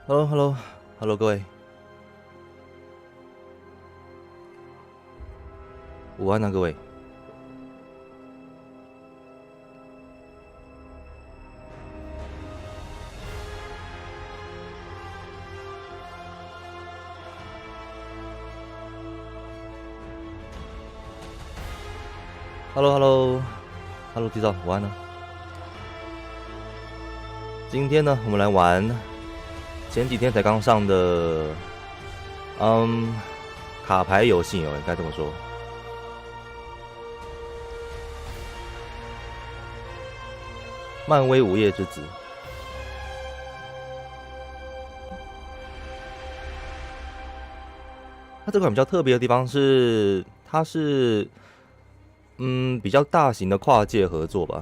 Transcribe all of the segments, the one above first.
Hello， 各位，午安啊，各位。Hello， 地藏，午安啊。今天呢，我们来玩前几天才刚上的，卡牌游戏哦，应该这么说。漫威午夜之子。它这款比较特别的地方是，它是比较大型的跨界合作吧。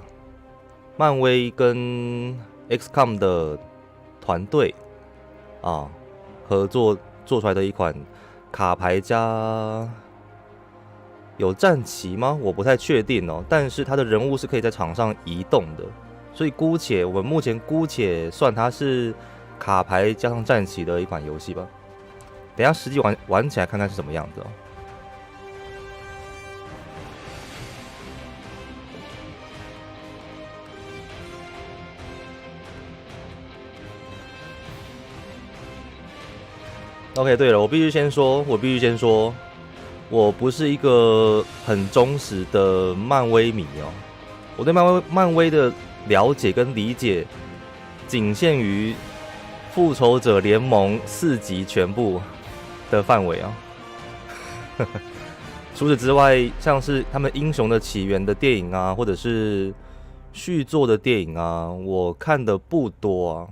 漫威跟 XCOM 的团队啊合作做出来的一款卡牌加有战旗吗？我不太确定哦。但是它的人物是可以在场上移动的，所以我们目前姑且算它是卡牌加上战旗的一款游戏吧。等一下实际玩起来看看是什么样子哦。OK， 对了，我必须先说，我不是一个很忠实的漫威迷哦。我对漫威的了解跟理解，仅限于复仇者联盟4集全部的范围啊。除此之外，像是他们英雄的起源的电影啊，或者是续作的电影啊，我看的不多啊。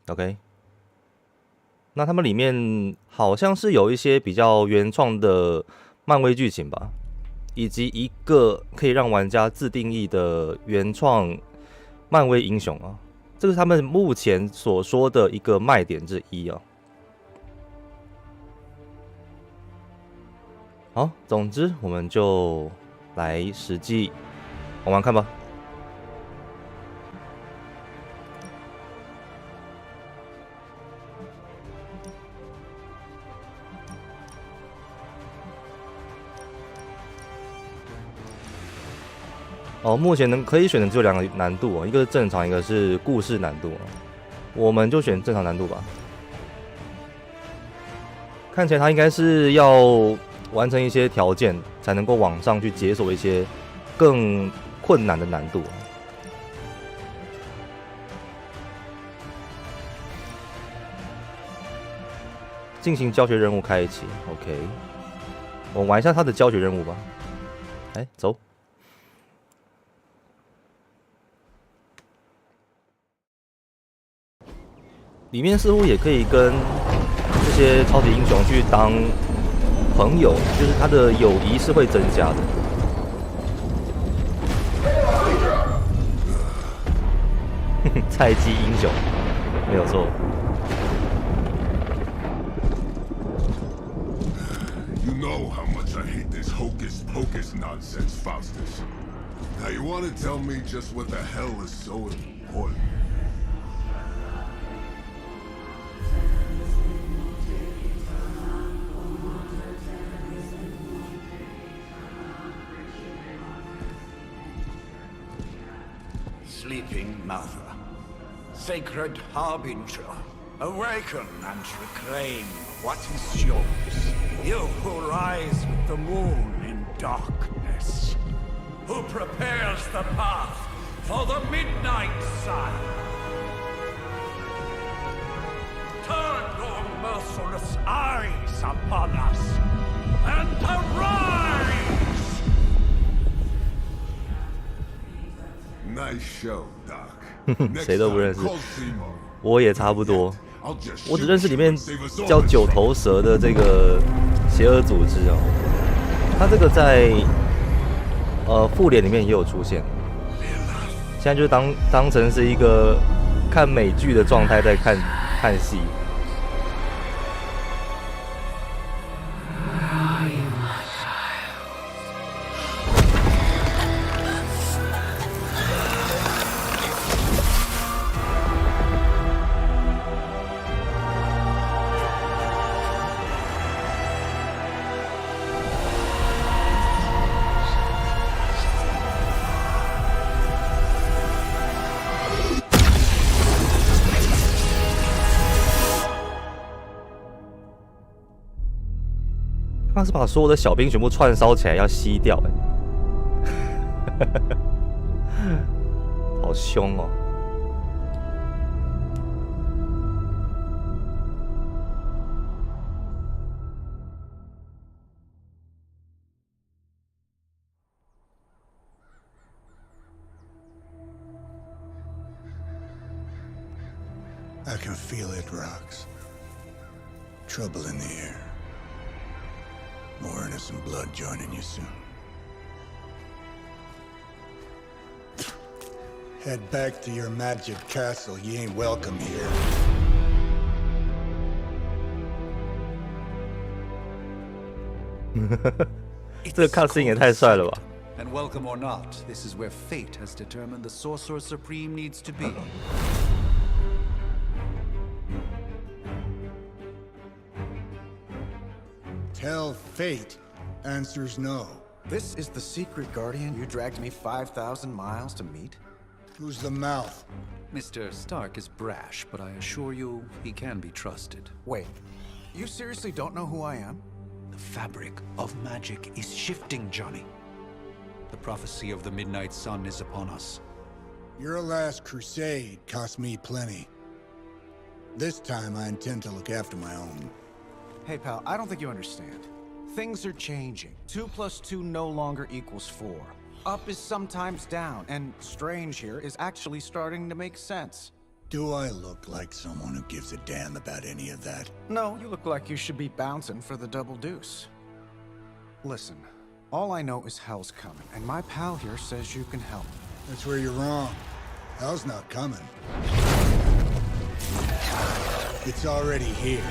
OK， 那他们里面好像是有一些比较原创的漫威剧情吧，以及一个可以让玩家自定义的原创漫威英雄啊，这是他们目前所说的一个卖点之一啊。好，总之我们就来实际玩玩看吧。目前可以选的只有2个难度哦，一个是正常，一个是故事难度。我们就选正常难度吧。看起来它应该是要完成一些条件，才能够往上去解锁一些更困难的难度。进行教学任务开启 ，OK， 我玩一下它的教学任务吧。走。里面似乎也可以跟这些超级英雄去当朋友，就是他的友谊是会增加的。菜鸡英雄，没有错。You know how much I hate this hocus pocus nonsense, Faustus. Now you want to tell me just what the hell is so important? Sleeping Mother, sacred harbinger, awaken and reclaim what is yours. You who rise with the moon in darkness, who prepares the path for the midnight sun. Turn your merciless eyes upon us and arise! Nice show, Doc. 谁都不认识，我也差不多。我只认识里面叫九头蛇的这个邪恶组织哦。它这个在复联里面也有出现。现在就是当成是一个看美剧的状态在看戏。他是把所有的小兵全部串烧起来要吸掉，好凶哦！ I can feel it, Rox. Trouble in the air. More innocent blood joining you soon. Head back to your magic castle. You ain't welcome here. 这个 cutscene 也太帅了吧！ And welcome or not, this is where fate has determined the Sorcerer Supreme needs to be. Tell fate. Answers no. This is the secret guardian you dragged me 5,000 miles to meet? Who's the mouth? Mr. Stark is brash, but I assure you, he can be trusted. Wait, you seriously don't know who I am? The fabric of magic is shifting, Johnny. The prophecy of the Midnight Sun is upon us. Your last crusade cost me plenty. This time I intend to look after my own. Hey pal, I don't think you understand. Things are changing. 2 + 2 no longer equals 4. Up is sometimes down, and strange here is actually starting to make sense. Do I look like someone who gives a damn about any of that? No, you look like you should be bouncing for the double deuce. Listen, all I know is hell's coming, and my pal here says you can help. That's where you're wrong. Hell's not coming. It's already here.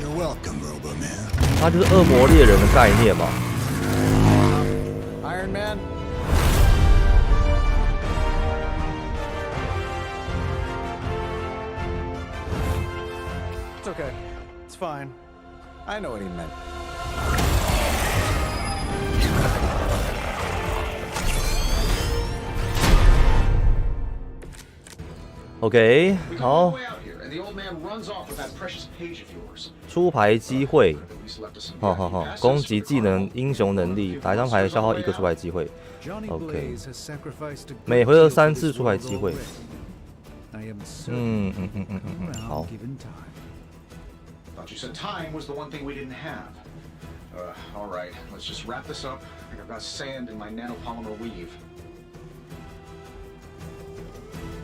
You're welcome, Robo-Man. 它就是恶魔猎人的概念嘛。 Iron Man? It's okay. It's fine. I know what he meant. OK， 好。出牌机会，好，攻击技能、英雄能力，打一张牌消耗1个出牌机会。OK， 每回合3次出牌机会。好。 Thought you said time was the one thing we didn't have. All right, let's just wrap this up. I think I've got sand in my nanopolymer weave.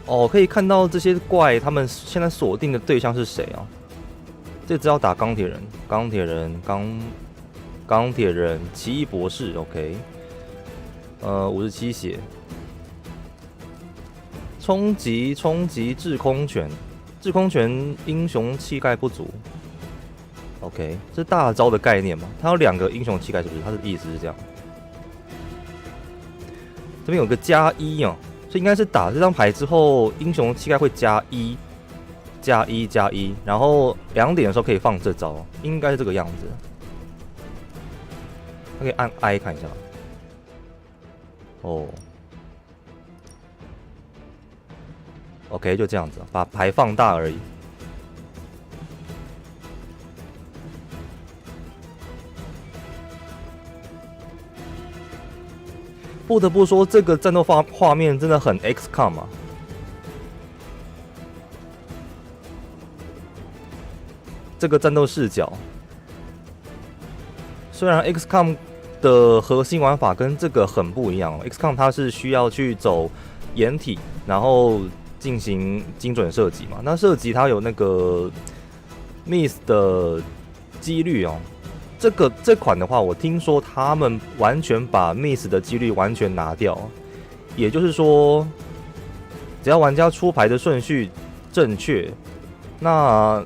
哦，可以看到这些怪，他们现在锁定的对象是谁啊？这只要打钢铁人、钢铁人、奇异博士 ，OK。57血，冲击、制空拳英雄气概不足。OK， 这是大招的概念嘛？它有2个英雄气概，是不是？它的意思是这样。这边有个+1哦。 所以应该是打这张牌之后，英雄气概会+1，然后2点的时候可以放这招，应该是这个样子。可以按 I 看一下。哦 ，OK， 就这样子，把牌放大而已。不得不说，这个战斗画面真的很 XCOM 啊！这个战斗视角，虽然 XCOM 的核心玩法跟这个很不一样哦 ，XCOM 它是需要去走掩体，然后进行精准射击嘛。那射击它有那个 miss 的几率哦。 这款的话，我听说他们完全把 miss 的几率完全拿掉，也就是说，只要玩家出牌的顺序正确，那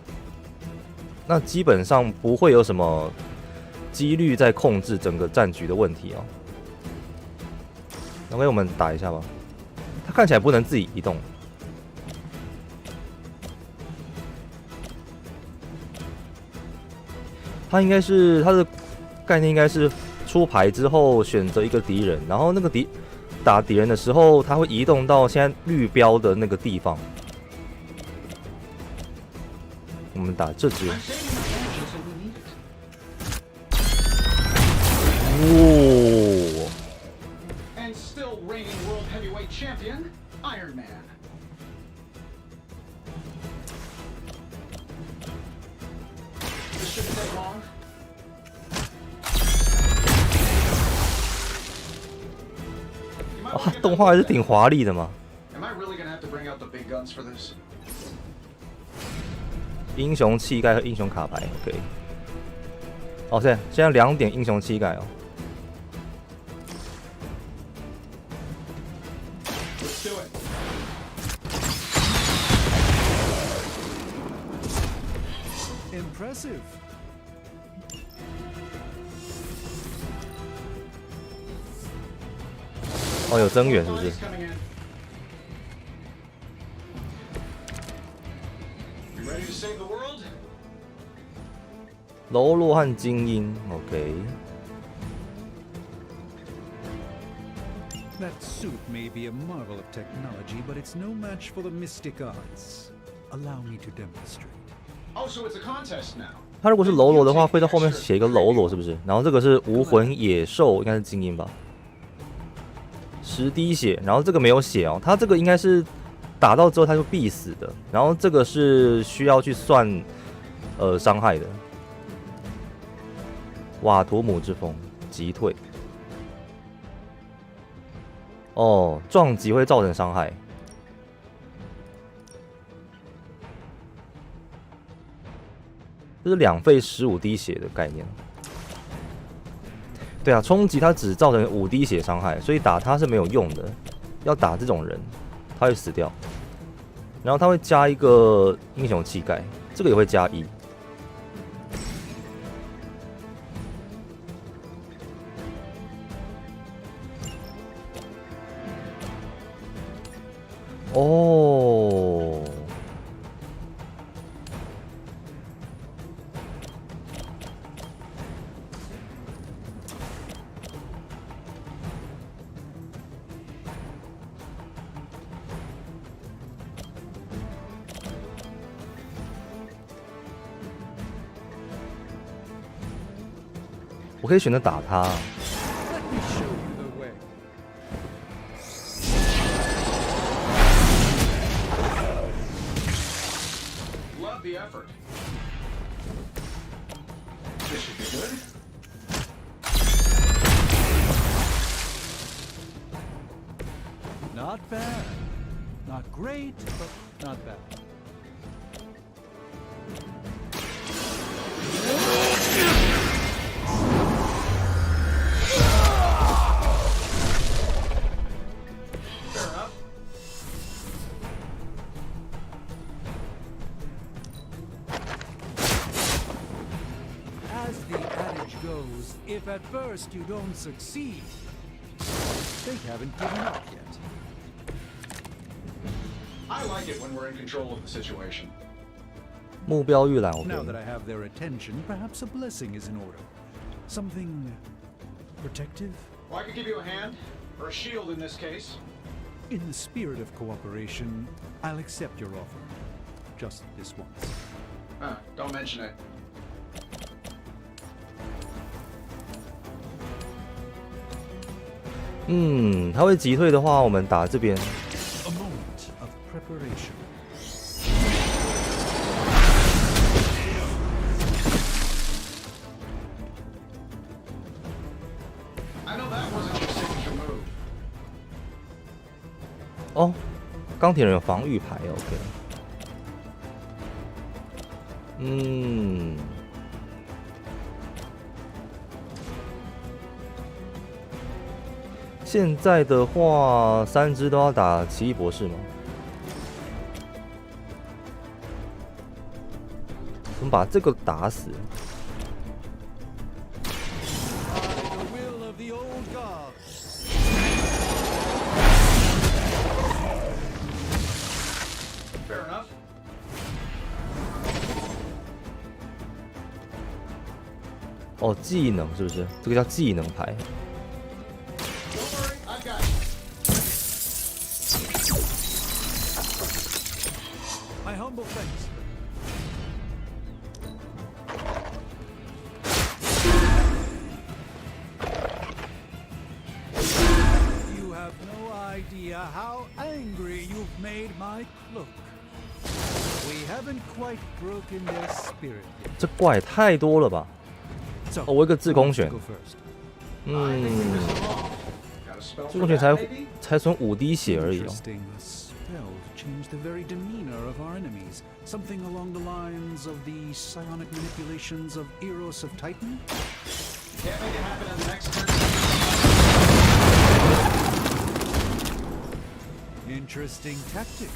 基本上不会有什么几率在控制整个战局的问题哦。OK， 我们打一下吧。它看起来不能自己移动。 它的概念应该是出牌之后选择一个敌人，然后那个打敌人的时候，它会移动到现在绿标的那个地方。我们打这只。哦， And still reigning world heavyweight champion, Iron Man. This shouldn't take long. 哇，动画还是挺华丽的嘛。 Am I really gonna have to bring out the big guns for this? 英雄气概和英雄卡牌 ，OK。哦，现在2点英雄气概哦。 Let's do it. Impressive. 哦，有增援是不是？ Coming in. You ready to save the world? 柔弱和精英 ，OK。 That suit may be a marvel of technology, but it's no match for the mystic arts. Allow me to demonstrate. Oh, so it's a contest now. 他如果是柔弱的话，会在后面写一个柔弱，是不是？然后这个是无魂野兽，应该是精英吧？10滴血，然后这个没有血哦，他这个应该是打到之后他就必死的，然后这个是需要去算伤害的。瓦图姆之风击退。哦，撞击会造成伤害。这是2费15滴血的概念。对啊，冲击它只造成5滴血伤害，所以打它是没有用的。要打这种人，他会死掉。然后他会加一个英雄气概，这个也会加1。哦，我可以选择打他。 Let me show you the way. Love the effort. This should be good. Not bad. Not great, but not bad. Fair enough. 'As the adage goes, if at first you don't succeed, they haven't given up yet. I like it when we're in control of the situation. 目标预览 OK。 Now that I have their attention, perhaps a blessing is in order. Something protective? Well, I could give you a hand, or a shield in this case. In the spirit of cooperation, I'll accept your offer. Just this once. Don't mention it. 他会击退的话，我们打这边。 A moment of preparation. I know that wasn't your signature move. 哦，钢铁人有防御牌 OK。现在的话，3只都要打奇异博士吗？我们把这个打死。 The will of the old gods. 哦，技能是不是？这个叫技能牌。 My humble thanks. idea how angry you've made my cloak. We haven't quite broken their spirit yet. 这怪太多了吧？哦，我一个自攻拳，自攻拳才存5滴血而已哦。Change the very demeanor of our enemies. Something along the lines of the psionic manipulations of Eros of Titan? Can't make it happen in the next turn. Interesting tactic.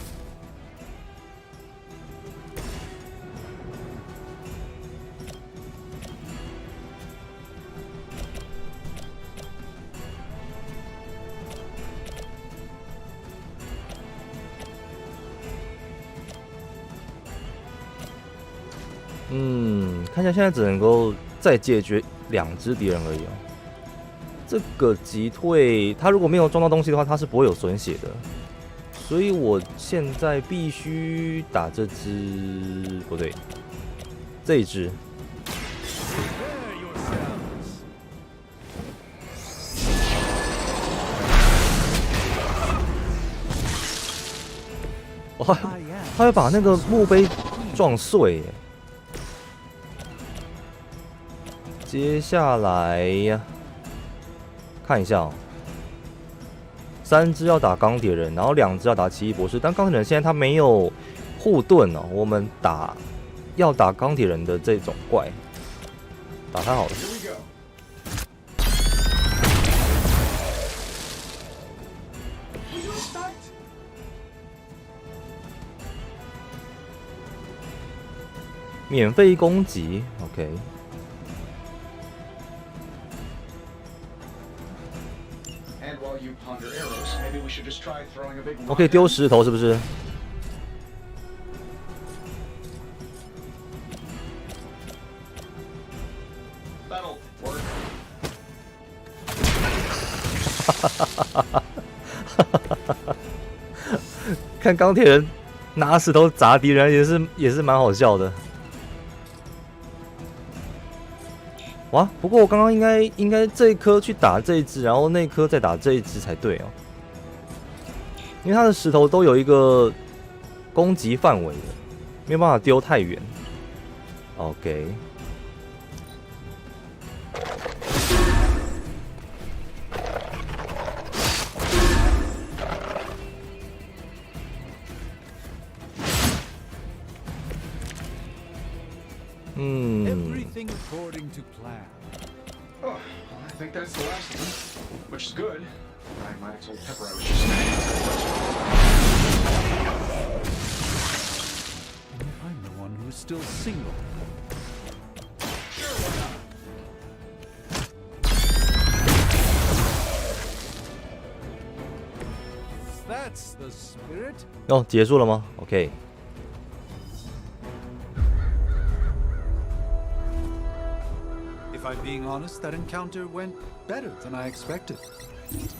看起来现在只能够再解决2只敌人而已哦。这个击退，他如果没有撞到东西的话，他是不会有损血的。所以我现在必须打这只，不对，这一只。哇，他会把那个墓碑撞碎耶。 接下来看一下哦，3只要打钢铁人，然后2只要打奇异博士。但钢铁人现在他没有护盾哦，我们要打钢铁人的这种怪，打他好了。免费攻击 ，OK。 我可以丢石头，是不是？看钢铁人拿石头砸敌人也是蛮好笑的。哇！不过我刚刚应该这一颗去打这一只，然后那一颗再打这一只才对哦。 因为他的石头都有一个攻击范围的，没有办法丢太远。OK， Everything according to plan. Oh, I think that's the last of them, which is good. I might have told Pepper I was just I'm the one who's still single. Sure, why not? That's the spirit. 哦，结束了吗 ？OK。 If I'm being honest, that encounter went better than I expected.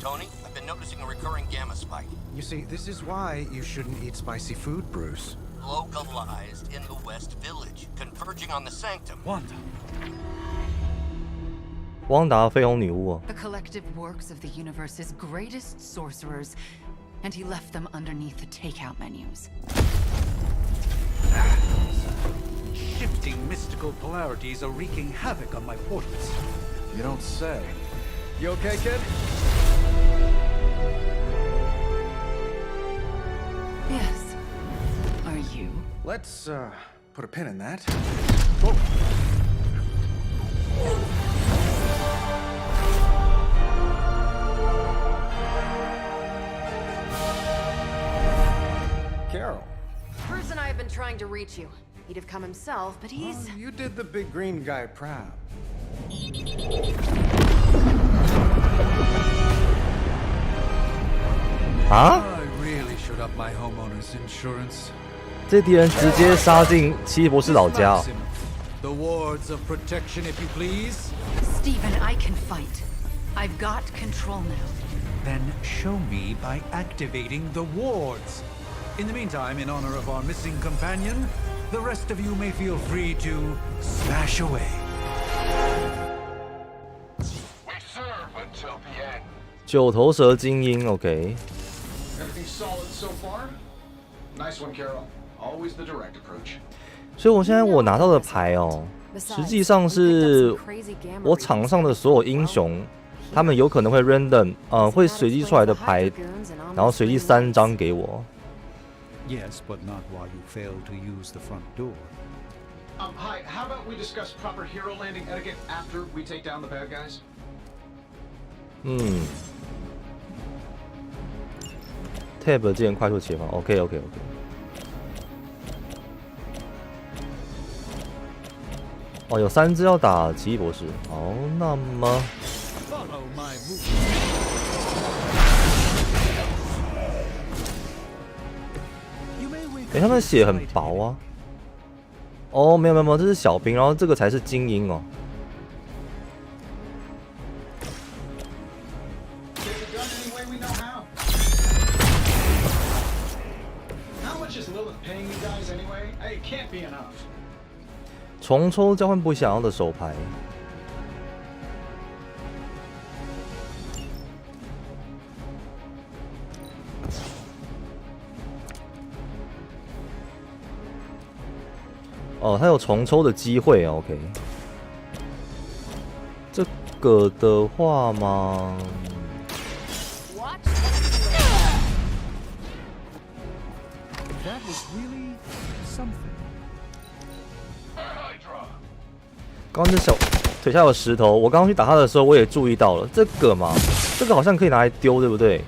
Tony, I've been noticing a recurring gamma spike. You see, this is why you shouldn't eat spicy food, Bruce. Localized in the West Village, converging on the Sanctum. Wanda. 汪达绯红女巫哦。 The collective works of the universe's greatest sorcerers, and he left them underneath the takeout menus. Shifting mystical polarities are wreaking havoc on my portals. You don't say. You okay, kid? Yes. Are you? Let's, put a pin in that. Oh. Carol. Bruce and I have been trying to reach you. He'd have come himself, but he's... Oh, you did the big green guy proud. Ah? I really should up my homeowner's insurance. 这敌人直接杀进奇异博士老家哦。 The wards of protection, if you please. Stephen, I can fight. I've got control now. Then show me by activating the wards. In the meantime, in honor of our missing companion, the rest of you may feel free to smash away. We serve until the end. 九头蛇精英 ，OK。solid so far. Nice one, Carol. Always the direct approach. 所以我现在我拿到的牌哦，实际上是我场上的所有英雄，他们有可能会 random， 会随机出来的牌，然后随机3张给我。Yes, but not while you fail to use the front door. Hi, how about we discuss proper hero landing etiquette after we take down the bad guys? Tab 键快速切换 ，OK。哦，有3只要打奇异博士。好，那么。他们血很薄啊。哦，没有，这是小兵，然后这个才是精英哦。重抽交换不想要的手牌。哦，它有重抽的机会 ，OK。这个的话吗？刚刚这小腿下有石头，我刚刚去打它的时候，我也注意到了这个嘛，这个好像可以拿来丢，对不对？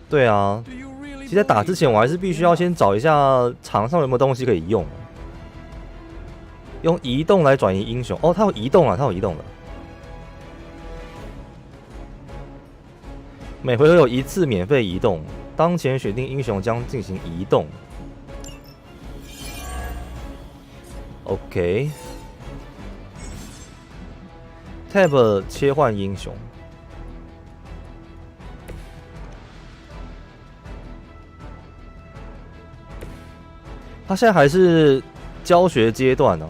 对啊，其实在打之前，我还是必须要先找一下场上有没有东西可以用，用移动来转移英雄。哦，它有移动了，每回合有1次免费移动，当前选定英雄将进行移动。OK。Tab 切换英雄。他现在还是教学阶段呢、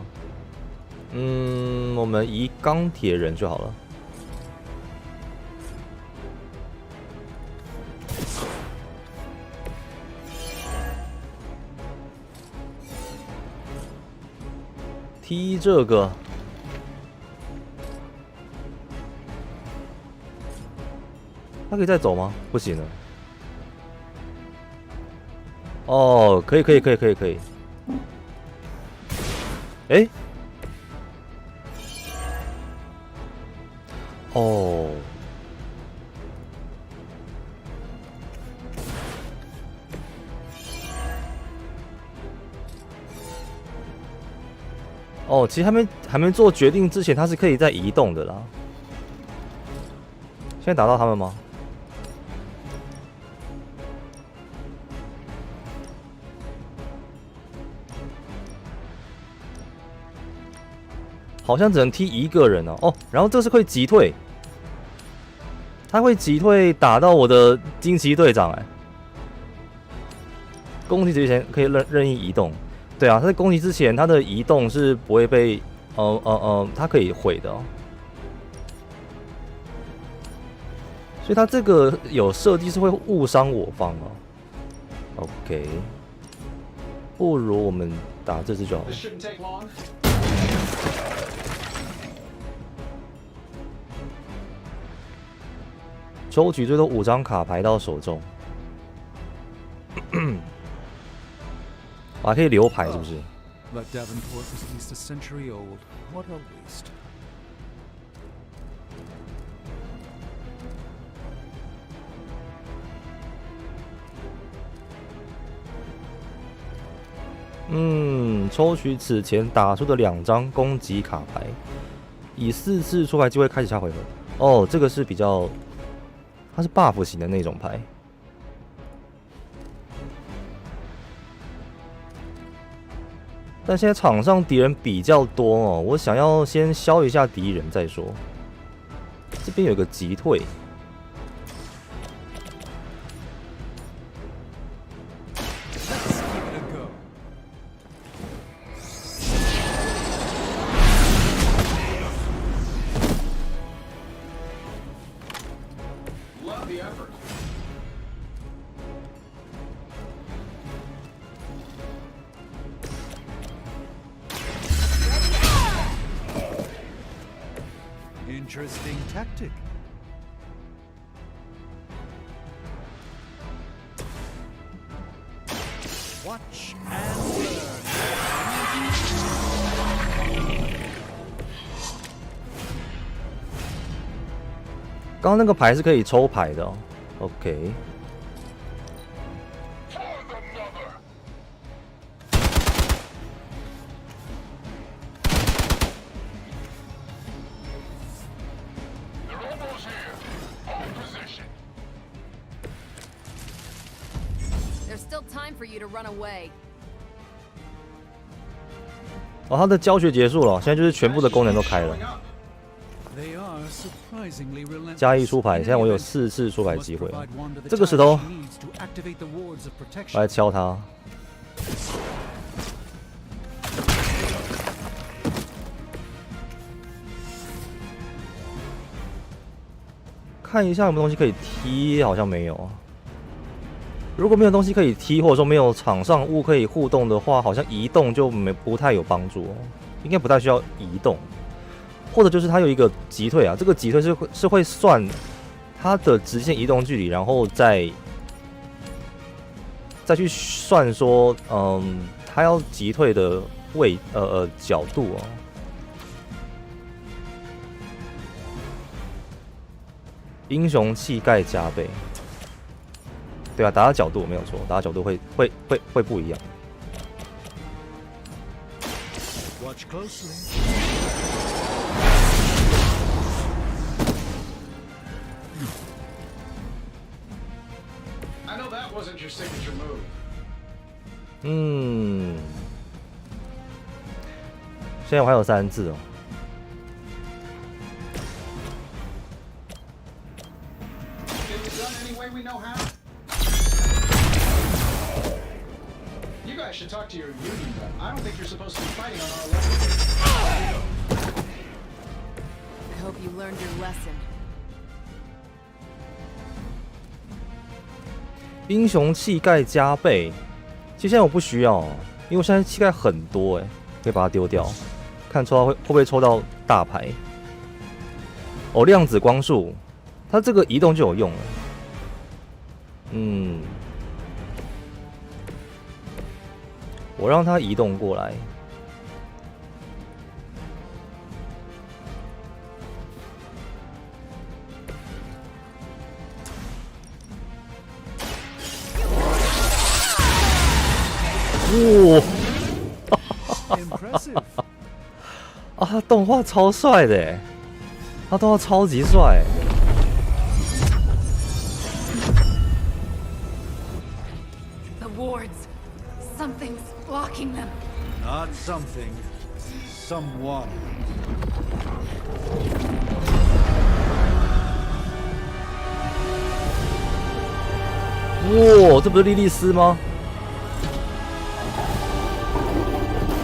我们移钢铁人就好了。踢这个，他可以再走吗？不行了。哦，可以。哎，哦，其实还没做决定之前，他是可以再移动的啦。现在打到他们吗？好像只能踢1个人哦。然后这是会击退，他会击退打到我的惊奇队长哎。攻击之前可以任意移动，对啊，他在攻击之前他的移动是不会被他可以毁的哦。所以他这个有设计是会误伤我方哦。OK， 不如我们打这只就好了。抽取最多5张卡牌到手中，我还可以留牌是不是？抽取此前打出的2张攻击卡牌，以4次出牌机会开始下回合。哦，这个是比较。它是 buff 型的那种牌，但现在场上敌人比较多哦，我想要先消一下敌人再说。这边有个击退， Love the effort. Interesting tactic. Watch and learn. 刚刚那个牌是可以抽牌的哦。OK。There's still time for you to run away. 哦，它的教学结束了，现在就是全部的功能都开了。加一出牌，现在我有4次出牌机会。这个石头，我来敲它。看一下有没有东西可以踢，好像没有。如果没有东西可以踢，或者说没有场上物可以互动的话，好像移动就不太有帮助哦，应该不太需要移动。或者就是它有一个击退啊，这个击退是会算它的直线移动距离，然后再去算说，它要击退的角度哦。英雄气概加倍，对啊，打到角度没有错，打到角度会不一样。Watch closely. I know that wasn't your signature move. 现在我还有3字哦。It was done any way we know how. You guys should talk to your union rep. I don't think you're supposed to be fighting on our level. I hope you learned your lesson. 英雄气概加倍，其实现在我不需要，因为我现在气概很多哎，可以把它丢掉。看抽到会不会抽到大牌？哦，量子光束，它这个移动就有用了。我让它移动过来。哇！啊，动画超帅的哎，他动画超级帅。The wards. Something's blocking them. Not something. Someone. 哇，这不是莉莉丝吗？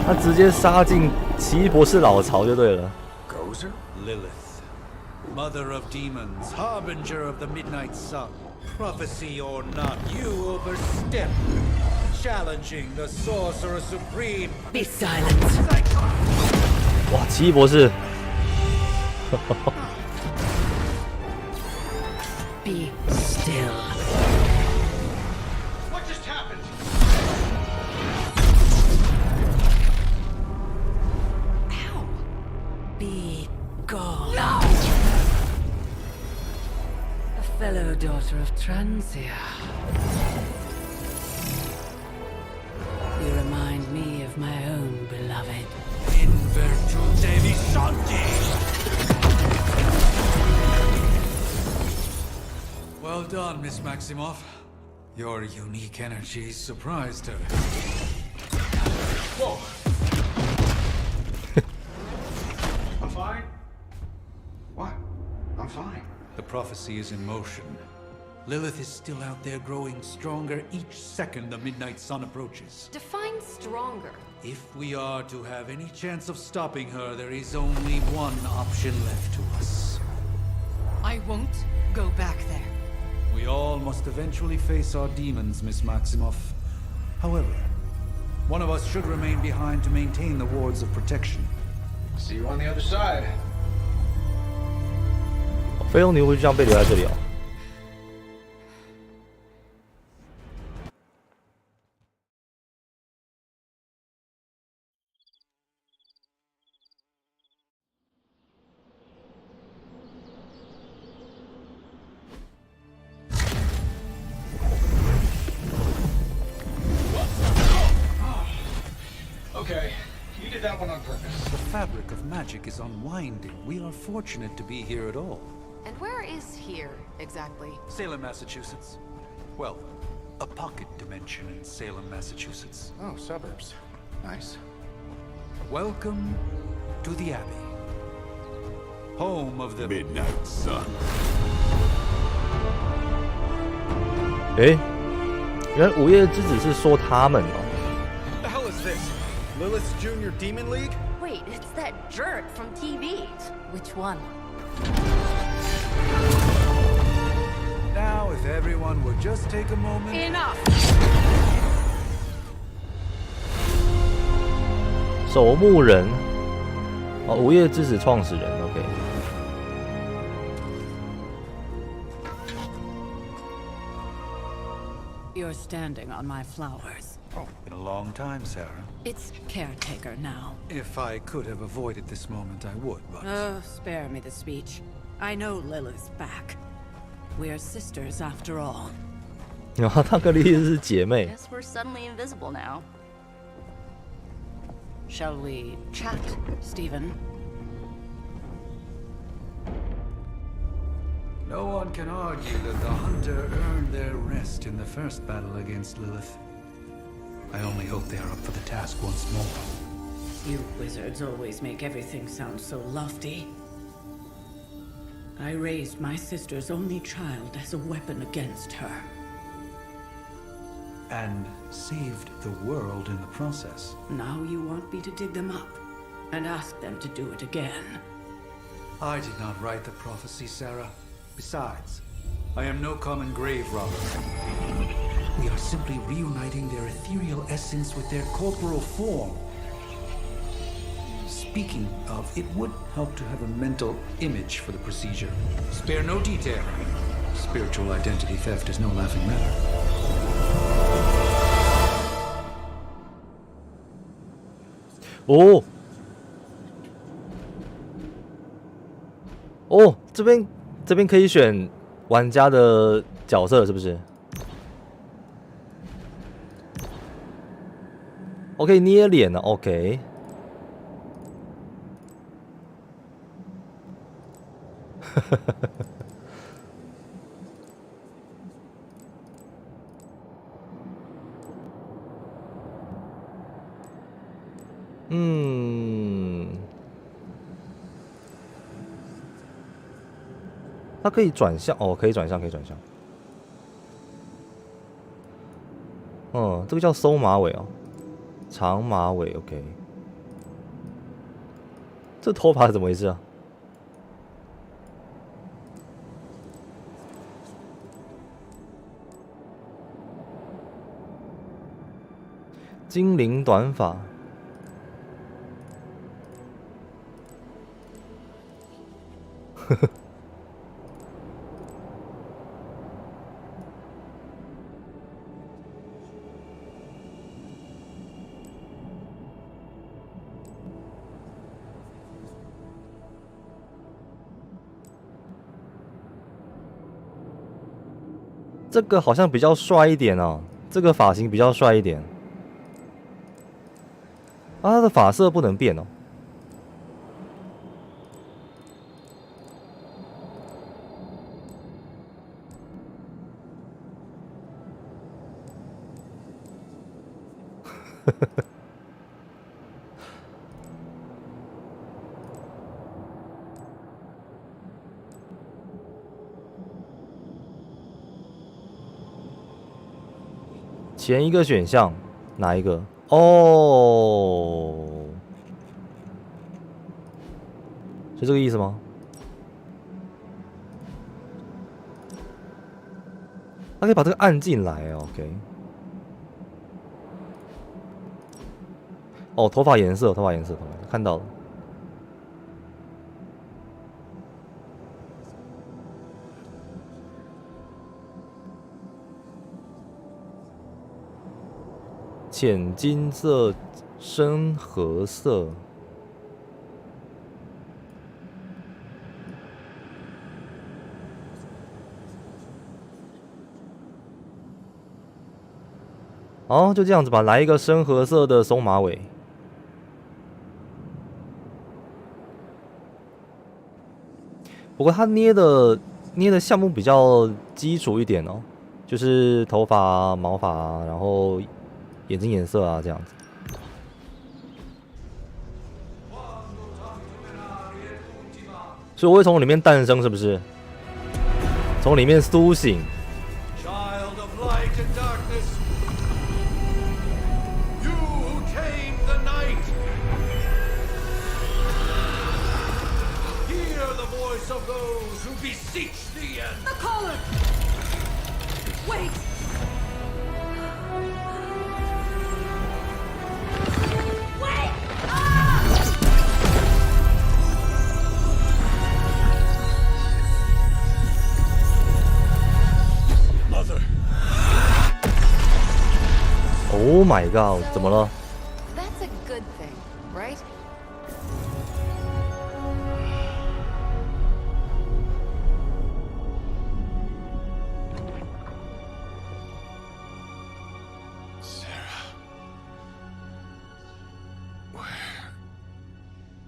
他直接杀进奇异博士老巢就对了。Gozer? Lilith, mother of demons, harbinger of the midnight sun. Prophecy or not, you overstep, challenging the sorcerer supreme. Be silent. 哇，奇异博士！ Be still. What just happened? Ow. Be gone. No! A fellow daughter of Transia. You remind me of my own beloved. In virtute visanti. Well done, Miss Maximoff. Your unique energy surprised her. Whoa. I'm fine. What? I'm fine. The prophecy is in motion. Lilith is still out there growing stronger each second the midnight sun approaches. Define stronger. If we are to have any chance of stopping her, there is only one option left to us. I won't go back there. must eventually face our demons, Miss Maximoff. However, one of us should remain behind to maintain the wards of protection. See you on the other side. 菲佣女会就这样被留在这里哦。Okay, you did that one on purpose. The fabric of magic is unwinding. We are fortunate to be here at all. And where is here, exactly? Salem, Massachusetts. Well, a pocket dimension in Salem, Massachusetts. Oh, suburbs. Nice. Welcome to the Abbey. Home of the Midnight Sun. 诶，原来午夜之子是说他们哦。 The hell is this? Lilith's Junior Demon League? Wait, it's that jerk from TV. Which one? Now, if everyone would just take a moment. Enough! 守墓人，哦，午夜之子创始人 ，OK。 You're standing on my flowers. Oh, been a long time, Sarah. It's caretaker now. If I could have avoided this moment, I would, but... Oh, spare me the speech. I know Lilith's back. We're sisters after all. 然后他跟莉莉是姐妹。 Guess we're suddenly invisible now. Shall we chat, Stephen? No one can argue that the hunter earned their rest in the first battle against Lilith. I only hope they are up for the task once more. You wizards always make everything sound so lofty. I raised my sister's only child as a weapon against her. And saved the world in the process. Now you want me to dig them up and ask them to do it again. I did not write the prophecy, Sarah. Besides, I am no common grave robber. We are simply reuniting their ethereal essence with their corporal form. Speaking of, it would help to have a mental image for the procedure. Spare no detail. Spiritual identity theft is no laughing matter. 哦，哦，这边可以选玩家的角色，是不是？我可以捏脸了 ，OK。它可以转向哦，可以转向，可以转向。这个叫收马尾哦，长马尾 ，OK。这头发是怎么回事啊？精灵短发。呵呵。这个好像比较帅一点哦，这个发型比较帅一点。啊，他的发色不能变哦。前一个选项哪一个？哦，是这个意思吗？它可以把这个按进来哦 ，OK。哦，头发颜色，看到了。浅金色、深褐色。哦，就这样子吧，来一个深褐色的松马尾。不过他捏的项目比较基础一点哦，就是头发、毛发，然后眼睛颜色啊这样子。所以我会从里面诞生，是不是？从里面苏醒。Child of light and darkness, you who tame the night, hear the voice of those who beseech the end. The collar! Wait! Wait! Mother. Oh my god！ 怎么了？ That's a good thing, right? Sarah. Where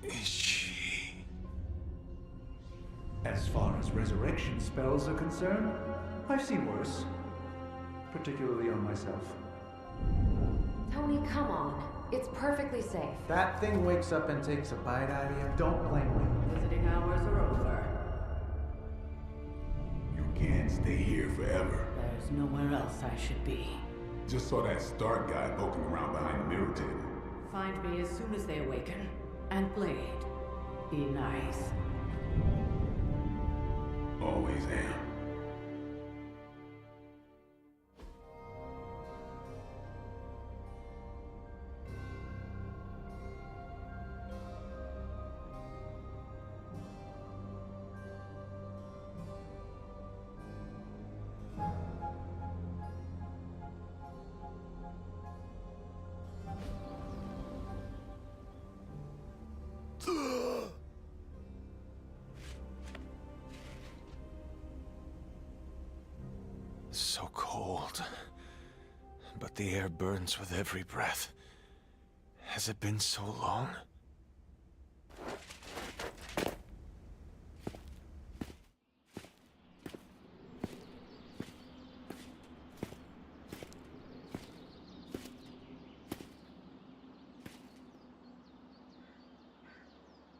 is she? As far as resurrection spells are concerned, I've seen worse. Particularly on myself. Tony, come on. It's perfectly safe. That thing wakes up and takes a bite out of you. Don't blame me. Visiting hours are over. You can't stay here forever. There's nowhere else I should be. Just saw that Stark guy poking around behind the mirror table. Find me as soon as they awaken. And Blade, be nice. Always am. So cold, but the air burns with every breath. Has it been so long?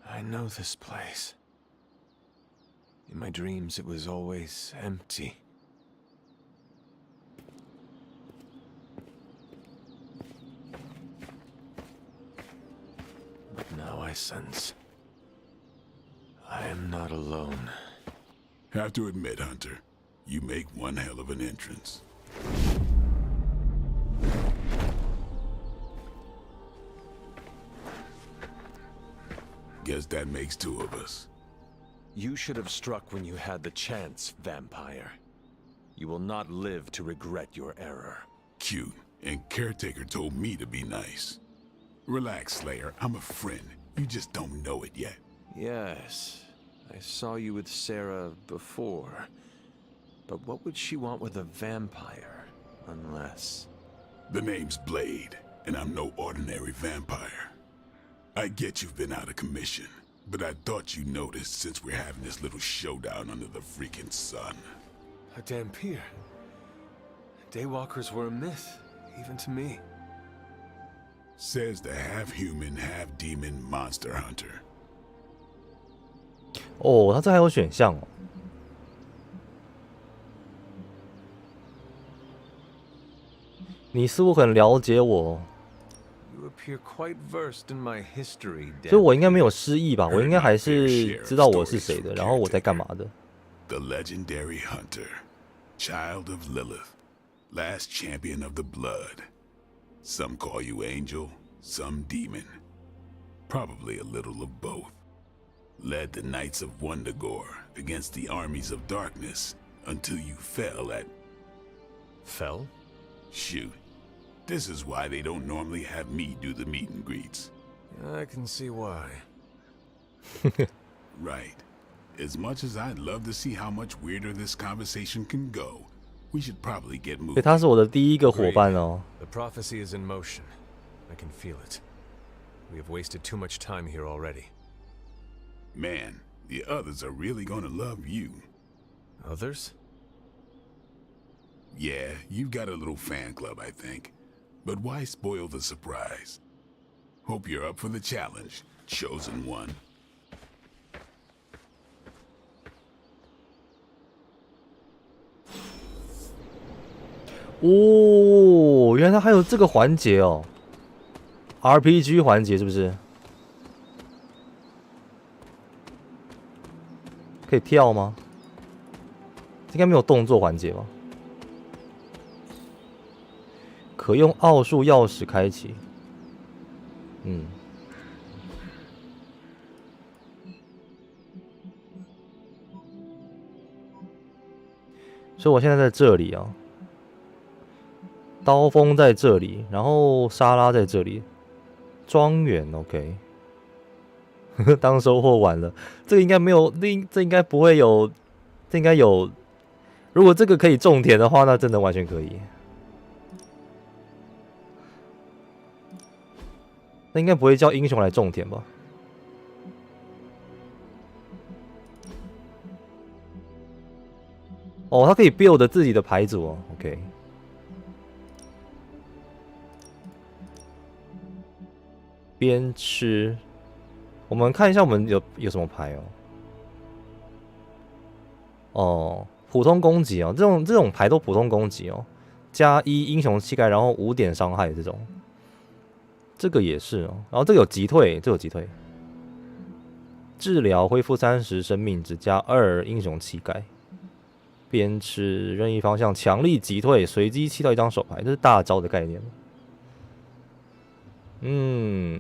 I know this place. In my dreams, it was always empty. Now I sense I am not alone. Have to admit, Hunter, you make one hell of an entrance. Guess that makes two of us. You should have struck when you had the chance, vampire. You will not live to regret your error. Cute, and Caretaker told me to be nice. Relax, Slayer. I'm a friend. You just don't know it yet. Yes, I saw you with Sarah before. But what would she want with a vampire, unless... The name's Blade, and I'm no ordinary vampire. I get you've been out of commission, but I thought you noticed since we're having this little showdown under the freaking sun. A Dampier. Daywalkers were a myth, even to me. Says the half-human, half-demon monster hunter. 哦，它这还有选项哦。你似乎很了解我， You appear quite versed in my history, 所以我应该没有失忆吧？我应该还是知道我是谁的，然后我在干嘛的。 The legendary hunter. Child of Lilith, last champion of the blood. Some call you angel, some demon. Probably a little of both. Led the Knights of Wundagore against the armies of darkness until you fell at... Fell? Shoot. This is why they don't normally have me do the meet and greets. I can see why. Right. As much as I'd love to see how much weirder this conversation can go, we should probably get moving. 他是我的第一个伙伴哦。The prophecy is in motion. I can feel it. We have wasted too much time here already. Man, the others are really gonna love you. Others? Yeah, you've got a little fan club, I think. But why spoil the surprise? Hope you're up for the challenge, chosen one. 哦，原来它还有这个环节哦 ，RPG 环节是不是？可以跳吗？应该没有动作环节吧？可用奥数钥匙开启。嗯。所以我现在在这里啊。刀锋在这里，然后沙拉在这里，庄园 OK。当收获完了，这个应该没有，这应该不会有，这应该有。如果这个可以种田的话，那真的完全可以。那应该不会叫英雄来种田吧？哦，他可以 build 自己的牌组哦 ，OK。边吃，我们看一下我们有什么牌哦。哦，普通攻击哦，这种牌都普通攻击哦，+1英雄气概，然后5点伤害这种，这个也是哦。然后这个有击退，这个有击退，治疗恢复30生命值+2英雄气概，边吃任意方向强力击退，随机弃到一张手牌，这是大招的概念。嗯，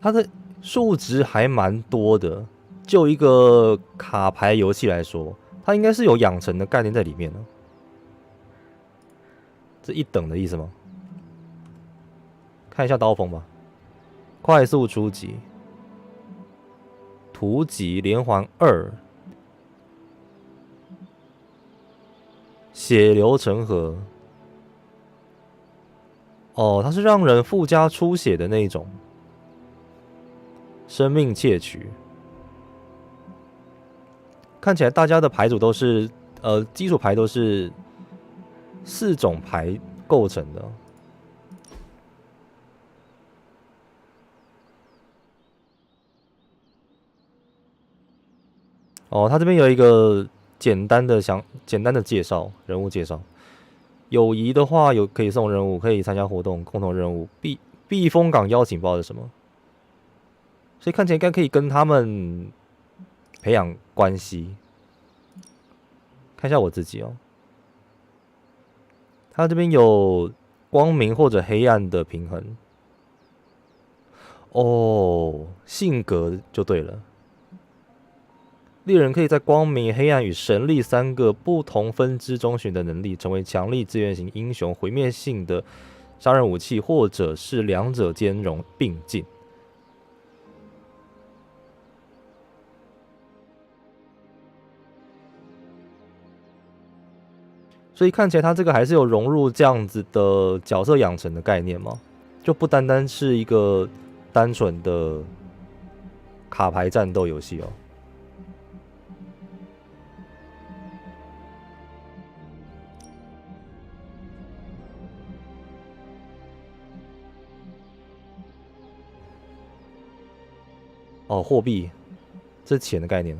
它的数值还蛮多的，就一个卡牌游戏来说，它应该是有养成的概念在里面的。这一等的意思吗？看一下刀锋吧，快速出击，突击连环2。血流成河，哦，它是让人附加出血的那一种，生命窃取。看起来大家的牌组都是，基础牌都是4种牌构成的。哦，它这边有一个。简单的介绍，人物介绍。友谊的话，可以送任务，可以参加活动，共同任务。避风港邀请包是什么？所以看起来应该可以跟他们培养关系。看一下我自己哦，他这边有光明或者黑暗的平衡。哦，性格就对了。猎人可以在光明、黑暗与神力3个不同分支中选择能力，成为强力资源型英雄、毁灭性的杀人武器，或者是两者兼容并进。所以看起来他这个还是有融入这样子的角色养成的概念吗？就不单单是一个单纯的卡牌战斗游戏哦。哦，货币，这是钱的概念。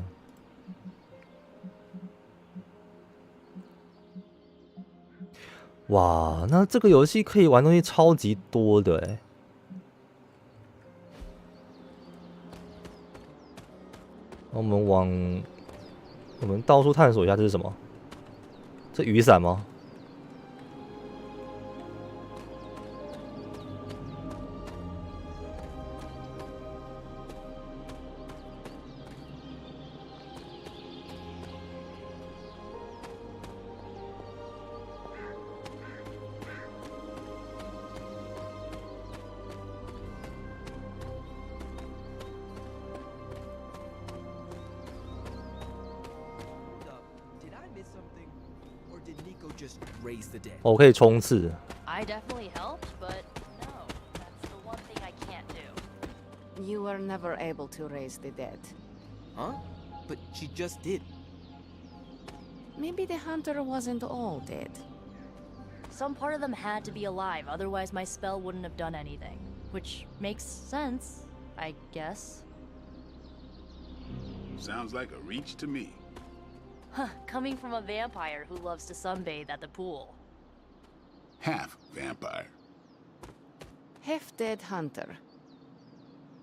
哇，那这个游戏可以玩东西超级多的哎。我们到处探索一下，这是什么？这雨伞吗？我可以冲刺。I definitely helped, but no, that's the one thing I can't do. You were never able to raise the dead. Huh? But she just did. Maybe the hunter wasn't all dead. Some part of them had to be alive, otherwise my spell wouldn't have done anything. Which makes sense, I guess. Sounds like a reach to me. Huh, coming from a vampire who loves to sunbathe at the pool. Half vampire. Half-dead hunter.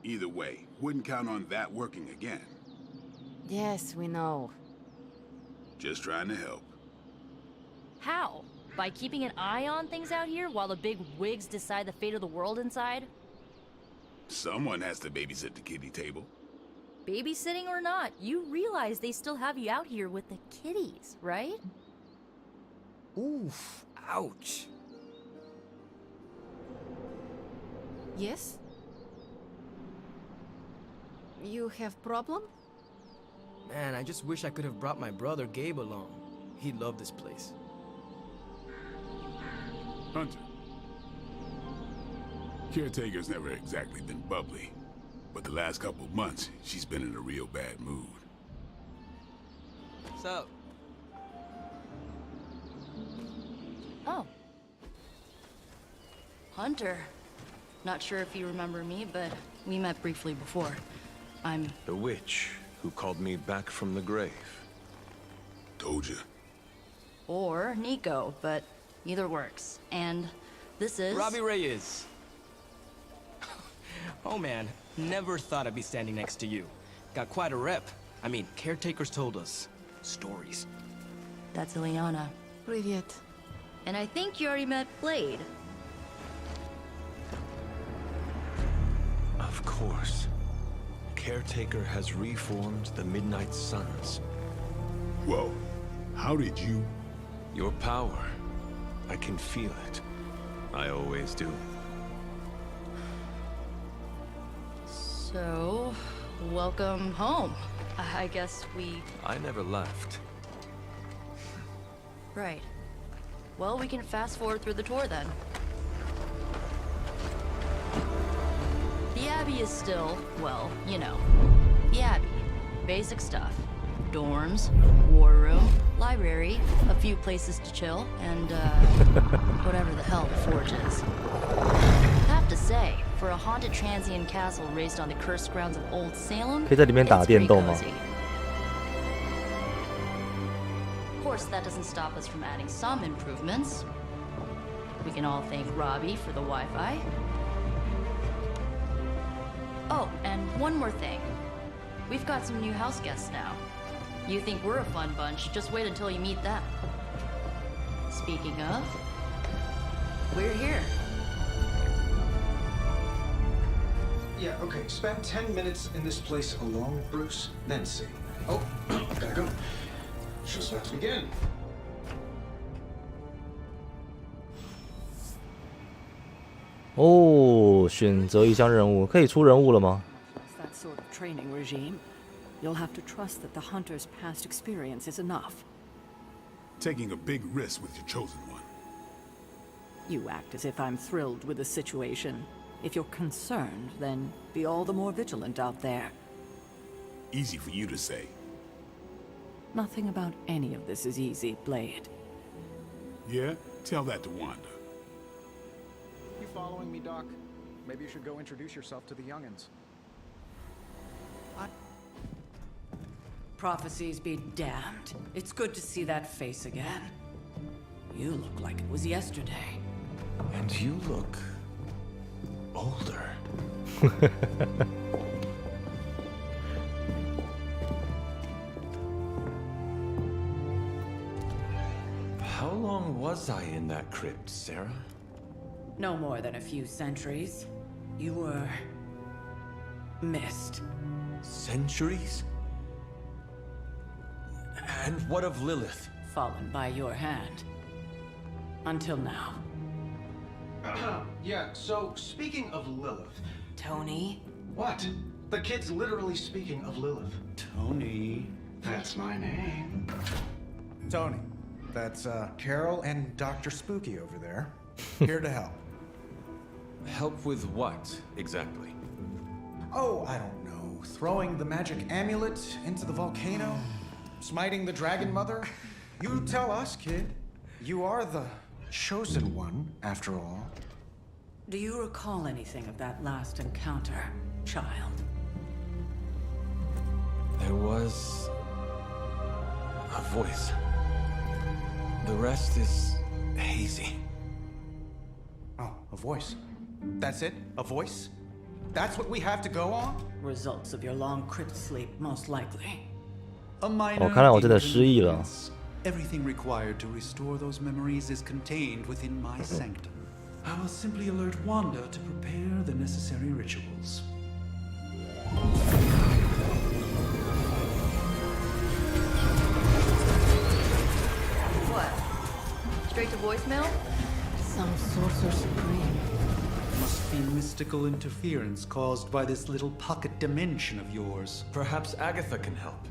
Either way, wouldn't count on that working again. Yes, we know. Just trying to help. How? By keeping an eye on things out here while the big wigs decide the fate of the world inside? Someone has to babysit the kiddie table. Babysitting or not, you realize they still have you out here with the kiddies, right? Oof, ouch. Yes? You have problem? Man, I just wish I could have brought my brother Gabe along. He'd love this place. Hunter. Caretaker's never exactly been bubbly, but the last couple months, she's been in a real bad mood. What's up? Oh. Hunter. Not sure if you remember me, but we met briefly before. I'm... The witch who called me back from the grave. Told ya. Or Nico, but either works. And this is... Robbie Reyes. Oh man, never thought I'd be standing next to you. Got quite a rep. I mean, caretakers told us stories. That's Ileana. Привет. And I think you already met Blade. Of course. Caretaker has reformed the Midnight Suns. Whoa, how did you... Your power. I can feel it. I always do. So, welcome home. I guess we... I never left. Right. Well, we can fast forward through the tour then. The Abbey is still, well, you know, the Abbey. Basic stuff. Dorms, war room, library, a few places to chill, and, whatever the hell the Forge is. Have to say, for a haunted transient castle raised on the cursed grounds of Old Salem, 可以在里面打电动吗？ Of course, that doesn't stop us from adding some improvements. We can all thank Robbie for the Wi-Fi. Oh, and one more thing. We've got some new house guests now. You think we're a fun bunch, just wait until you meet them. Speaking of, we're here. Yeah, okay. Spend 10 minutes in this place alone, Bruce, then see. Oh, gotta go. Show's about to begin. 哦，选择一项任务，可以出人物了吗？ That sort of training regime. You'll have to trust that the hunter's past experience is enough. Taking a big risk with your chosen one. You act as if I'm thrilled with the situation. If you're concerned, then be all the more vigilant out there. Easy for you to say. Nothing about any of this is easy, Blade. Yeah? Tell that to Wanda. You following me, Doc? Maybe you should go introduce yourself to the youngins. Prophecies be damned. It's good to see that face again. You look like it was yesterday. And you look... older. How long was I in that crypt, Sarah? No more than a few centuries. You were missed. Centuries? And what of Lilith? Fallen by your hand. Until now. Yeah, so speaking of Lilith. Tony? What? The kid's literally speaking of Lilith. Tony. That's my name. Tony. That's Carol and Dr. Spooky over there. Here to help. Help with what, exactly? Oh, I don't know. Throwing the magic amulet into the volcano? Smiting the dragon mother? You tell us, kid. You are the chosen one, after all. Do you recall anything of that last encounter, child? There was a voice. The rest is hazy. Oh, a voice. That's it? A voice? That's what we have to go on? Results of your long crypt sleep, most likely. A minor 看来我真的失忆了。 Everything required to restore those memories is contained within my sanctum. I will simply alert Wanda to prepare the necessary rituals. What? Straight to voicemail? Some sorcerer supreme. Must be mystical interference caused by this little pocket dimension of yours. Perhaps Agatha can help.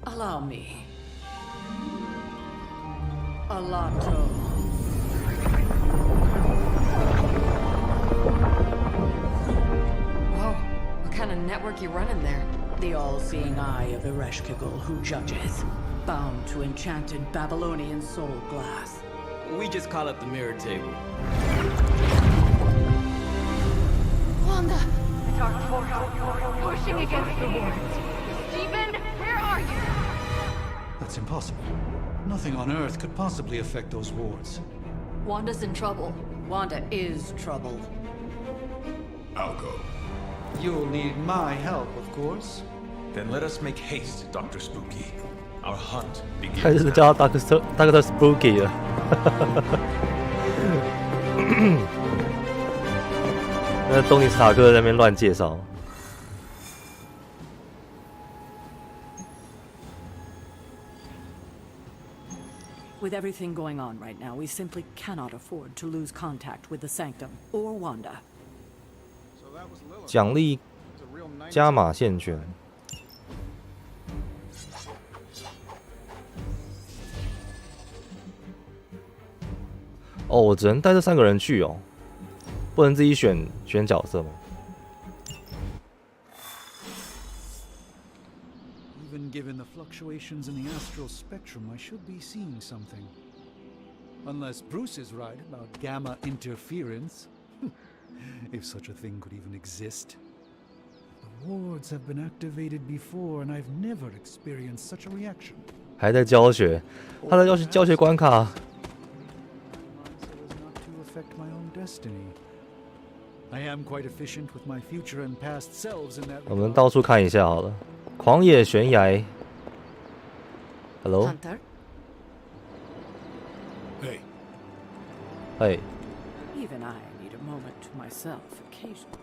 Allow me. Alato. Whoa, what kind of network you running there? The all-seeing eye of Ereshkigal who judges, bound to enchanted Babylonian soul glass. We just call it the mirror table. Wanda! Dark force pushing against the wards. Stephen, where are you? That's impossible. Nothing on Earth could possibly affect those wards. Wanda's in trouble. Wanda is trouble. I'll go. You'll need my help, of course. Then let us make haste, Dr. Spooky. Our hunt 开始叫他 Dr. Spooky 了。那东尼史塔克在那边乱介绍。With everything going on right now, we simply cannot afford to lose contact with the Sanctum or Wanda. 奖励加码线圈。哦，我只能带这3个人去哦，不能自己选角色吗？ Even given the fluctuations in the astral spectrum, I should be seeing something. Unless Bruce is right about gamma interference. If such a thing could even exist. The wards have been activated before, and I've never experienced such a reaction. 还在教学，他的教学关卡。 affect my own destiny. I am quite efficient with my future and past selves in that regard. 我们到处看一下好了。狂野悬崖。Hello. Hunter. Hey. Hey. Even I need a moment to myself occasionally.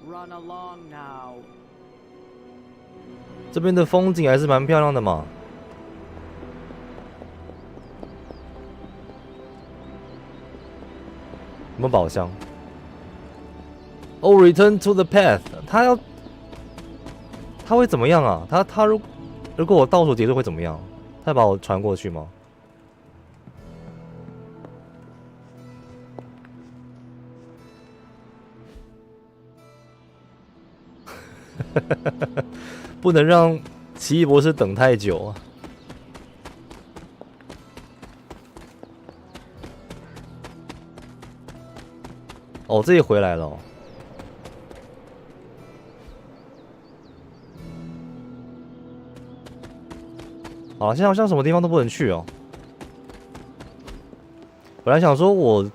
Run along now. 这边的风景还是蛮漂亮的嘛。有没有宝箱？哦、，Return to the path， 他会怎么样啊？他如果我倒数结束会怎么样？他把我传过去吗？不能让奇异博士等太久啊！哦，这里回来了、哦。好，现在好像什么地方都不能去哦。本来想说我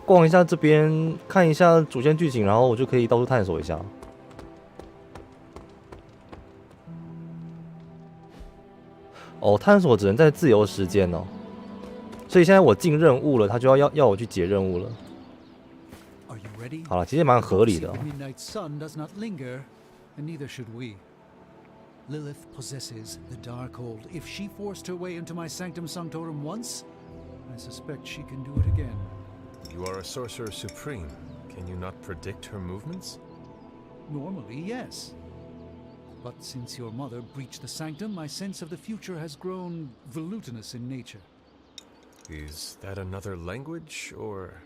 逛一下这边，看一下主线剧情，然后我就可以到处探索一下。哦，探索只能在自由时间哦，所以现在我进任务了，他就要我去解任务了。好了，其实蛮合理的、哦。Lilith possesses the Darkhold. If she forced her way into my Sanctum Sanctorum once, I suspect she can do it again. You are a sorcerer supreme. Can you not predict her movements? Normally, yes. But since your mother breached the Sanctum, my sense of the future has grown volutinous in nature. Is that another language, or...?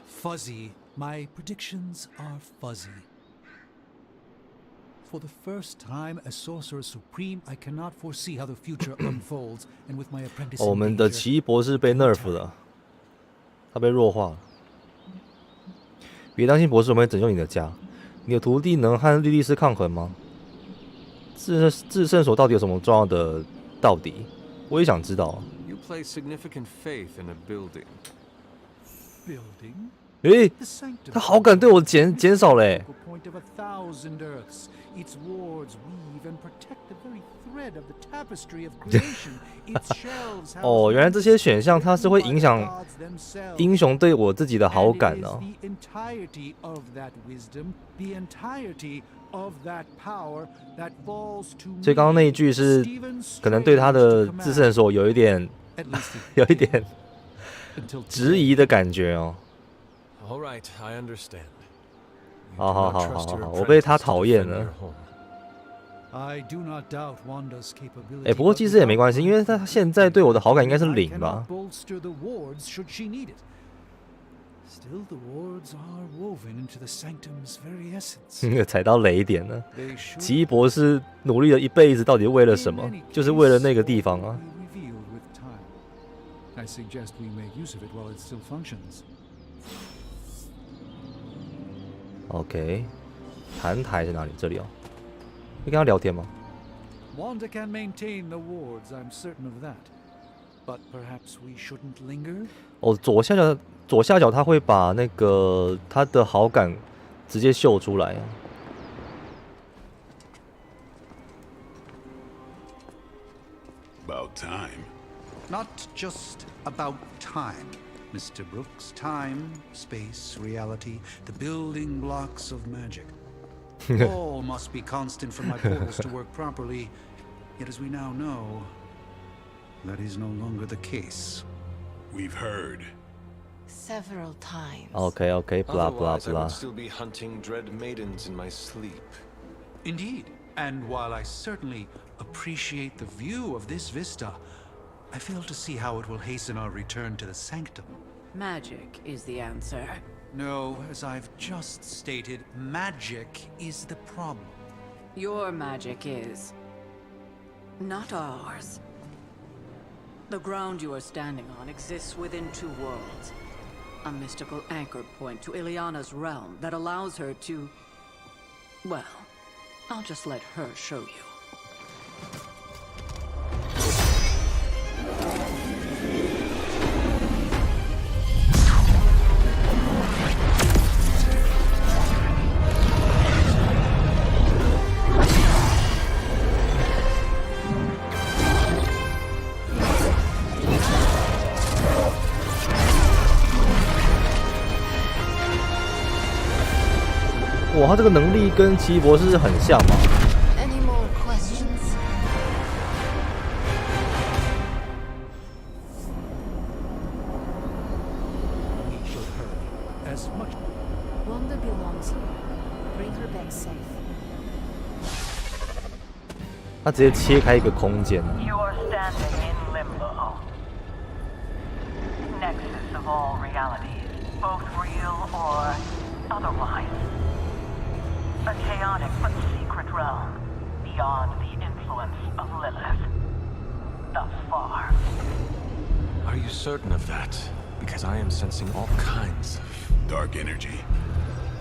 Fuzzy. My predictions are fuzzy. For the first time as Sorcerer Supreme, I cannot foresee how the future unfolds, and with my apprentice. 我们的奇异博士被 nerf 了，他被弱化了。别担心，博士，我们会拯救你的家。你的徒弟能和莉莉丝抗衡吗？制胜所到底有什么重要的道理？我也想知道。You place significant faith in a building. Building? 诶，他好感对我减少嘞。Its wards weave and protect the very thread of the tapestry of creation. Its shelves 哦，原来这些选项它是会影响英雄对我自己的好感呢、哦。The entirety of that wisdom, the entirety of that power that falls to. 所以刚刚那一句是可能对他的制胜所有一点质疑的感觉哦。All right, I understand. 好，我被他讨厌了。哎，不过其实也没关系，因为他现在对我的好感应该是0吧。踩到雷点了。奇异博士努力了一辈子，到底为了什么？就是为了那个地方啊。OK， 谈台在哪里？这里哦。会跟他聊天吗？ Wanda can maintain the wards, I'm certain of that. But perhaps we shouldn't linger. 哦，左下角他会把那个他的好感直接秀出来啊。About time. Not just about time, Mr. Brooks. Time, space, reality, the building blocks of magic. All must be constant for my portals to work properly. Yet as we now know, that is no longer the case. We've heard. Several times. Okay, blah blah Otherwise, I blah. would still be hunting dread maidens in my sleep. Indeed. And while I certainly appreciate the view of this vista, I fail to see how it will hasten our return to the sanctum. Magic is the answer. No, as I've just stated, magic is the problem. Your magic is not ours. The ground you are standing on exists within two worlds. A mystical anchor point to Ileana's realm that allows her to... Well, I'll just let her show you. .哇，他这个能力跟奇异博士很像嘛。Any more questions? We should hurry. As much. Wanda belongs here. Bring her back safe. 他直接切开一个空间。You are standing in limbo. Nexus of all realities, both real or otherwise. A chaotic but secret realm, beyond the influence of Lilith. Thus far. Are you certain of that? Because I am sensing all kinds of... Dark energy.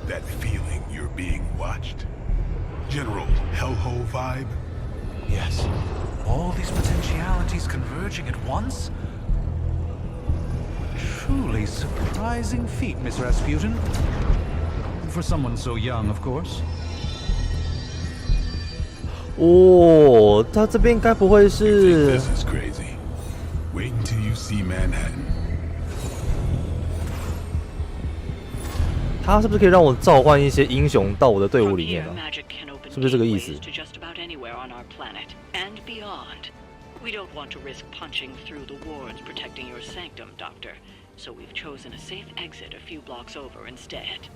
That feeling you're being watched. General hellhole vibe? Yes. All these potentialities converging at once? Truly surprising feat, Miss Rasputin. For someone so young, of course. 哦，他这边该不会是？ This is crazy. Wait until you see Manhattan. 他是不是可以让我召唤一些英雄到我的队伍里面啊？是不是这个意思？ We don't want to risk punching through the wards protecting your sanctum, Doctor. So we've chosen a safe exit a few blocks over instead.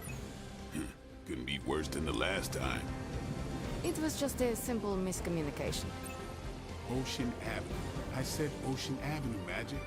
Couldn't be worse than the last time. It was just a simple miscommunication. Ocean Avenue. I said Ocean Avenue, Magic.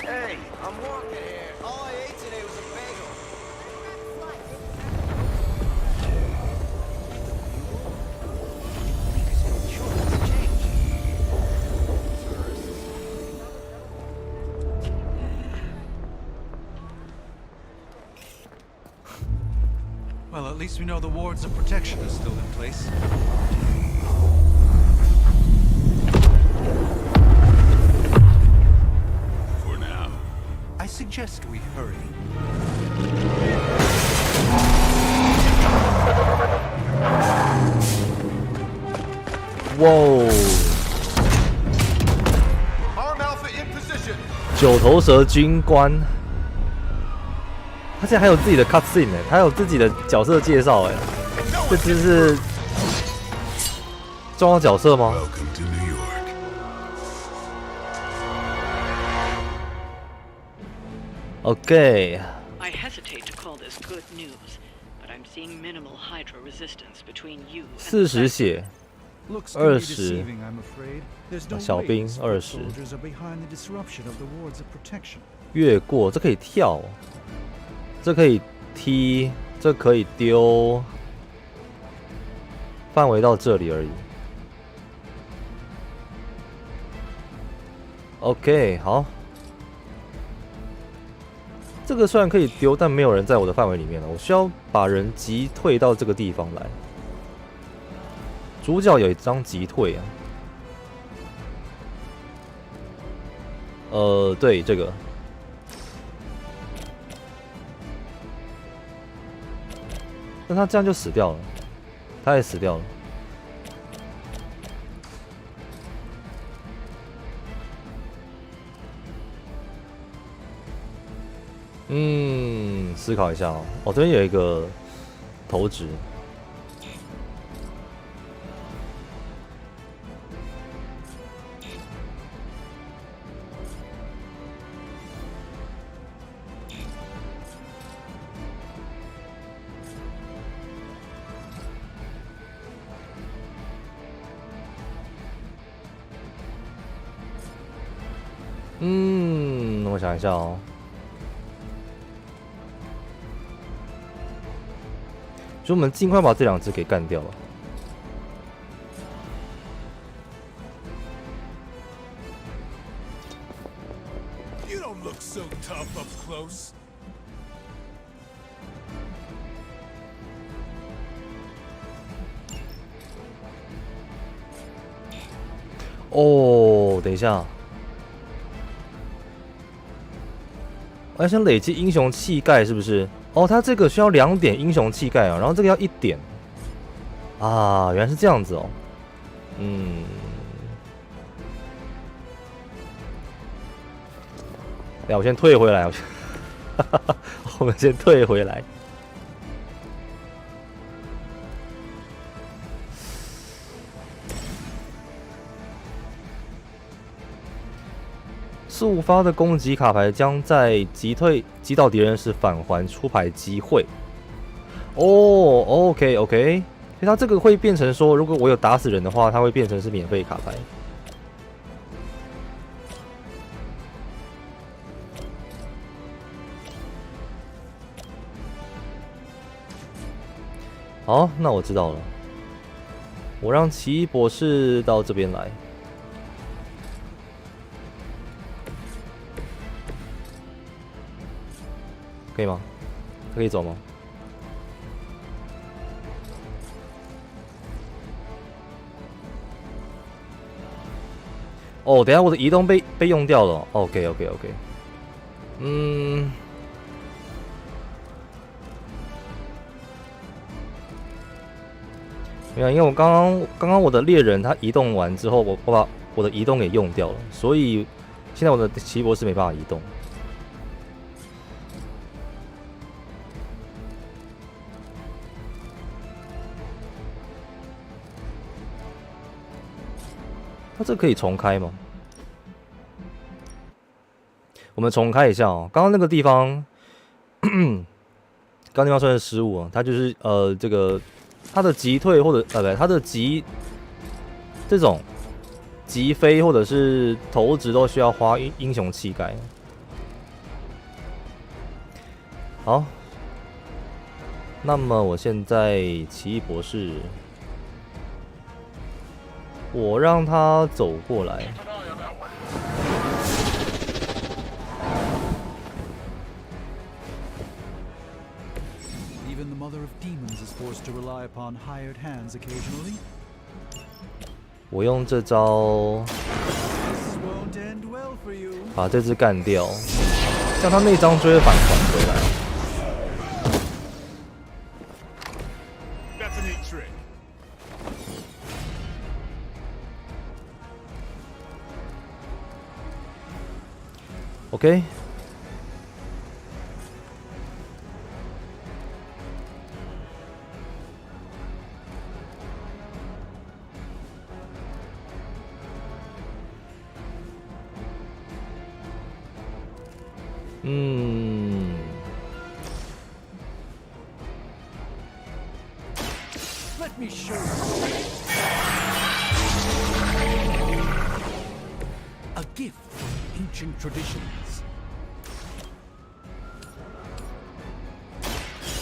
Hey, I'm walking here. All I ate today was a bagel. ？Well, at least we know the wards of protection are still in place. For now. I suggest we hurry. Whoa! Arm Alpha in position. 九头蛇军官，他现在还有自己的 cutscene 哎，他有自己的角色介绍哎，这只是重要角色吗？ Welcome to New York. Okay. I hesitate to call this good news, but I'm seeing minimal Hydra resistance between you and 40血，20，小兵20，越过，这可以跳，这可以踢，这可以丢，范围到这里而已。OK， 好。这个虽然可以丢，但没有人在我的范围里面了。我需要把人击退到这个地方来。主角有一张击退啊。对，这个。但他这样就死掉了，他也死掉了。思考一下哦。哦，这边有一个投掷。我想一下哦。就我们尽快把这两只给干掉了。You don't look so tough up close. 哦，等一下，我要先累积英雄气概，是不是？哦，他这个需要2点英雄气概啊，然后这个要1点啊，原来是这样子哦。我先退回来，我们先退回来。速发的攻击卡牌将在击倒敌人时返还出牌机会。哦 ，OK， 所以它这个会变成说，如果我有打死人的话，它会变成是免费卡牌。好，那我知道了。我让奇异博士到这边来。可以吗？可以走吗？哦，等一下我的移动被用掉了。OK。没有，因为我刚刚我的猎人他移动完之后，我把我的移动给用掉了，所以现在我的奇异博士没办法移动。那这可以重开吗？我们重开一下哦。刚刚那个地方，刚刚地方算是失误啊。它就是这个它的急退或者不，它的急这种急飞或者是投掷都需要花英雄气概。好，那么我现在奇异博士。我让他走过来。Even the mother of demons is forced to rely upon hired hands occasionally. 我用这招把这只干掉，这样他那张就会返还回来。OK， Let me show you a gift from ancient traditions.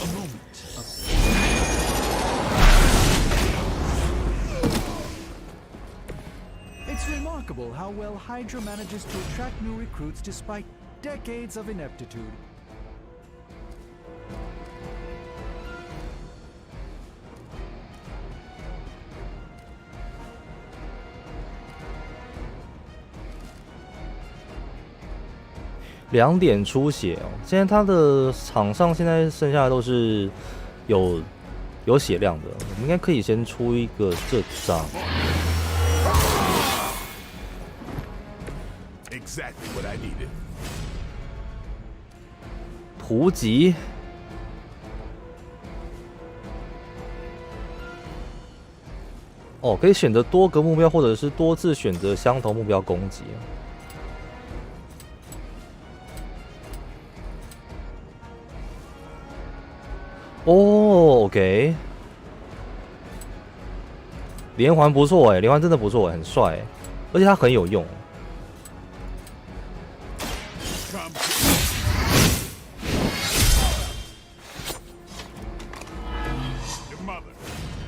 A moment of It's remarkable how well Hydra manages to attract new recruits despite decades of ineptitude. 2点出血哦！现在他的场上现在剩下的都是有血量的，我们应该可以先出一个这张。Exactly what I needed. 突击。哦，可以选择多个目标，或者是多次选择相同目标攻击。哦 ，OK， 连环不错哎，连环真的不错哎，很帅哎，而且它很有用。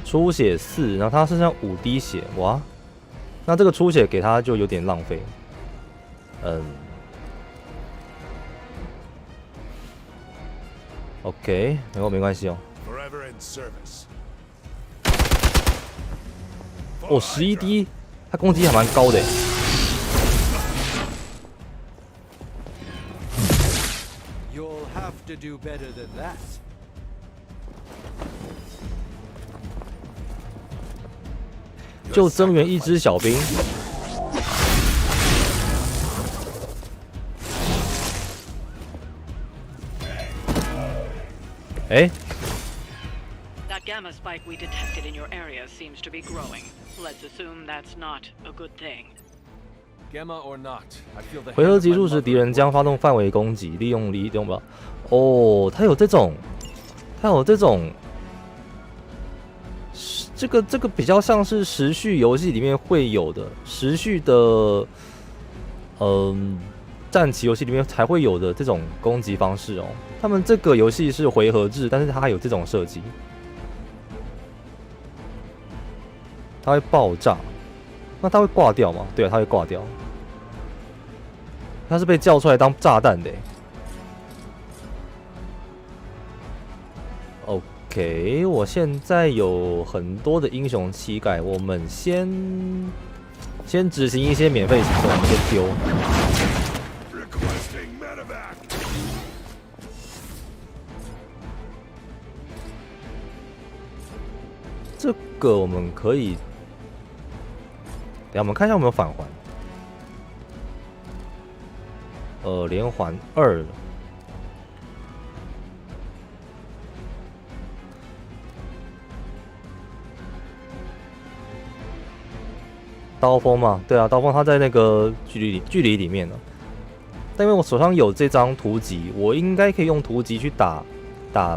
出血4，然后他身上5滴血，哇，那这个出血给他就有点浪费。OK， 没关系哦。哦，11滴，他攻击还蛮高的。You'll have to do better than that. 就增援1只小兵。哎。That gamma spike we detected in your area seems to be growing. Let's assume that's not a good thing. Gamma or not, I feel the 回合结束时，敌人将发动范围攻击，利用移动吧。哦，它有这种，这个比较像是时序游戏里面会有的时序的，战棋游戏里面才会有的这种攻击方式哦。他们这个游戏是回合制，但是它有这种设计，它会爆炸，那它会挂掉吗？对啊，它会挂掉。它是被叫出来当炸弹的。OK， 我现在有很多的英雄膝盖，我们先执行一些免费行动，我们先丢。这个我们可以，等下我们看一下有没有返还。连环2。刀锋嘛，对啊，刀锋它在那个距离里面呢。但因为我手上有这张图集，我应该可以用图集去打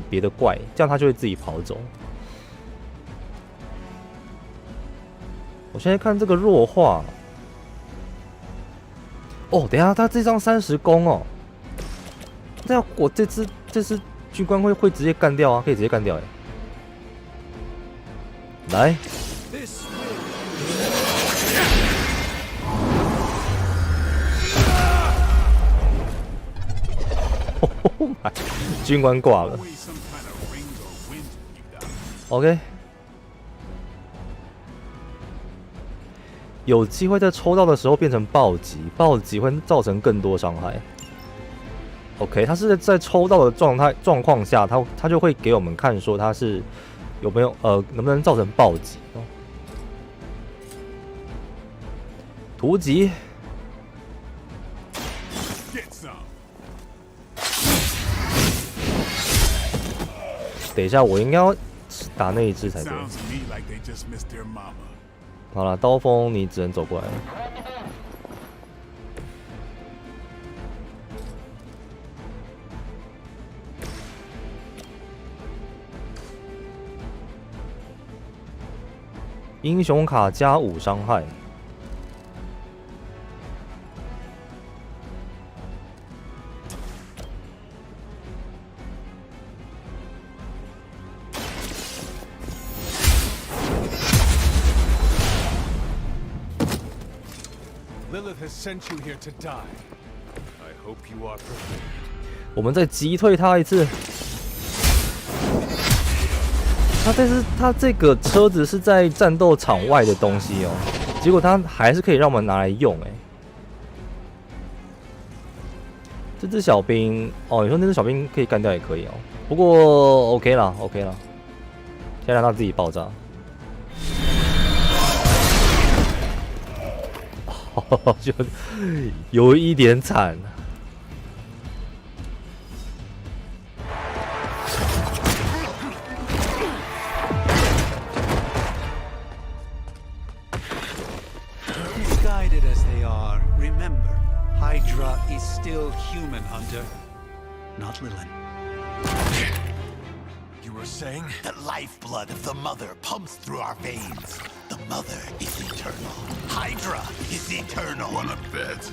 别的怪，这样它就会自己跑走。我现在看这个弱化，哦，等一下他这张30攻哦，这样我这次军官会直接干掉啊，可以直接干掉哎。来。Oh my， 军官挂了。OK， 有机会在抽到的时候变成暴击，暴击会造成更多伤害。OK， 它是在抽到的状况下，它就会给我们看说它是有没有能不能造成暴击。图集。等一下，我应该要打那一只才对。好了，刀锋你只能走过来了。英雄卡加5伤害。我们再击退他一次。他这个车子是在战斗场外的东西哦，结果他还是可以让我们拿来用哎。这只小兵哦，你说那只小兵可以干掉也可以哦，不过 OK 啦，先让他自己爆炸。就有一点惨。Misguided as they are, remember, Hydra is still human, Hunter, not Lilin. You were saying? The lifeblood of the mother pumps through our veins. The mother is eternal. Hydra is eternal. Wanna bet?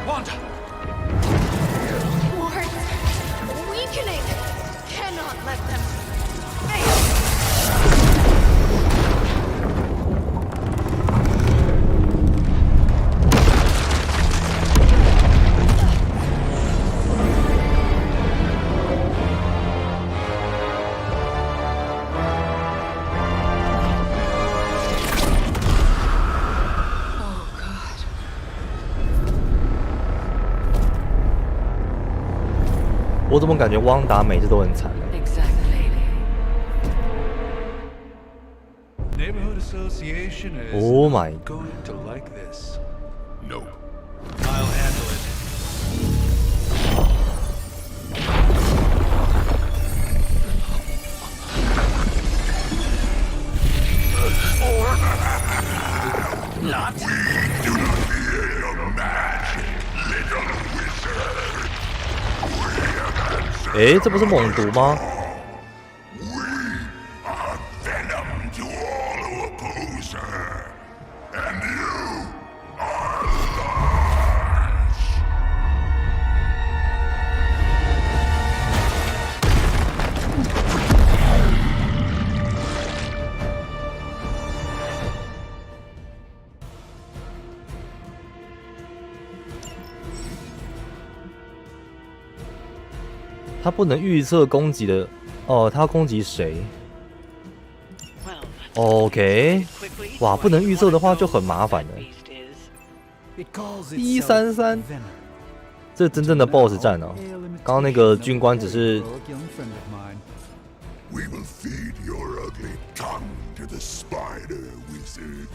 Wanda! Wards! Weakening! Cannot let them fail! Oh, 我怎么感觉汪达每次都很惨 Neighborhood Association is Oh my going to like this. No. I'll handle it. Not. We do not fear your magic, little wizard. We have answered. 哎，这不是猛毒吗？ We are venom to all who oppose her, and you are large. 他不能预测攻击的哦，他要攻击谁 ？OK， 哇，不能预测的话就很麻烦了。133，这真正的 BOSS 战哦。刚刚那个军官只是。We will feed your ugly tongue to the spider wizard,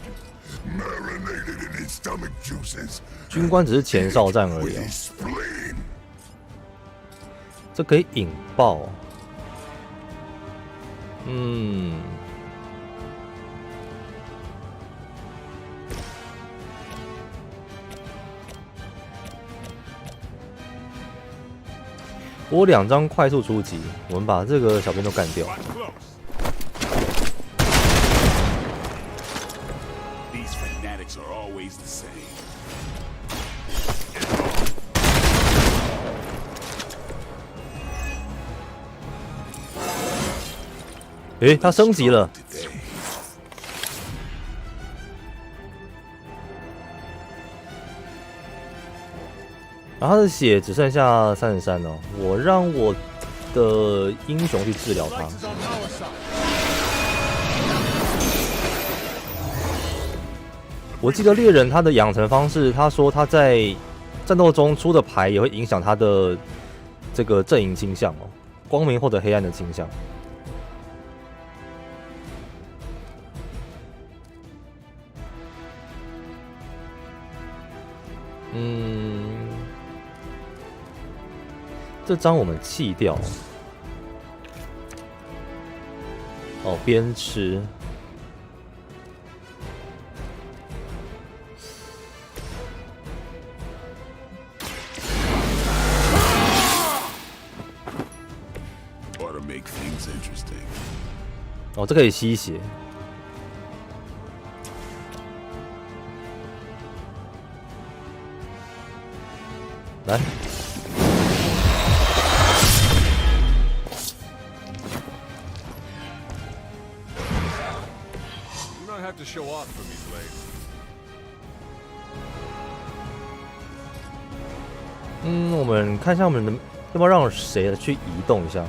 marinated in his stomach juices. 军官只是前哨战而已、哦。这可以引爆。我2张快速出击，我们把这个小兵都干掉。诶，他升级了。然后他的血只剩下33哦，我让我的英雄去治疗他。我记得猎人他的养成方式，他说他在战斗中出的牌也会影响他的这个阵营倾向哦，光明或者黑暗的倾向。这张我们弃掉。哦，边吃。哦，这可以吸血。来。To show off for me, Blade. 我们看一下我们的要不要让谁去移动一下。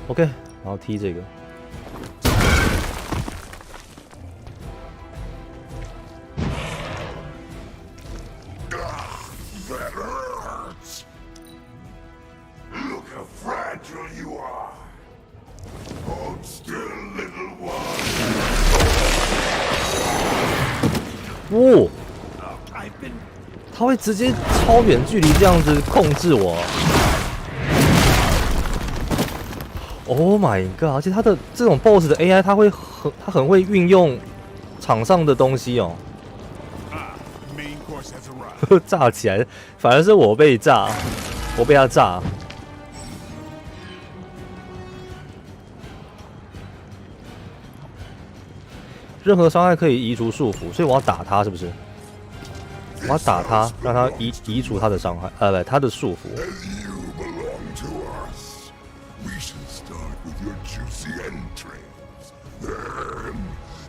OK， 然后踢这个。That hurts. Look how fragile you are. Hold still, little one. 哦，他会直接超远距离这样子控制我。Oh my god！ 而且他的这种 BOSS 的 AI， 他很会运用场上的东西哦。炸起来，反而是我被炸，我被他炸。任何伤害可以移除束缚，所以我要打他，是不是？我要打他，让他移除他的伤害，不，他的束缚。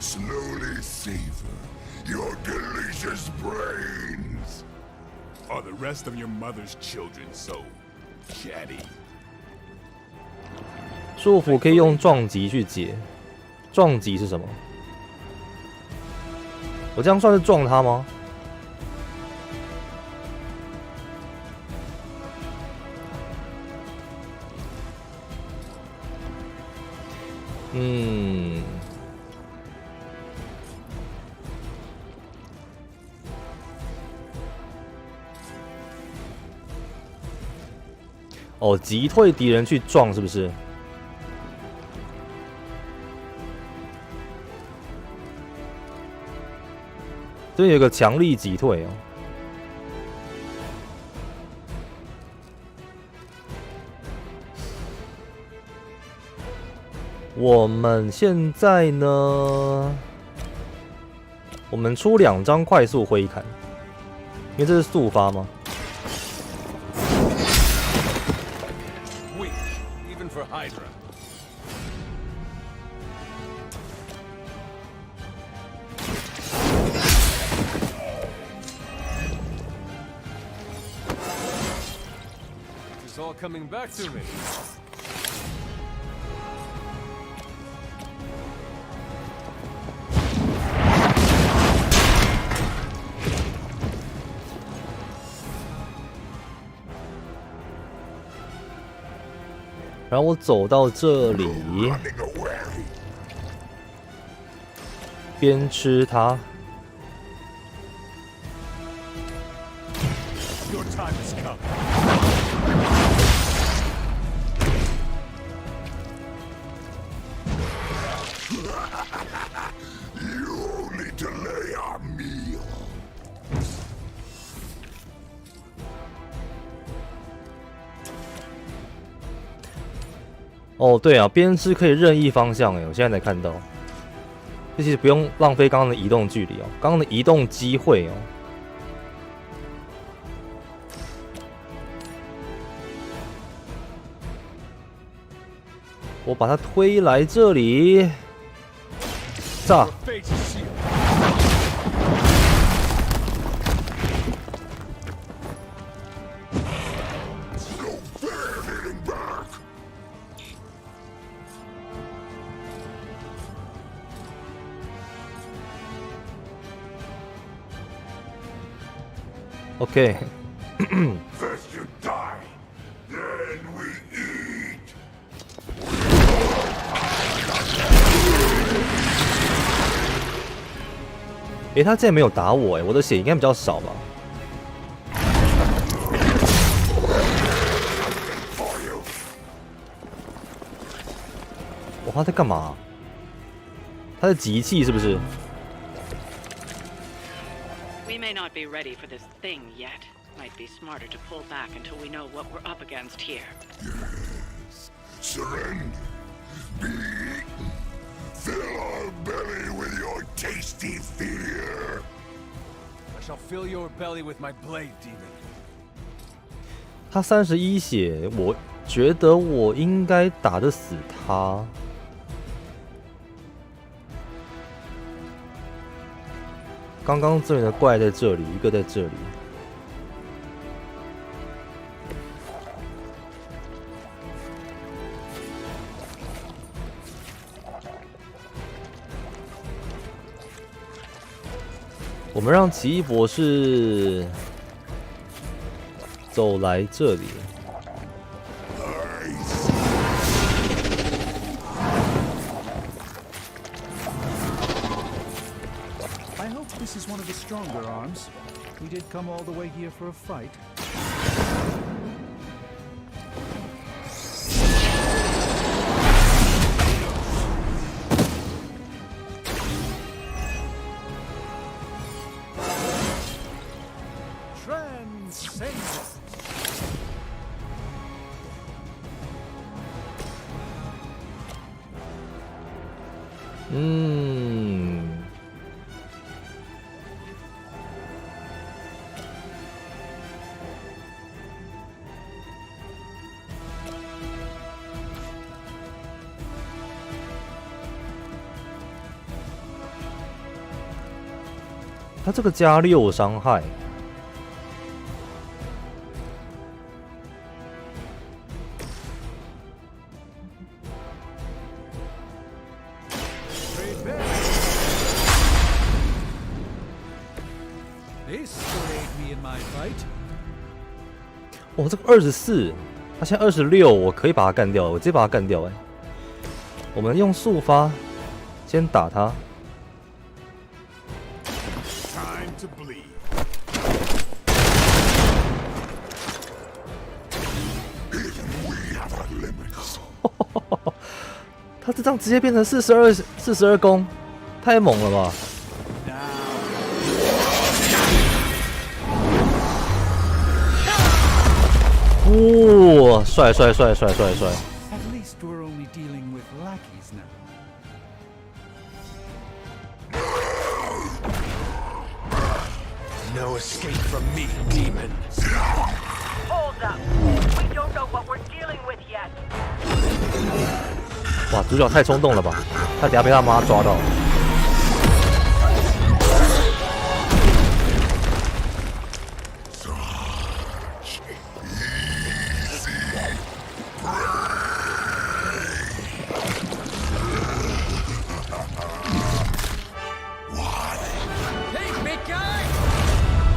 Slowly savor your delicious brains. Are the rest of your mother's children so chatty? 束缚可以用撞击去解。撞击是什么？我这样算是撞他吗？哦，击退敌人去撞，是不是？这有个强力击退哦。我们现在呢，我们出2张快速挥砍，因为这是速发吗？ Weak, even for Hydra. It's all coming back to me. 然后我走到这里，边吃它。 Your time has come. You only delay our meal. 哦，对啊，边吃可以任意方向哎，我现在才看到，这其实不用浪费刚刚的移动距离哦，刚刚的移动机会哦。 我把它推来这里，炸！OK。First you die, then we eat. 诶，他竟然没有打我诶，我的血应该比较少吧？哇，他在干嘛？他在集气是不是？ We may not be ready for this thing yet. Might be smarter to pull back until we know what we're up against here. Yes. Surrender. Be eaten. Fill our belly with your tasty fear. I shall fill your belly with my blade, demon. 他31血，我觉得我应该打得死他。刚刚这里的怪在这里，一个在这里。 我们让奇异博士走来这里。I hope this is one of the stronger arms. We did come all the way here for a fight. Transcendence. 他这个加6伤害。 哦，这个24，他现在26，我可以把他干掉，我直接把他干掉哎。我们用速发，先打他。Time to bleed. 他这张直接变成42攻，太猛了吧！ 哇，帅！ At least we're only dealing with lackeys now. 哇，主角太冲动了吧！他等下被他妈抓到。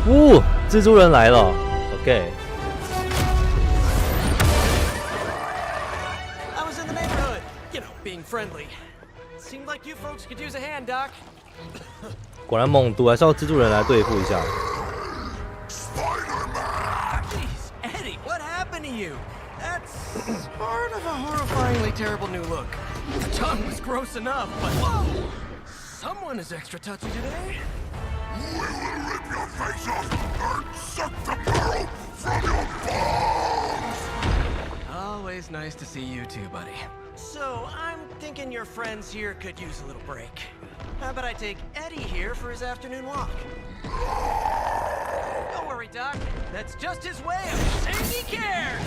呜，蜘蛛人来了 ，OK。果然猛毒，还是要蜘蛛人来对付一下。Jeez, Eddie, what happened to you? That's part of a horrifyingly terrible new look. The tongue was gross enough, but whoa! Someone is extra touchy today. We will rip your face off and suck the marrow from your bones! Always nice to see you too, buddy. So, I'm thinking your friends here could use a little break. How about I take Eddie here for his afternoon walk? Don't worry, Doc. That's just his way of saying he cares!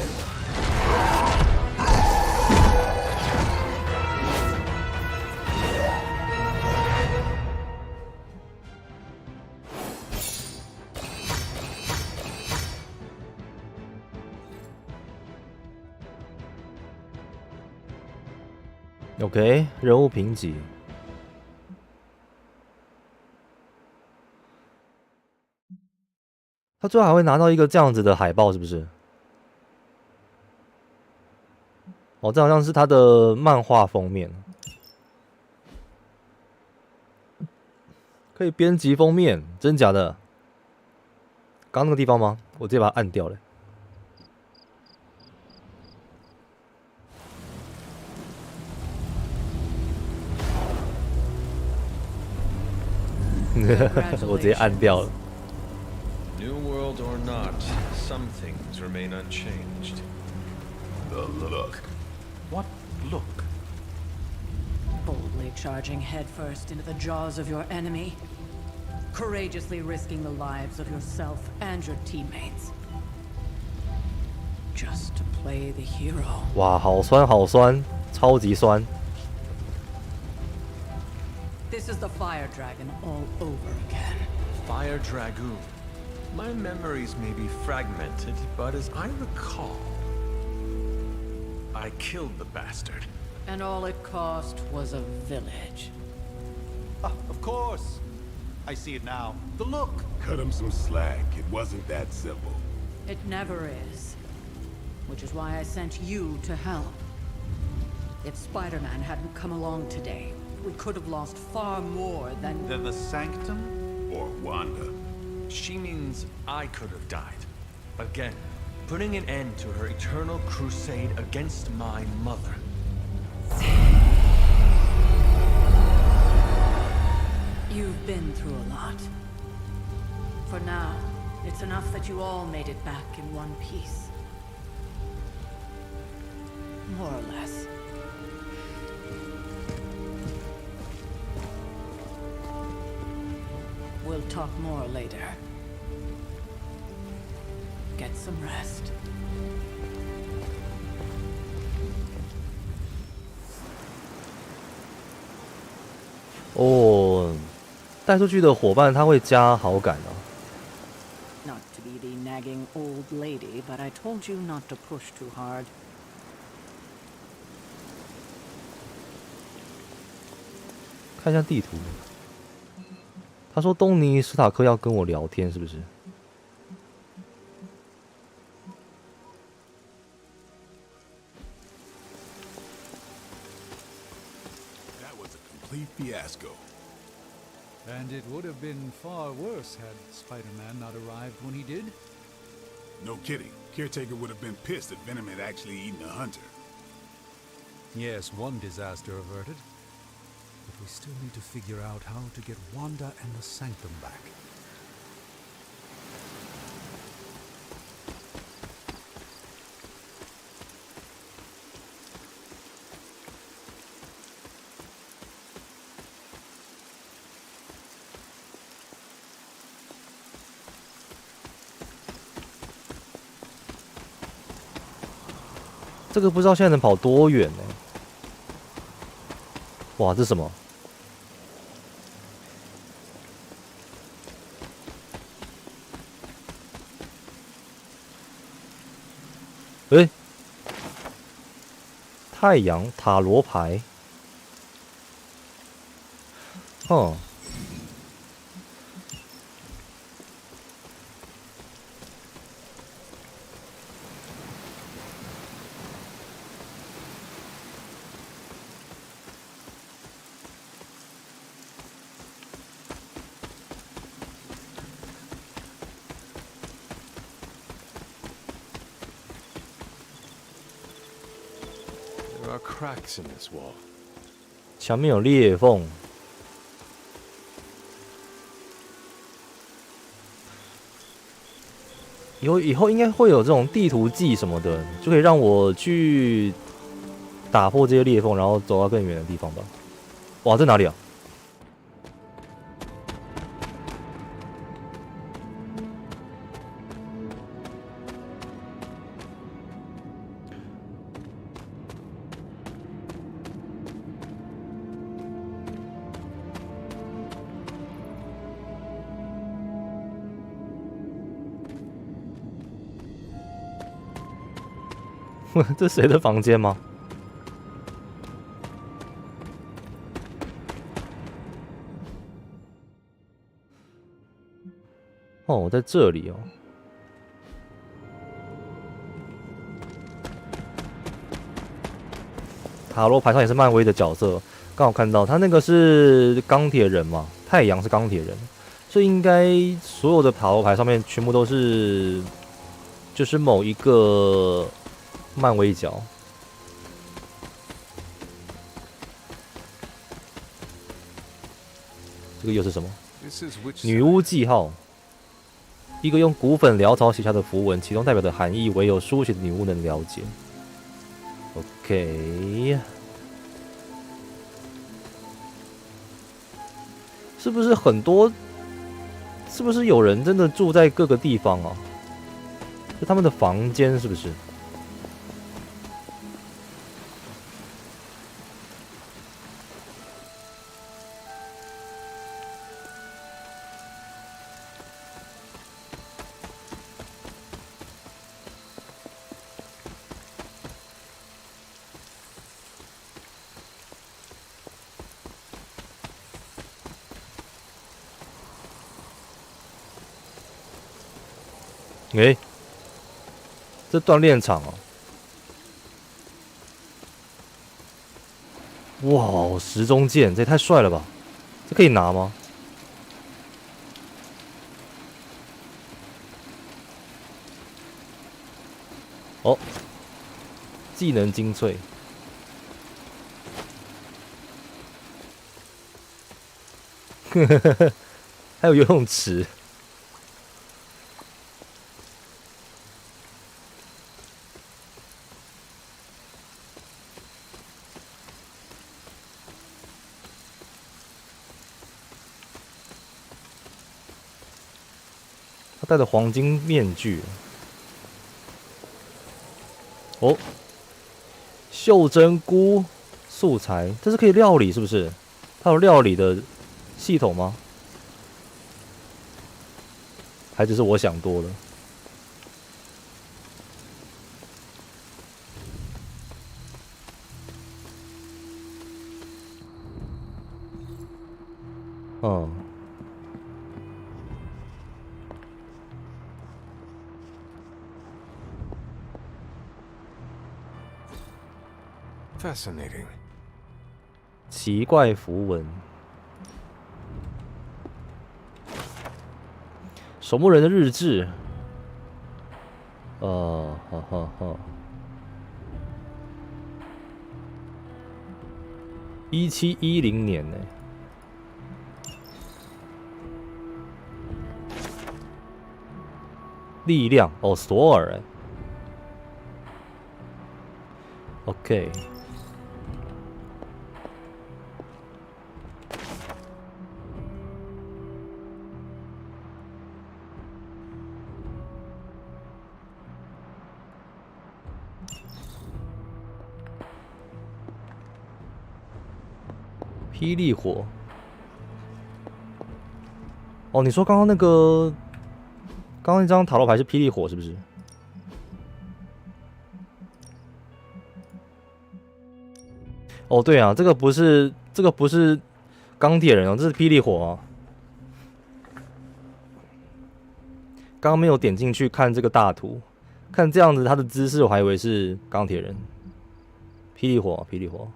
OK， 人物评级。他最后还会拿到一个这样子的海报，是不是？哦，这好像是他的漫画封面，可以编辑封面，真假的？刚刚那个地方吗？我直接把它按掉了。我直接按掉了。New world or not, some things remain unchanged. The look. What look? Boldly charging headfirst into the jaws of your enemy. Courageously risking the lives of yourself and your teammates. Just to play the hero. 哇，好酸，好酸，超级酸。This is the Fire Dragon all over again. Fire Dragoon. My memories may be fragmented, but as I recall, I killed the bastard. And all it cost was a village. Of course. I see it now. The look. Cut him some slack. It wasn't that simple. It never is. Which is why I sent you to help. If Spider-Man hadn't come along today, we could have lost far more than... The Sanctum? Or Wanda. She means I could have died. Again, putting an end to her eternal crusade against my mother. You've been through a lot. For now, it's enough that you all made it back in one piece. More or less. We'll talk more later. Get some rest. 哦，带出去的伙伴他会加好感啊。Not to be the nagging old lady, but I told you not to push too hard. 看一下地图。他说东尼史塔克要跟我聊天，是不是？ Fiasco. And it would have been far worse had Spider-Man not arrived when he did. No kidding. Caretaker would have been pissed that Venom had actually eaten a hunter. Yes, one disaster averted. But we still need to figure out how to get Wanda and the Sanctum back.这个不知道现在能跑多远呢？哇，这是什么？诶，太阳塔罗牌。哦。There are cracks in this wall. 墙面有裂缝。以后应该会有这种地图记什么的，就可以让我去打破这些裂缝，然后走到更远的地方吧。哇，这哪里啊？这是谁的房间吗？哦，我在这里哦。塔罗牌上也是漫威的角色，刚好看到他那个是钢铁人嘛，太阳是钢铁人，所以应该所有的塔罗牌上面全部都是，就是某一个漫威角。这个又是什么？女巫记号，一个用骨粉潦草写下的符文，其中代表的含义唯有书写的女巫能了解。OK， 是不是很多？是不是有人真的住在各个地方啊？是他们的房间是不是？这锻炼场哦，哇，时钟剑，这也太帅了吧！这可以拿吗？哦，技能精粹，还有游泳池。戴着黄金面具，哦，袖珍菇素材，这是可以料理是不是？它有料理的系统吗？还只是我想多了？嗯。Fascinating. 奇怪符文，守墓人的日志。1710年呢。力量哦，索尔哎。OK。霹雳火。哦，你说刚刚那个，刚刚那张塔罗牌是霹雳火是不是？哦，对啊，这个不是钢铁人哦，这是霹雳火啊。刚刚没有点进去看这个大图，看这样子他的姿势，我还以为是钢铁人。霹雳火，霹雳火。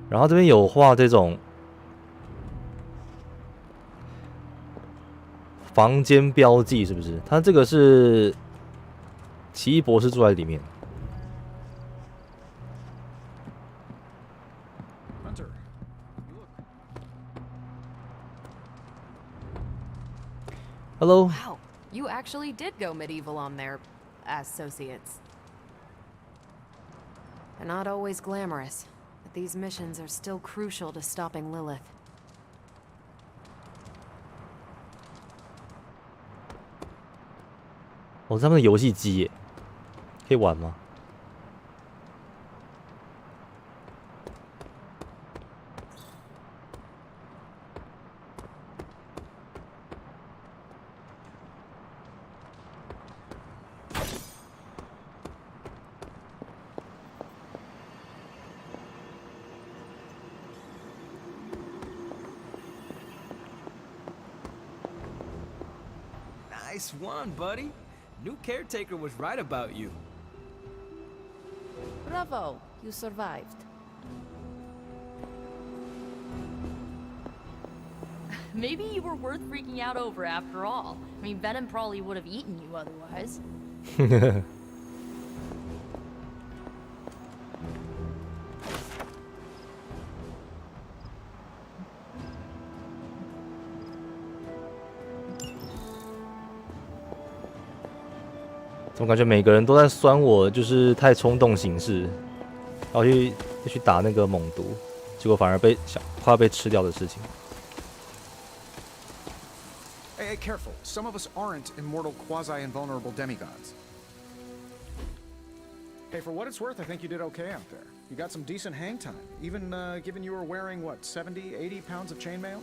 然后这边有画这种房间标记，是不是？它这个是奇异博士住在里面。Hello. Wow, you actually did go medieval on their associates. They're not always glamorous. These missions are still crucial to stopping Lilith. 哦，他们的游戏机耶，可以玩吗？ Nice one, buddy. New caretaker was right about you. Bravo, you survived. Maybe you were worth freaking out over after all. I mean, Venom probably would have eaten you otherwise. 怎么感觉每个人都在酸我，就是太冲动行事，要去打那个猛毒，结果反而快要被吃掉的事情。 Hey, careful. Some of us aren't immortal, quasi-invulnerable demigods. Hey, for what it's worth, I think you did okay out there. You got some decent hang time, even given you were wearing, what, 70, 80 pounds of chainmail?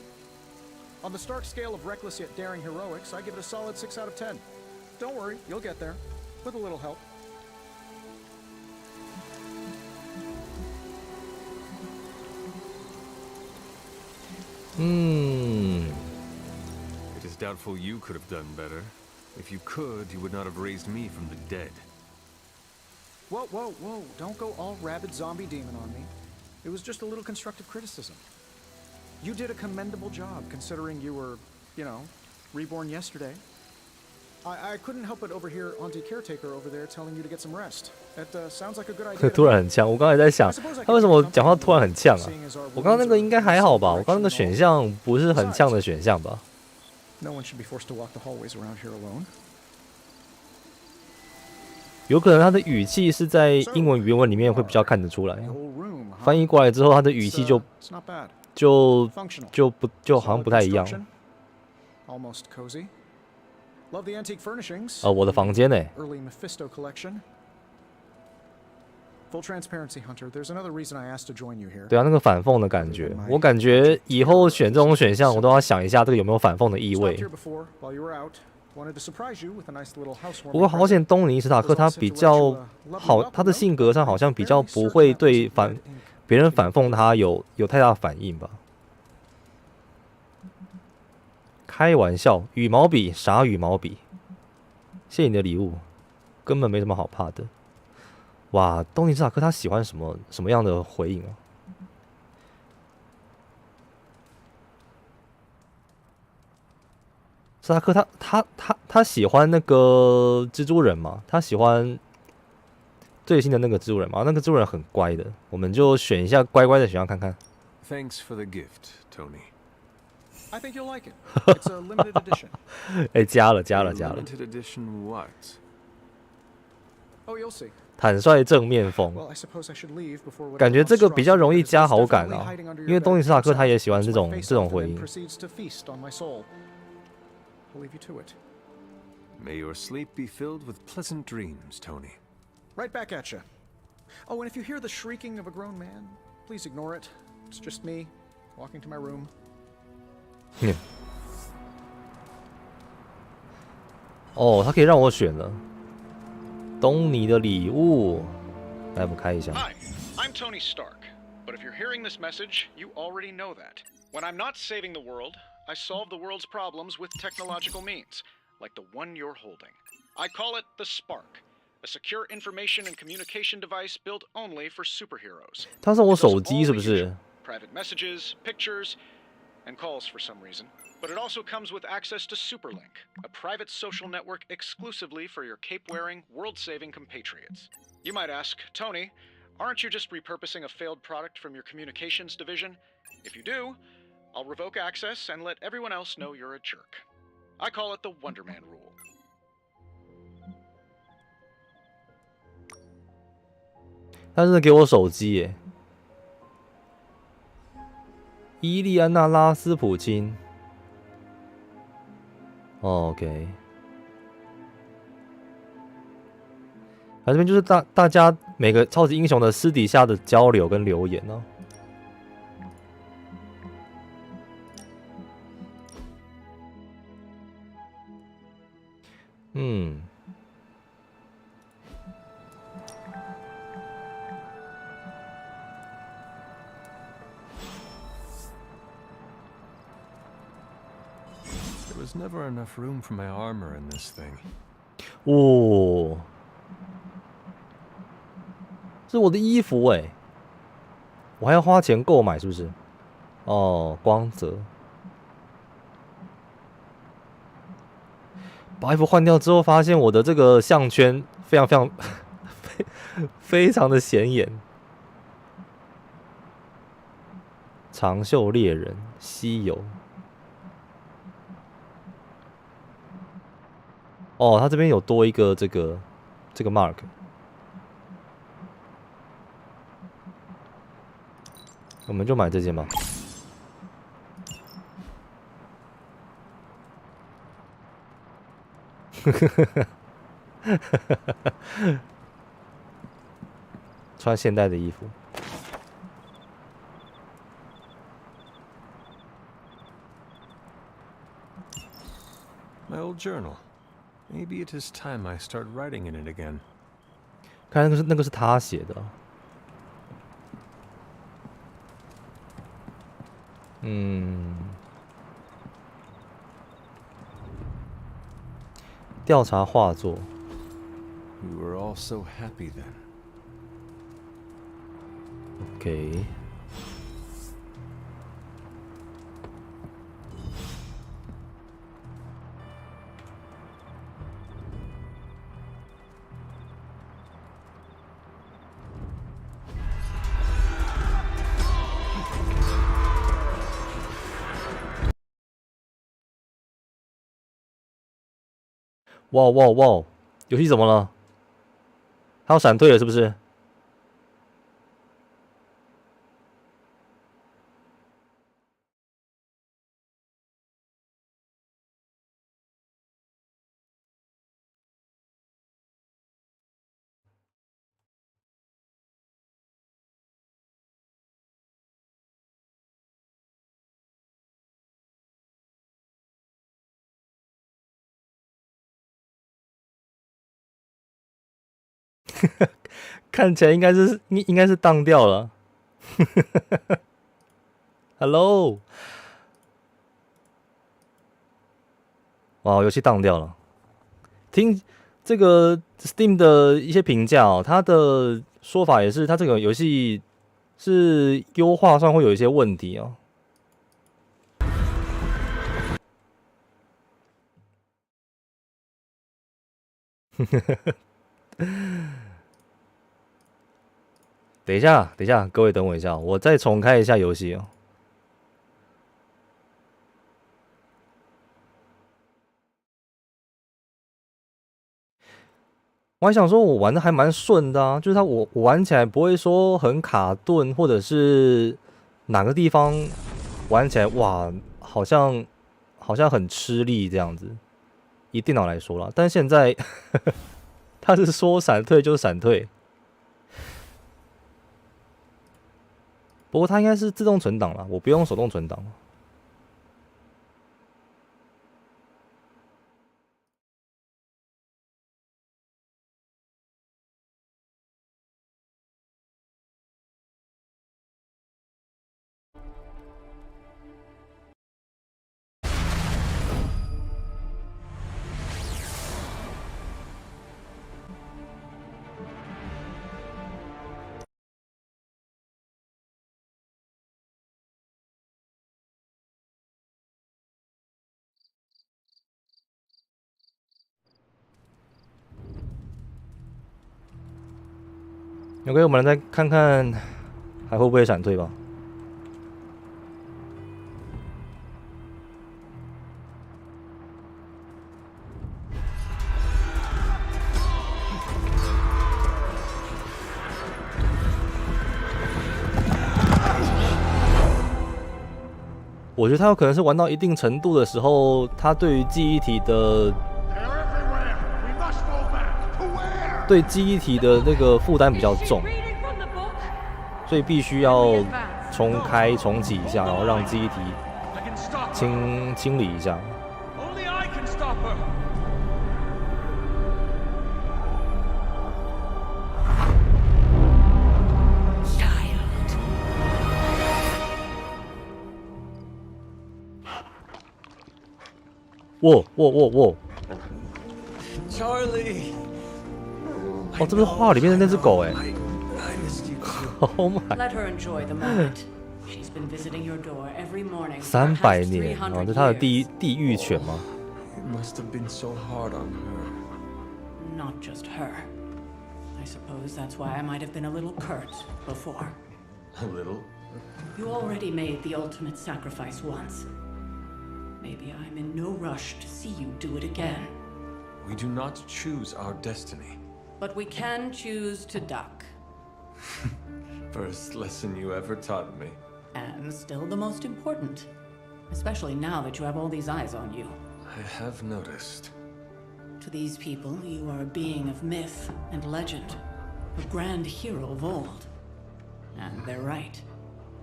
On the Stark scale of reckless yet daring heroics, I give it a solid 6 out of 10. Don't worry, you'll get there. With a little help. It is doubtful you could have done better. If you could, you would not have raised me from the dead. Whoa, whoa, whoa. Don't go all rabid zombie demon on me. It was just a little constructive criticism. You did a commendable job, considering you were, you know, reborn yesterday. I couldn't help but overhear Auntie Caretaker over there telling you to get some rest. That sounds like a good idea. 突然很呛，我刚才在想，他为什么讲话突然很呛啊？我刚刚那个应该还好吧？我刚刚那个选项不是很呛的选项吧？ No one should be forced to walk the hallways around here alone. 有可能他的语气是在英文原文里面会比较看得出来，翻译过来之后，他的语气就好像不太一样。 Almost cozy. Love the antique furnishings. 我的房间呢 Early Mephisto collection. Full transparency, Hunter. There's another reason I asked to join you here. 对啊，那个反讽的感觉，我感觉以后选这种选项，我都要想一下这个有没有反讽的意味。不过好险，东尼史塔克他比较好，他的性格上好像比较不会对别人反讽他有太大反应吧。 开玩笑，羽毛笔，傻羽毛笔，谢谢你的礼物，根本没什么好怕的。哇，东尼史塔克他喜欢什么样的回应啊？史塔克他喜欢那个蜘蛛人嘛？他喜欢最新的那个蜘蛛人嘛？那个蜘蛛人很乖的，我们就选一下乖乖的选项看看。Thanks for the gift, Tony. I think you'll like it. It's a limited edition. 哎，加了。 Limited edition what? Oh, you'll see. 坦率正面风，感觉这个比较容易加好感啊，因为东尼史塔克他也喜欢这种回应。May your sleep be filled with pleasant dreams, Tony. Right back at you. Oh, and if you hear the shrieking of a grown man, please ignore it. It's just me walking to my room. 哦，他可以让我选了。东尼的礼物，来我们开一下。Hi, I'm Tony Stark. But if you're hearing this message, you already know that. When I'm not saving the world, I solve the world's problems with technological means, like the one you're holding. I call it the Spark, a secure information and communication device built only for superheroes. 他是我手机是不是？ Private messages, pictures, and calls for some reason. But it also comes with access to Superlink, a private social network exclusively for your cape-wearing, world-saving compatriots. You might ask, Tony, aren't you just repurposing a failed product from your communications division? If you do, I'll revoke access and let everyone else know you're a jerk. I call it the Wonder Man rule. 他真的给我手机耶！伊利安娜·拉斯普京。OK， 这边就是大家每个超级英雄的私底下的交流跟留言哦。嗯。There's never enough room for my armor in this thing. 哦，这是我的衣服哎，我还要花钱购买是不是？哦，光泽。把衣服换掉之后，发现我的这个项圈非常非常的显眼。长袖猎人，稀有。哦，他这边有多一个这个 mark， 我们就买这件吧。穿现代的衣服。My old journal. Maybe it is time I start writing in it again. 看那个是他写的。嗯。调查画作。We were all so happy then. OK。哇哇哇！游戏怎么了？他要闪退了是不是？看起来应该是当掉了。Hello， 哇，游戏当掉了。听这个 Steam 的一些评价哦，他的说法也是，他这个游戏是优化上会有一些问题哦。等一下，各位等我一下，我再重开一下游戏哦。我还想说，我玩的还蛮顺的啊，就是我玩起来不会说很卡顿，或者是哪个地方玩起来哇，好像很吃力这样子。以电脑来说啦，但是现在它是说闪退就闪退。不过它应该是自动存档啦，我不用手动存档。OK， 我们来再看看还会不会闪退吧。我觉得他有可能是玩到一定程度的时候，他对于记忆体的那个负担比较重，所以必须要重开重启一下，然后让记忆体清理一下。哇 Charlie 哦，这不是画里面的那只狗哎！Oh my！ 300年哦，这是它的地狱犬吗 Must have been so hard on her. Not just her. I suppose that's why I might have been a little curt before. A little? You already made the ultimate sacrifice once. Maybe I'm in no rush to see you do it again. We do not choose our destiny. But we can choose to duck. First lesson you ever taught me. And still the most important. Especially now that you have all these eyes on you. I have noticed. To these people, you are a being of myth and legend. A grand hero of old. And they're right.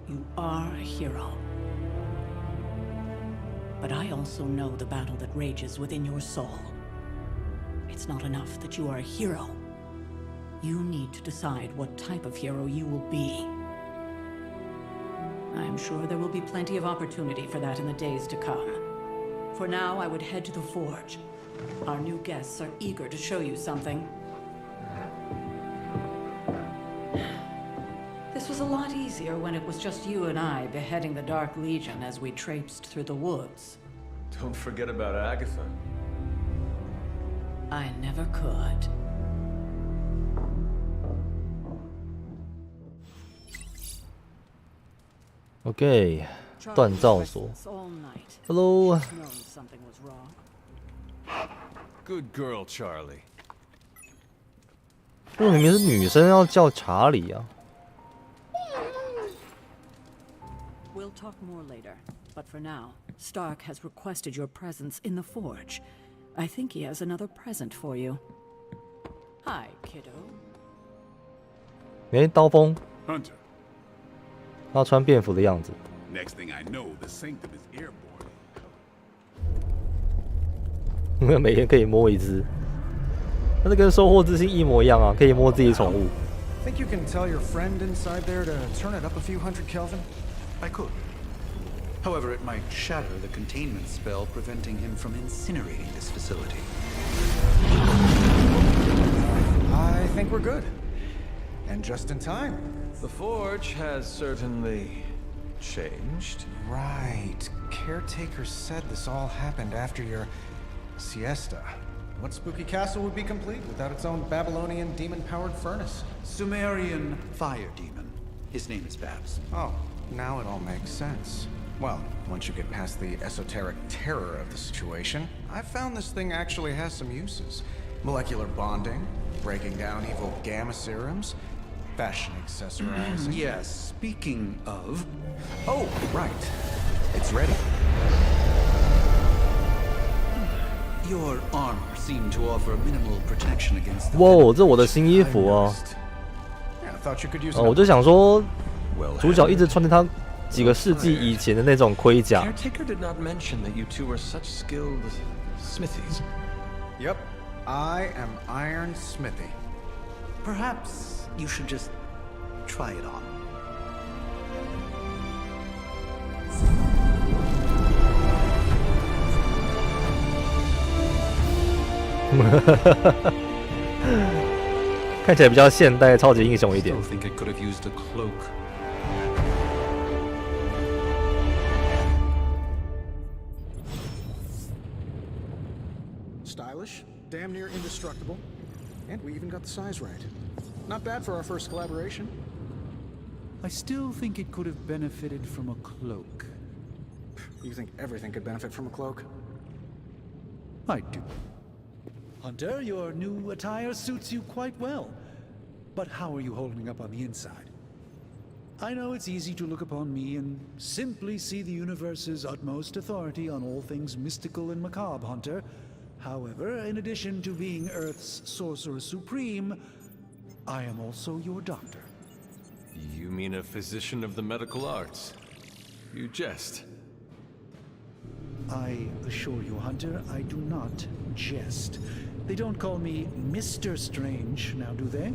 You are a hero. But I also know the battle that rages within your soul. It's not enough that you are a hero. You need to decide what type of hero you will be. I am sure there will be plenty of opportunity for that in the days to come. For now, I would head to the forge. Our new guests are eager to show you something. This was a lot easier when it was just you and I beheading the Dark Legion as we traipsed through the woods. Don't forget about Agatha. I never could. OK， 锻造所。Hello。 Good girl, Charlie. 这明明是女生要叫查理啊。We'll talk more later, but for now, Stark has requested your presence in the forge. I think he has another present for you. Hi, kiddo. 哎，刀锋。 Hunter. 他穿便服的样子。 Next thing I know, the sanctum is airborne. 每天可以摸一只，那这跟收获之心一模一样啊，可以摸自己宠物。 Think you can tell your friend inside there to turn it up a few hundred Kelvin? I could. However, it might shatter the containment spell preventing him from incinerating this facility. I think we're good. And just in time. The forge has certainly changed. Right. Caretaker said this all happened after your siesta. What spooky castle would be complete without its own Babylonian demon-powered furnace? Sumerian fire demon. His name is Babs. Oh, now it all makes sense. Well, once you get past the esoteric terror of the situation, I've found this thing actually has some uses. Molecular bonding, breaking down evil gamma serums, fashion accessorizing. Yes, speaking of... Oh, right. It's ready. Your armor seemed to offer minimal protection against the... 哇，这我的新衣服哦。我就想说，主角一直穿着他几个世纪以前的那种盔甲。Caretaker did not mention that you two are such skilled smithies. Yep, I am Iron Smithy. Perhaps you should just try it on. 看起来比较现代、超级英雄一点。Stylish, damn near indestructible, and we even got the size right. Not bad for our first collaboration. I still think it could have benefited from a cloak. You think everything could benefit from a cloak? I do. Hunter, your new attire suits you quite well. But how are you holding up on the inside? I know it's easy to look upon me and simply see the universe's utmost authority on all things mystical and macabre, Hunter. However, in addition to being Earth's Sorcerer Supreme, I am also your doctor. You mean a physician of the medical arts? You jest. I assure you, Hunter, I do not jest. They don't call me Mr. Strange, now do they?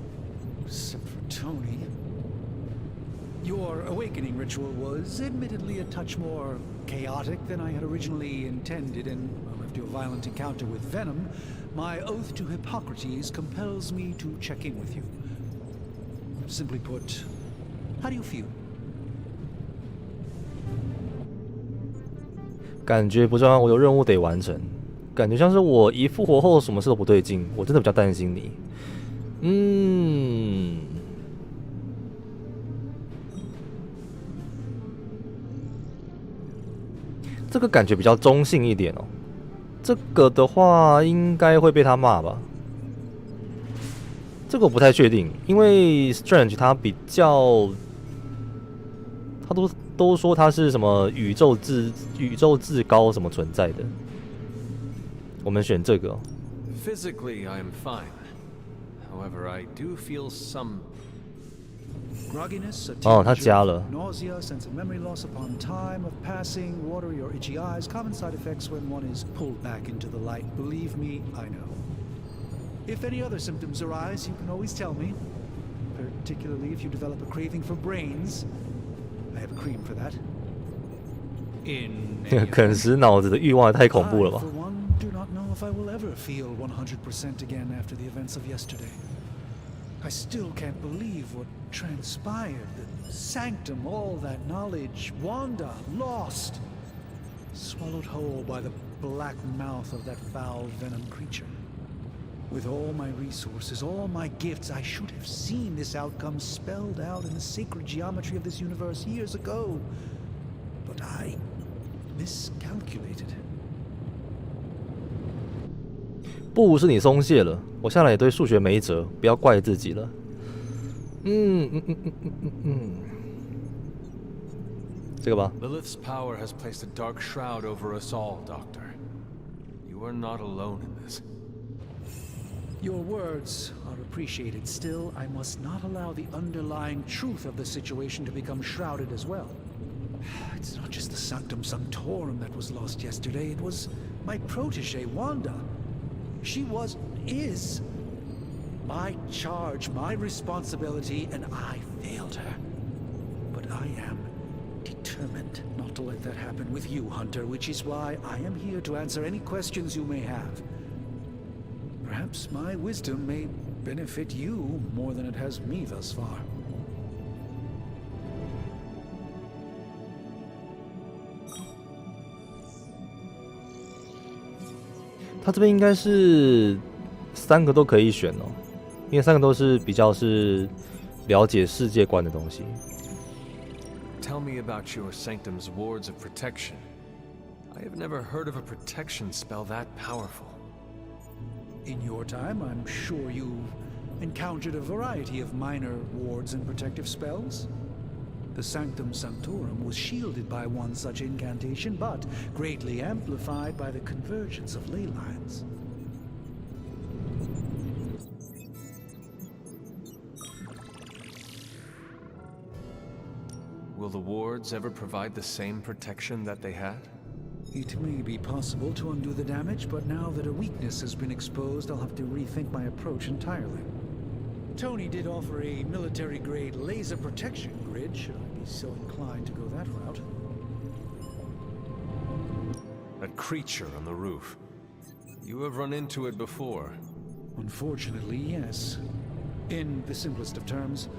Except for Tony. Your awakening ritual was admittedly a touch more chaotic than I had originally intended, and after your violent encounter with Venom, my oath to Hippocrates compels me to check in with you. Simply put, how do you feel? 感觉不重要，我有任务得完成。感觉像是我一复活后什么事都不对劲，我真的比较担心你。这个感觉比较中性一点哦。这个的话应该会被他骂吧？这个我不太确定，因为 Strange 他比较，他都说他是什么宇宙至高什么存在的。我们选这个。Physically, I am fine. However, I do feel some. Grogginess, 他加了。 nausea, sense of memory loss upon time of passing, watery or itchy eyes, common side effects when one is pulled back into the light. Believe me, I know. If any other symptoms arise, you can always tell me. Particularly if you develop a craving for brains. I have a cream for that. 啃食脑子的欲望太恐怖了吧 I, for one, do not know if I will ever feel 100% again after the events of yesterday. I still can't believe what transpired. The sanctum, all that knowledge, Wanda, lost. Swallowed whole by the black mouth of that foul venom creature. With all my resources, all my gifts, I should have seen this outcome spelled out in the sacred geometry of this universe years ago. But I miscalculated. 不是你松懈了，我向来也对数学没辙，不要怪自己了。这个吧。 Lilith's power has placed a dark shroud over us all, Doctor. You are not alone in this. Your words are appreciated. Still, I must not allow the underlying truth of the situation to become shrouded as well. It's not just the Sanctum Sanctorum that was lost yesterday. It was my protege, Wanda. She is my charge, my responsibility, and I failed her. But I am determined not to let that happen with you, Hunter, which is why I am here to answer any questions you may have. Perhaps my wisdom may benefit you more than it has me thus far. 他这边应该是3个都可以选哦，因为3个都是比较是了解世界观的东西。Tell me about your sanctum's wards of protection. I have never heard of a protection spell that powerful. In your time, I'm sure you encountered a variety of minor wards and protective spells. The Sanctum Sanctorum was shielded by one such incantation, but greatly amplified by the convergence of ley lines. Will the wards ever provide the same protection that they had? It may be possible to undo the damage, but now that a weakness has been exposed, I'll have to rethink my approach entirely. Tony did offer a military-grade laser protection grid, should I be so inclined to go that route. That creature on the roof. You have run into it before. Unfortunately, yes. In the simplest of terms,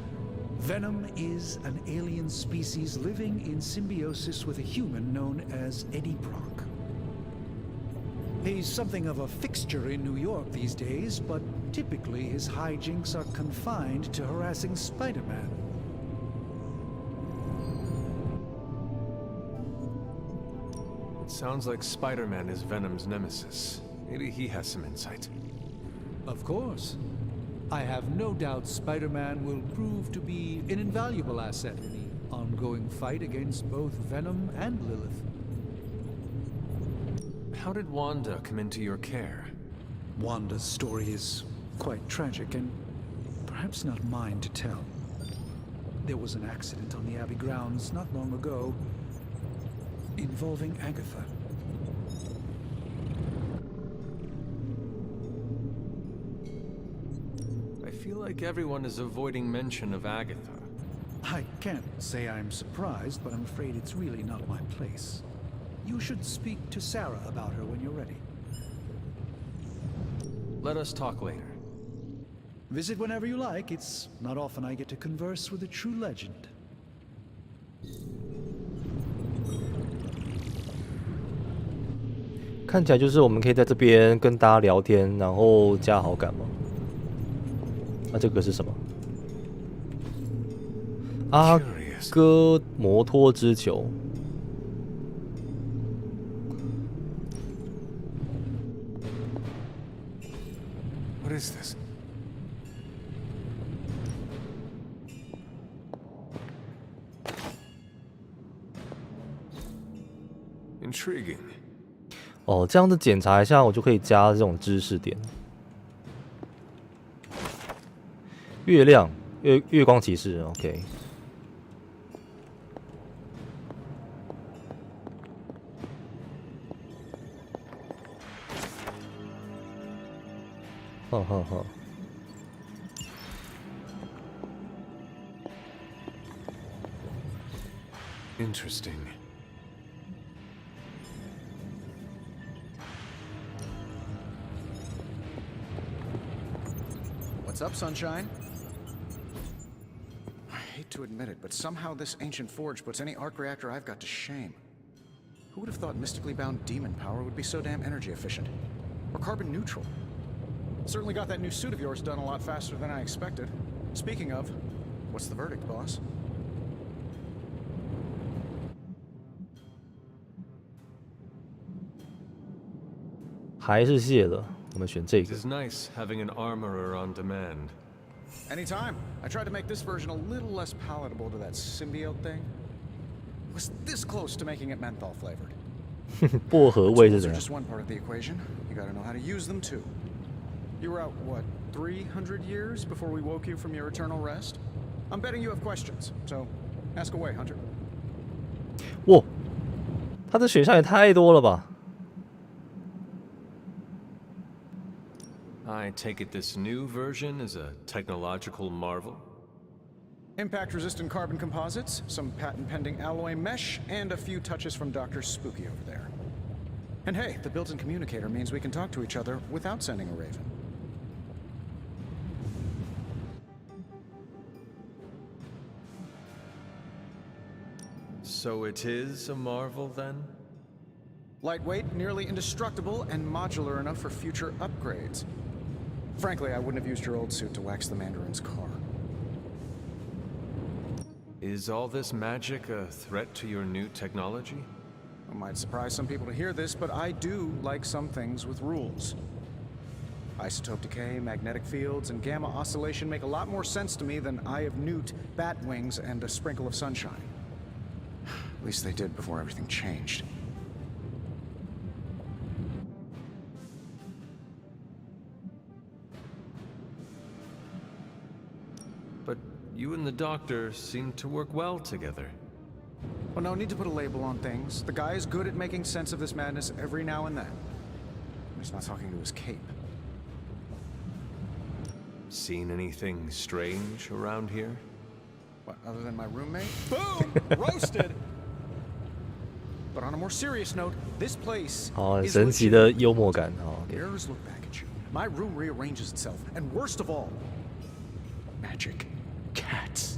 Venom is an alien species living in symbiosis with a human known as Eddie Brock. He's something of a fixture in New York these days, but typically his hijinks are confined to harassing Spider-Man. It sounds like Spider-Man is Venom's nemesis. Maybe he has some insight. Of course. I have no doubt Spider-Man will prove to be an invaluable asset in the ongoing fight against both Venom and Lilith. How did Wanda come into your care? Wanda's story is quite tragic and perhaps not mine to tell. There was an accident on the Abbey grounds not long ago involving Agatha. I feel like everyone is avoiding mention of Agatha. I can't say I'm surprised, but I'm afraid it's really not my place. You should speak to Sarah about her when you're ready. Let us talk later. Visit whenever you like. It's not often I get to converse with a true legend. 看起来就是我们可以在这边跟大家聊天，然后加好感吗？那这个是什么？阿哥摩托之球。What is this? Intriguing. 哦，这样子检查一下，我就可以加这种知识点。月亮，月光骑士 ，OK。呵呵呵。Interesting. What's up, Sunshine? I hate to admit it, but somehow this ancient forge puts any arc reactor I've got to shame. Who would have thought mystically bound demon power would be so damn energy efficient? Or carbon neutral? Certainly got that new suit of yours done a lot faster than I expected. Speaking of, what's the verdict, boss? 还是谢了，我们选这个。 It is nice having an armorer on demand. Anytime. I tried to make this version a little less palatable to that symbiote thing. It was this close to making it menthol flavored. 薄荷味是怎 Tools are 样？ just one part of the equation. You gotta know how to use them too. You were out, what, 300 years before we woke you from your eternal rest? I'm betting you have questions, so ask away, Hunter. 哇，他的选项也太多了吧！ I take it this new version is a technological marvel? Impact-resistant carbon composites, some patent-pending alloy mesh, and a few touches from Dr. Spooky over there. And hey, the built-in communicator means we can talk to each other without sending a raven. So it is a marvel then? Lightweight, nearly indestructible, and modular enough for future upgrades. Frankly, I wouldn't have used your old suit to wax the Mandarin's car. Is all this magic a threat to your new technology? It might surprise some people to hear this, but I do like some things with rules. Isotope decay, magnetic fields, and gamma oscillation make a lot more sense to me than Eye of Newt, bat wings, and a sprinkle of sunshine. At least they did before everything changed. But you and the doctor seem to work well together. Well, no need to put a label on things. The guy is good at making sense of this madness every now and then. He's not talking to his cape. Seen anything strange around here? What, other than my roommate? Boom! Roasted! But on a more serious note, this place 很神奇的幽默感。Mirrors look back at you. My room rearranges itself, and worst of all, magic cats.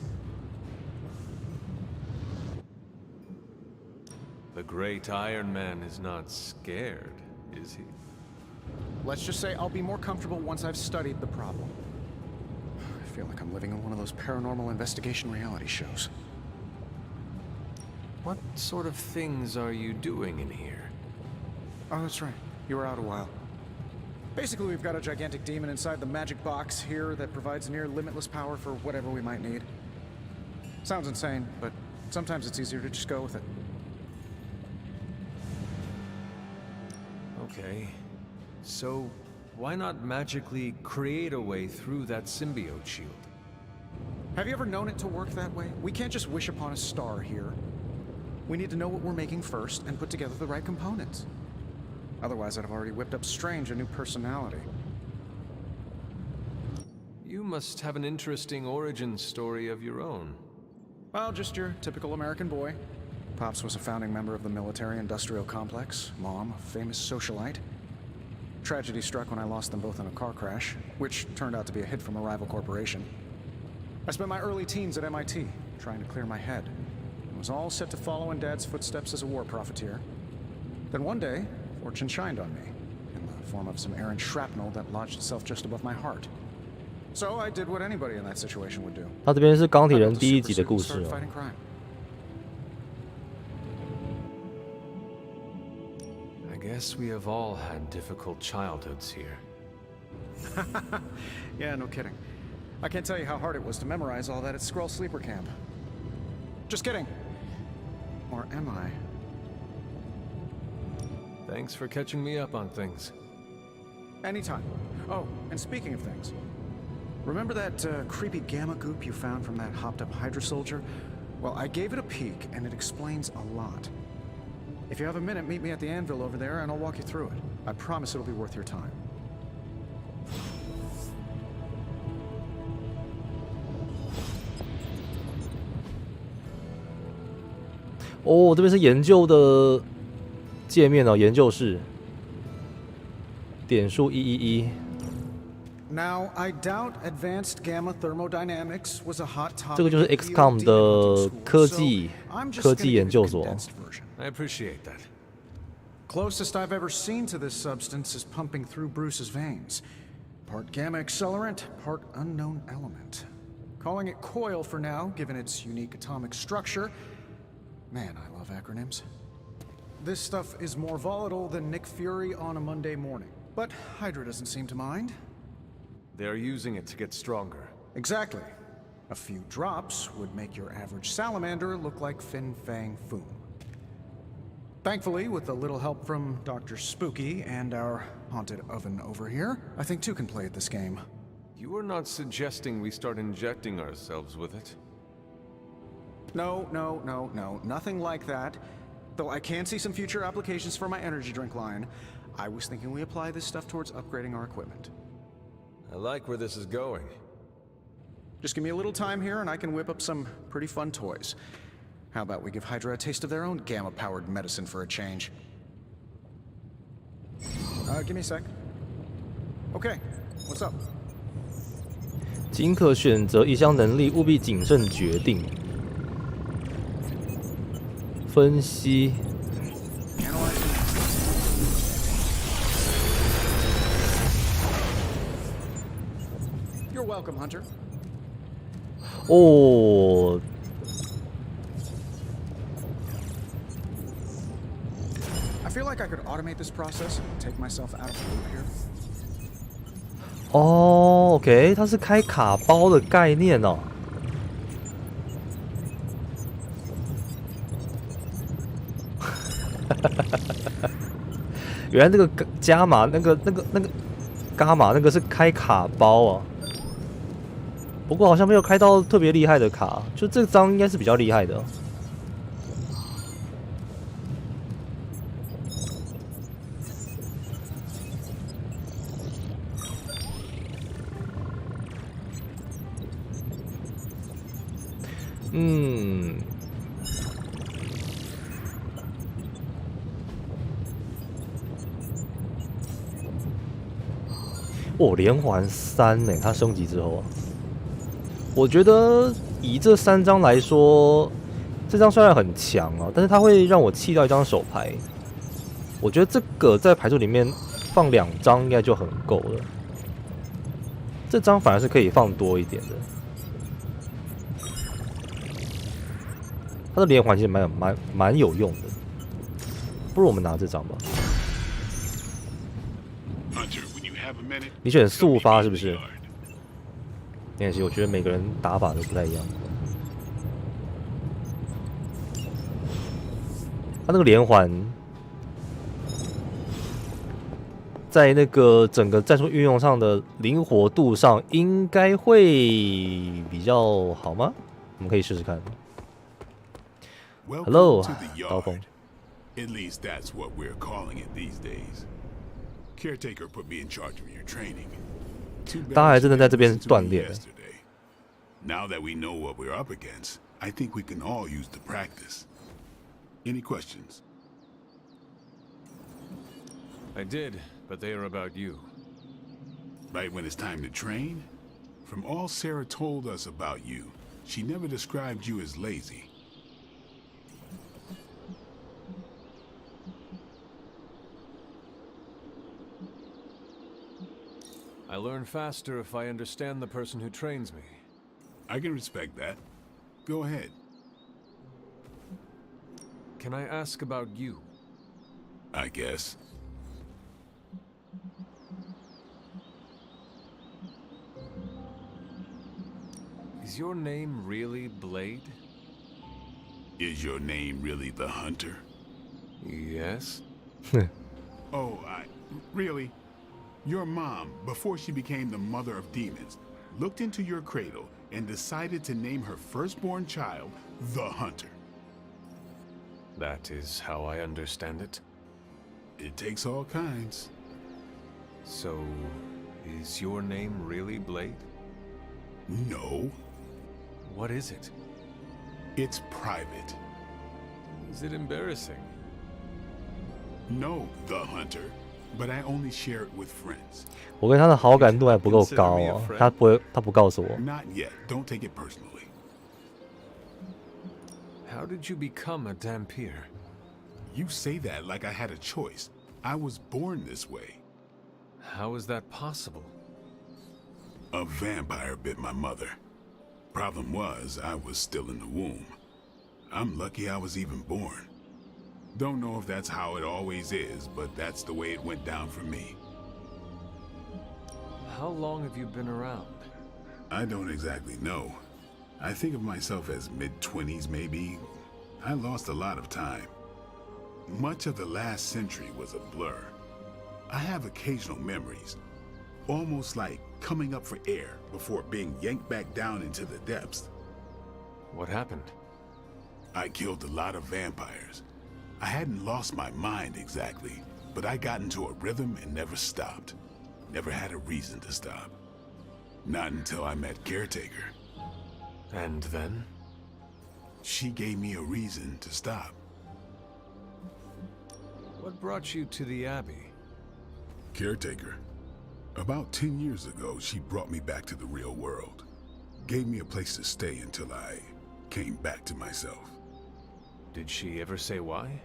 The great Iron Man is not scared, is he? Let's just say I'll be more comfortable once I've studied the problem. I feel like I'm living in one of those paranormal investigation reality shows. What sort of things are you doing in here? Oh, that's right. You were out a while. Basically, we've got a gigantic demon inside the magic box here that provides near limitless power for whatever we might need. Sounds insane, but sometimes it's easier to just go with it. Okay. So, why not magically create a way through that symbiote shield? Have you ever known it to work that way? We can't just wish upon a star here. We need to know what we're making first and put together the right components. Otherwise, I'd have already whipped up Strange a new personality. You must have an interesting origin story of your own. Well, just your typical American boy. Pops was a founding member of the military-industrial complex. Mom, a famous socialite. Tragedy struck when I lost them both in a car crash, which turned out to be a hit from a rival corporation. I spent my early teens at MIT, trying to clear my head. I was all set to follow in Dad's footsteps as a war profiteer. Then one day, fortune shined on me, in the form of some errant shrapnel that lodged itself just above my heart. So I did what anybody in that situation would do. 他这边是钢铁人第一集的故事哦。 I guess we have all had difficult childhoods here. Yeah, no kidding. I can't tell you how hard it was to memorize all that at Skrull Sleeper Camp. Just kidding. Or am I? Thanks for catching me up on things. Anytime. Oh, and speaking of things, remember that creepy gamma goop you found from that hopped-up Hydra soldier? Well, I gave it a peek, and it explains a lot. If you have a minute, meet me at the anvil over there, and I'll walk you through it. I promise it'll be worth your time.哦，这边是研究的界面哦，研究室，点数111。 Now, I doubt advanced gamma thermodynamics was a hot topic. 这个就是 XCOM 的科技研究所。 I appreciate that. Closest I've ever seen to this substance is pumping through Bruce's veins. Part gamma accelerant, part unknown element. Calling it coil for now, given its unique atomic structure. Man, I love acronyms. This stuff is more volatile than Nick Fury on a Monday morning. But Hydra doesn't seem to mind. They're using it to get stronger. Exactly. A few drops would make your average salamander look like Fin Fang Foom. Thankfully, with a little help from Dr. Spooky and our haunted oven over here, I think two can play at this game. You are not suggesting we start injecting ourselves with it? No, nothing like that. Though I can see some future applications for my energy drink line. I was thinking we apply this stuff towards upgrading our equipment. I like where this is going. Just give me a little time here and I can whip up some pretty fun toys. How about we give Hydra a taste of their own gamma-powered medicine for a change? Give me a sec. Okay, what's up? 仅可选择一项能力，务必谨慎决定。分析。 You're welcome, Hunter. 哦。 I feel like I could automate this process and take myself out of the loop here. 哦 ，OK， 它是开卡包的概念哦。原来那个加码那个伽马那个是开卡包啊。不过好像没有开到特别厉害的卡，就这张应该是比较厉害的。哦，连环3呢，它升级之后啊，我觉得以这3张来说，这张虽然很强啊，但是它会让我弃掉一张手牌。我觉得这个在牌组里面放2张应该就很够了，这张反而是可以放多一点的。它的连环其实蛮有用的，不如我们拿这张吧。你选速发是不是？没关系，我觉得每个人打法都不太一样。他那个连环，在那个整个战术运用上的灵活度上，应该会比较好吗？我们可以试试看。Hello， 刀锋。At least that's what we're calling it these days. Caretaker put me in charge of your training. 大家还真的在这边锻炼。Now that we know what we're up against, I think we can all use the practice. Any questions? I did, but they are about you. Right when it's time to train? From all Sarah told us about you, she never described you as lazy. I learn faster if I understand the person who trains me. I can respect that. Go ahead. Can I ask about you? I guess. Is your name really Blade? Is your name really the Hunter? Yes. Oh, really? Your mom, before she became the mother of demons, looked into your cradle and decided to name her firstborn child the Hunter. That is how I understand it. It takes all kinds. So, is your name really Blade? No. What is it? It's private. Is it embarrassing? No, the Hunter. But I only share it with friends. 我跟他的好感度还不够高哦，他不告诉我。Not yet. Don't take it personally. How did you become a Dampier? You say that like I had a choice. I was born this way. How is that possible? A vampire bit my mother. Problem was, I was still in the womb. I'm lucky I was even born. Don't know if that's how it always is, but that's the way it went down for me. How long have you been around? I don't exactly know. I think of myself as mid-20s, maybe. I lost a lot of time. Much of the last century was a blur. I have occasional memories, almost like coming up for air before being yanked back down into the depths. What happened? I killed a lot of vampires. I hadn't lost my mind exactly, but I got into a rhythm and never stopped. Never had a reason to stop. Not until I met Caretaker. And then? She gave me a reason to stop. What brought you to the Abbey? Caretaker. About 10 years ago, she brought me back to the real world. Gave me a place to stay until I came back to myself. Did she ever say why?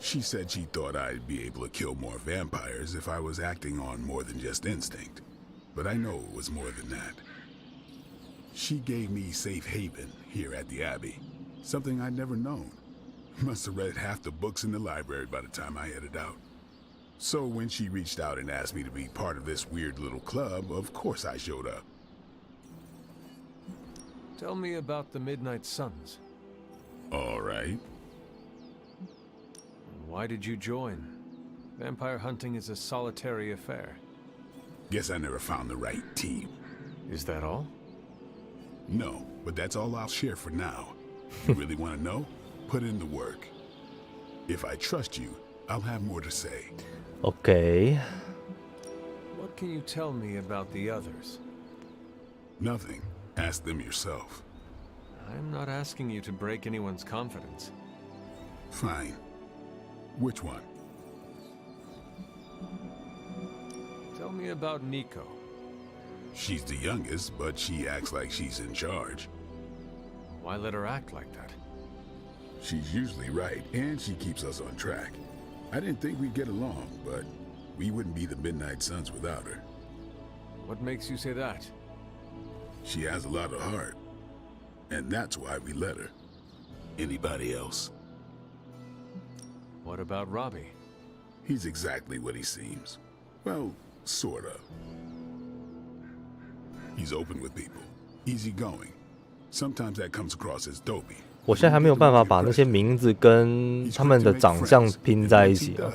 She said she thought I'd be able to kill more vampires if I was acting on more than just instinct. But I know it was more than that. She gave me safe haven here at the Abbey. Something I'd never known. Must have read half the books in the library by the time I headed out. So when she reached out and asked me to be part of this weird little club, of course I showed up. Tell me about the Midnight Suns. All right. Why did you join? Vampire hunting is a solitary affair. Guess I never found the right team. Is that all? No, but that's all I'll share for now. You really want to know? Put in the work. If I trust you, I'll have more to say. Okay. What can you tell me about the others? Nothing. Ask them yourself. I'm not asking you to break anyone's confidence. Fine. Which one? Tell me about Nico. She's the youngest, but she acts like she's in charge. Why let her act like that? She's usually right, and she keeps us on track. I didn't think we'd get along, but we wouldn't be the Midnight Suns without her. What makes you say that? She has a lot of heart, and that's why we let her. Anybody else? What about Robbie? He's exactly what he seems. Well, sort of. He's open with people, easygoing. Sometimes that comes across as dopey. 我现在还没有办法把那些名字跟他们的长相拼在一起啊。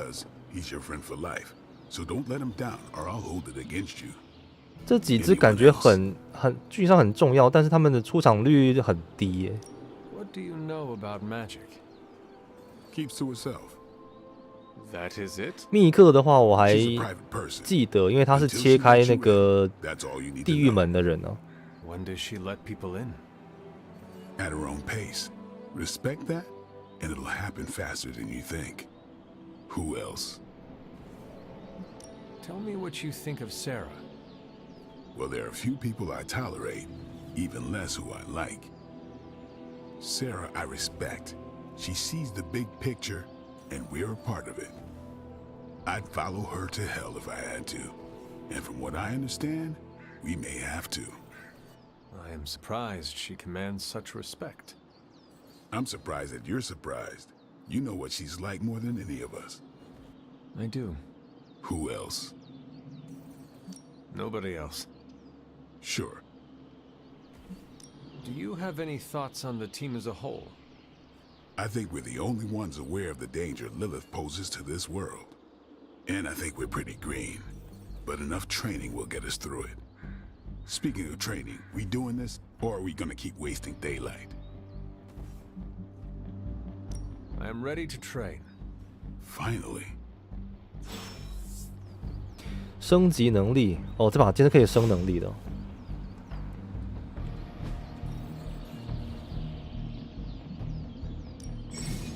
He's your friend for life, so don't let him down, or I'll hold it against you. 这几只感觉剧情上很重要，但是他们的出场率很低耶。What do you know about magic? Keeps to itself. That is it. 密克的话我还记得，因为他是切开那个地狱门的人呢。When does she let people in? At her own pace. Respect that, and it'll happen faster than you think. Who else? Tell me what you think of Sarah. Well, there are a few people I tolerate, even less who I like. Sarah, I respect. She sees the big picture, and we're a part of it. I'd follow her to hell if I had to. And from what I understand, we may have to. I am surprised she commands such respect. I'm surprised that you're surprised. You know what she's like more than any of us. I do. Who else? Nobody else. Sure. Do you have any thoughts on the team as a whole? I think we're the only ones aware of the danger Lilith poses to this world. And I think we're pretty green. But enough training will get us through it. Speaking of training, we doing this, or are we gonna keep wasting daylight? I am ready to train. Finally. 升级能力哦，这把剑是可以升能力的。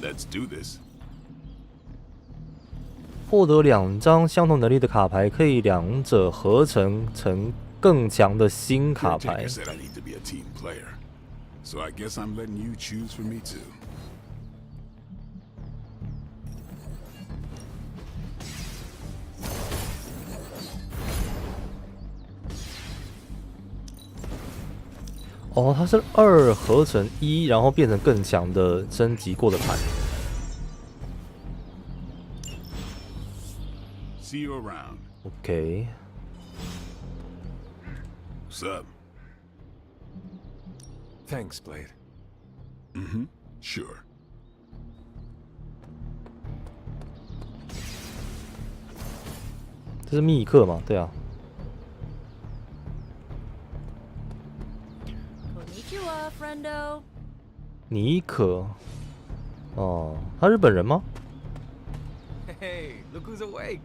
Let's do this. 获得2张相同能力的卡牌，可以两者合成成更强的新卡牌。Said I need to be a team player, so I guess I'm letting you choose for me too. 哦，它是2合成1，然后变成更强的升级过的牌。See you around. OK。What's up? Thanks, Blade. Sure. 这是密克嘛？对啊。Konnichiwa, friendo. 尼可。哦，他日本人吗？ Hey, look who's awake.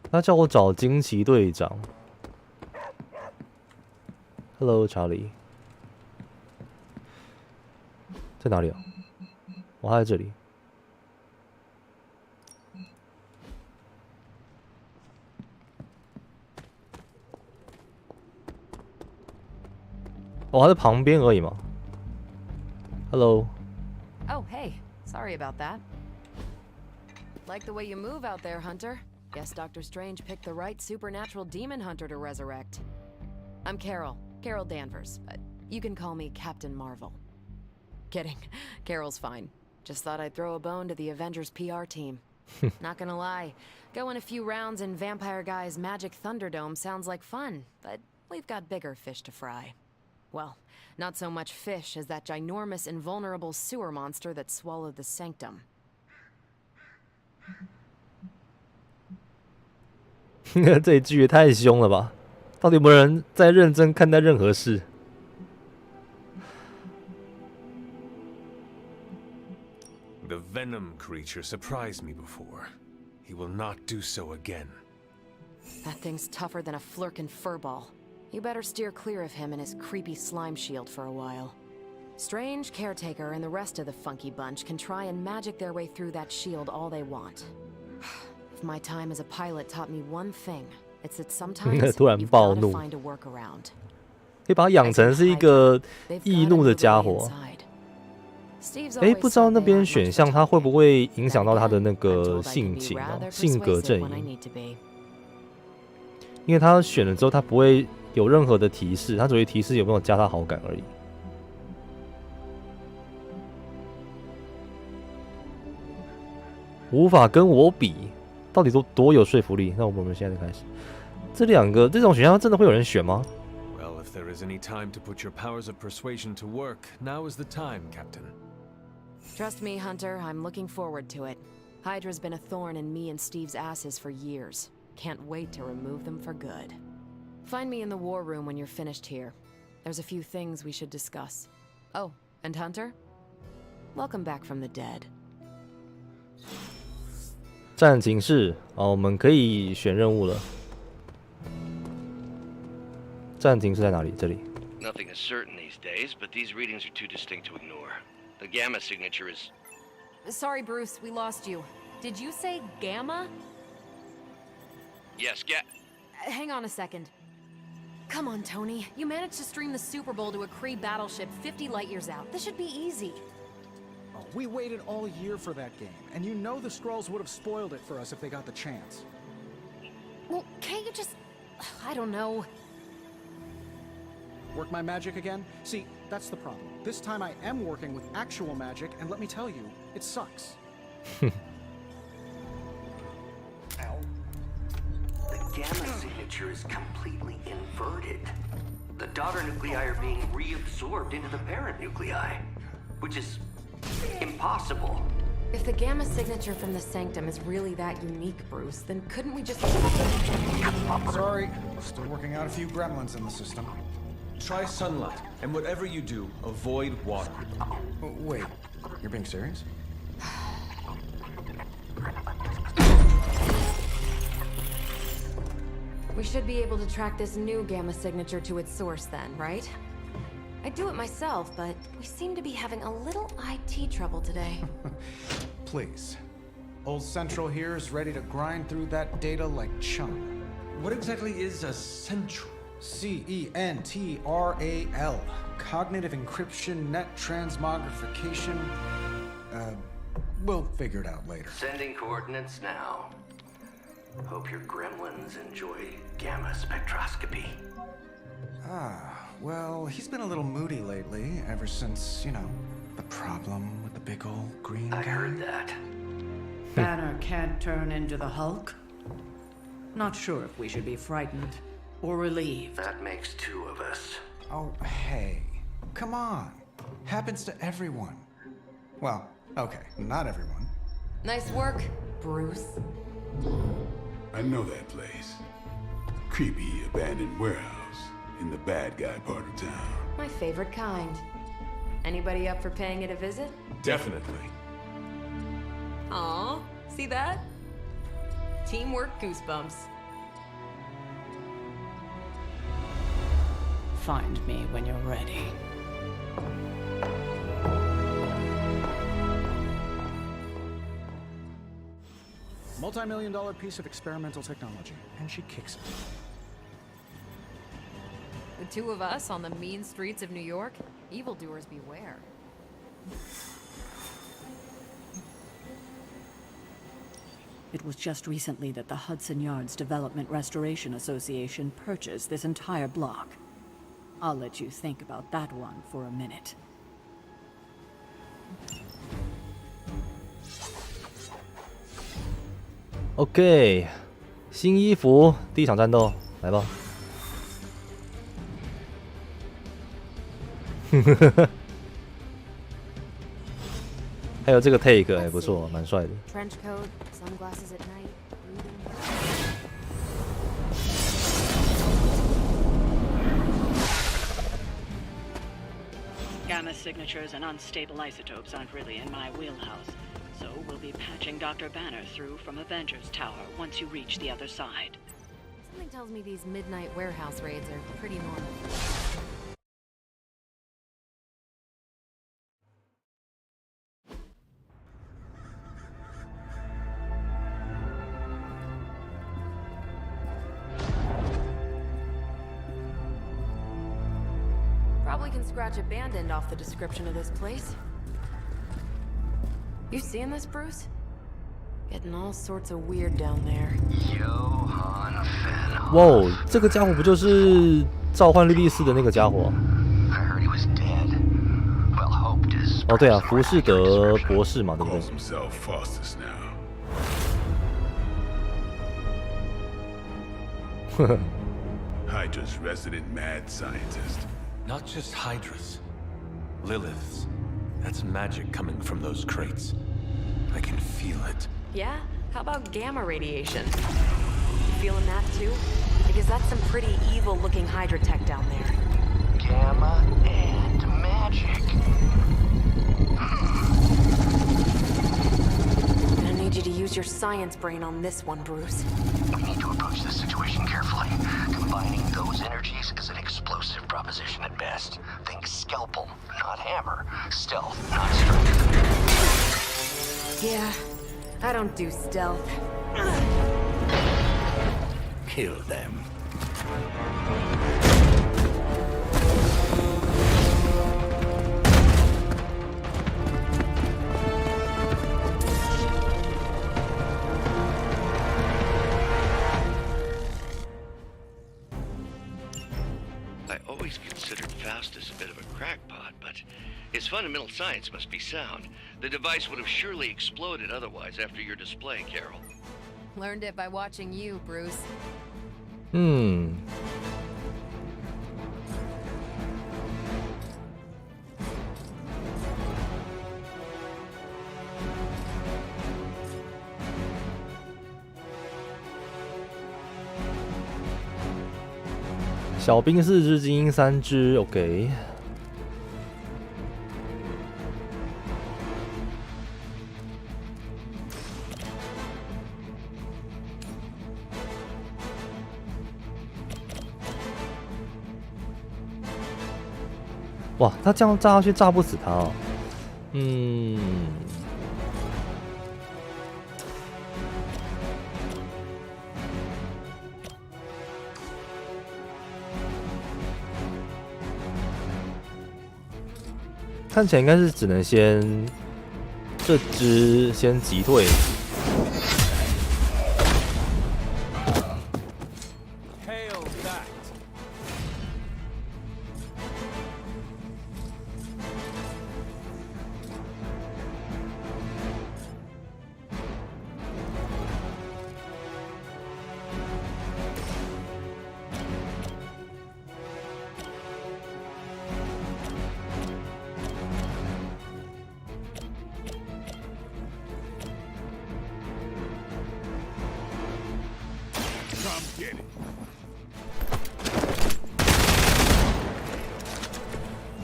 他叫我找惊奇队长。Hello, Charlie。在哪里啊？我还在这里。我还在旁边而已嘛。Hello。 Oh, hey. Sorry about that. Like the way you move out there, Hunter. Guess Dr. Strange picked the right supernatural demon hunter to resurrect. I'm Carol Danvers, but You can call me Captain Marvel. Kidding. Carol's fine. Just thought I'd throw a bone to the Avengers PR team. Not gonna lie, going a few rounds in Vampire Guy's Magic Thunderdome sounds like fun, but we've got bigger fish to fry. Well, not so much fish as that ginormous invulnerable sewer monster that swallowed the Sanctum. 这一句也太凶了吧！到底有没有人在认真看待任何事？ The venom creature surprised me before. He will not do so again. That thing's tougher than a Flurkin furball. You better steer clear of him and his creepy slime shield for a while. Strange, Caretaker, and the rest of the funky bunch can try and magic their way through that shield all they want. If my time as a pilot taught me one thing, it's that sometimes you've gotta find a workaround. 可以把他养成是一个易怒的家伙。哎，不知道那边选项它会不会影响到他的那个性情哦，性格阵营？因为他选了之后，他不会有任何的提示，他只会提示有没有加他好感而已。无法跟我比，到底多有说服力？那我们现在就开始。这种选项真的会有人选吗？ Well, if there is any time to put your powers of persuasion to work, now is the time, Captain. Trust me, Hunter, I'm looking forward to it. Hydra's been a thorn in me and Steve's asses for years. Can't wait to remove them for good. Find me in the war room when you're finished here. There's a few things we should discuss. Oh, and Hunter? Welcome back from the dead. 战情室我们可以选任务了。战情室在哪里？这里。 Nothing is certain these days, but these readings are too distinct to ignore. The gamma signature is... Sorry, Bruce, we lost you. Did you say gamma? Yes, Hang on a second. Come on, Tony. You managed to stream the Super Bowl to a Kree battleship 50 light years out. This should be easy. Oh, we waited all year for that game, and you know the Skrulls would have spoiled it for us if they got the chance. Well, can't you just... I don't know... Work my magic again? See, that's the problem. This time I am working with actual magic, and let me tell you, it sucks. The gamma signature is completely inverted. The daughter nuclei are being reabsorbed into the parent nuclei, which is impossible. If the gamma signature from the Sanctum is really that unique, Bruce, then couldn't we just... Sorry, still working out a few gremlins in the system. Try sunlight, and whatever you do, avoid water. Wait, you're being serious? We should be able to track this new gamma signature to its source then, right? I'd do it myself, but we seem to be having a little IT trouble today. Please. Old Central here is ready to grind through that data like chum. What exactly is a central? CENTRAL. Cognitive encryption, net transmogrification. We'll figure it out later. Sending coordinates now. Hope your gremlins enjoy gamma spectroscopy. Well, he's been a little moody lately, ever since, you know, the problem with the big old green guy. I heard that. Banner can't turn into the Hulk? Not sure if we should be frightened or relieved. That makes two of us. Oh, hey. Come on. Happens to everyone. Well, okay, not everyone. Nice work, Bruce. I know that place. Creepy abandoned warehouse in the bad guy part of town. My favorite kind. Anybody up for paying it a visit? Definitely. Aw, see that? Teamwork goosebumps. Find me when you're ready. Multi-million-dollar piece of experimental technology, and she kicks it. The two of us on the mean streets of New York? Evildoers beware. It was just recently that the Hudson Yards Development Restoration Association purchased this entire block. I'll let you think about that one for a minute. OK， 新衣服，第一场战斗，来吧。还有这个 take 还不错，蛮帅的。Trench coat, sunglasses at night, Gamma signatures and unstable isotopes aren't really in my wheelhouse, so we'll be patching Dr. Banner through from Avengers Tower once you reach the other side. Something tells me these midnight warehouse raids are pretty normal. Probably can scratch abandoned off the description of this place. You seeing this, Bruce? Getting all sorts of weird down there. 哇哦，这个家伙不就是召唤莉莉丝的那个家伙？哦，对啊，浮士德博士嘛，对不对？ Hydra's resident mad scientist. Not just Hydra's. Lilith's. That's magic coming from those crates. I can feel it. Yeah? How about gamma radiation? You feeling that too? Because that's some pretty evil-looking Hydra tech down there. Gamma and magic. I need you to use your science brain on this one, Bruce. We need to approach this situation carefully. Combining those energies is an explosive proposition at best. Think scalpel, not hammer. Stealth, not strength. Yeah, I don't do stealth. Kill them. I always considered Faustus a bit of a crackpot, but his fundamental science must be sound. The device would have surely exploded otherwise after your display, Carol. Learned it by watching you, Bruce. 小兵4只，精英3只 ，OK。哇，他这样炸下去炸不死他哦。看起来应该是只能先这只先击退。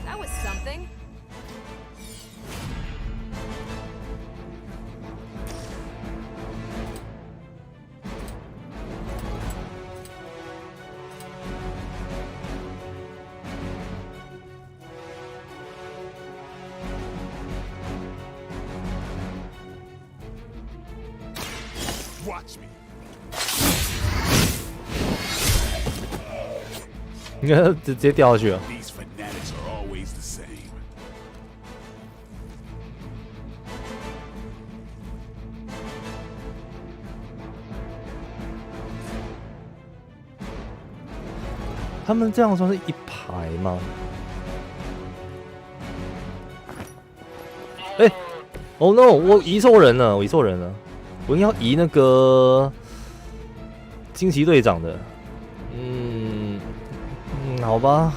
That was something. Watch me. 应该直接掉下去了。 These fanatics are always the same. 他们这样算是一排吗？哎、哦 no！ 我移错人了，我应该要移那个惊奇队长的。好吧，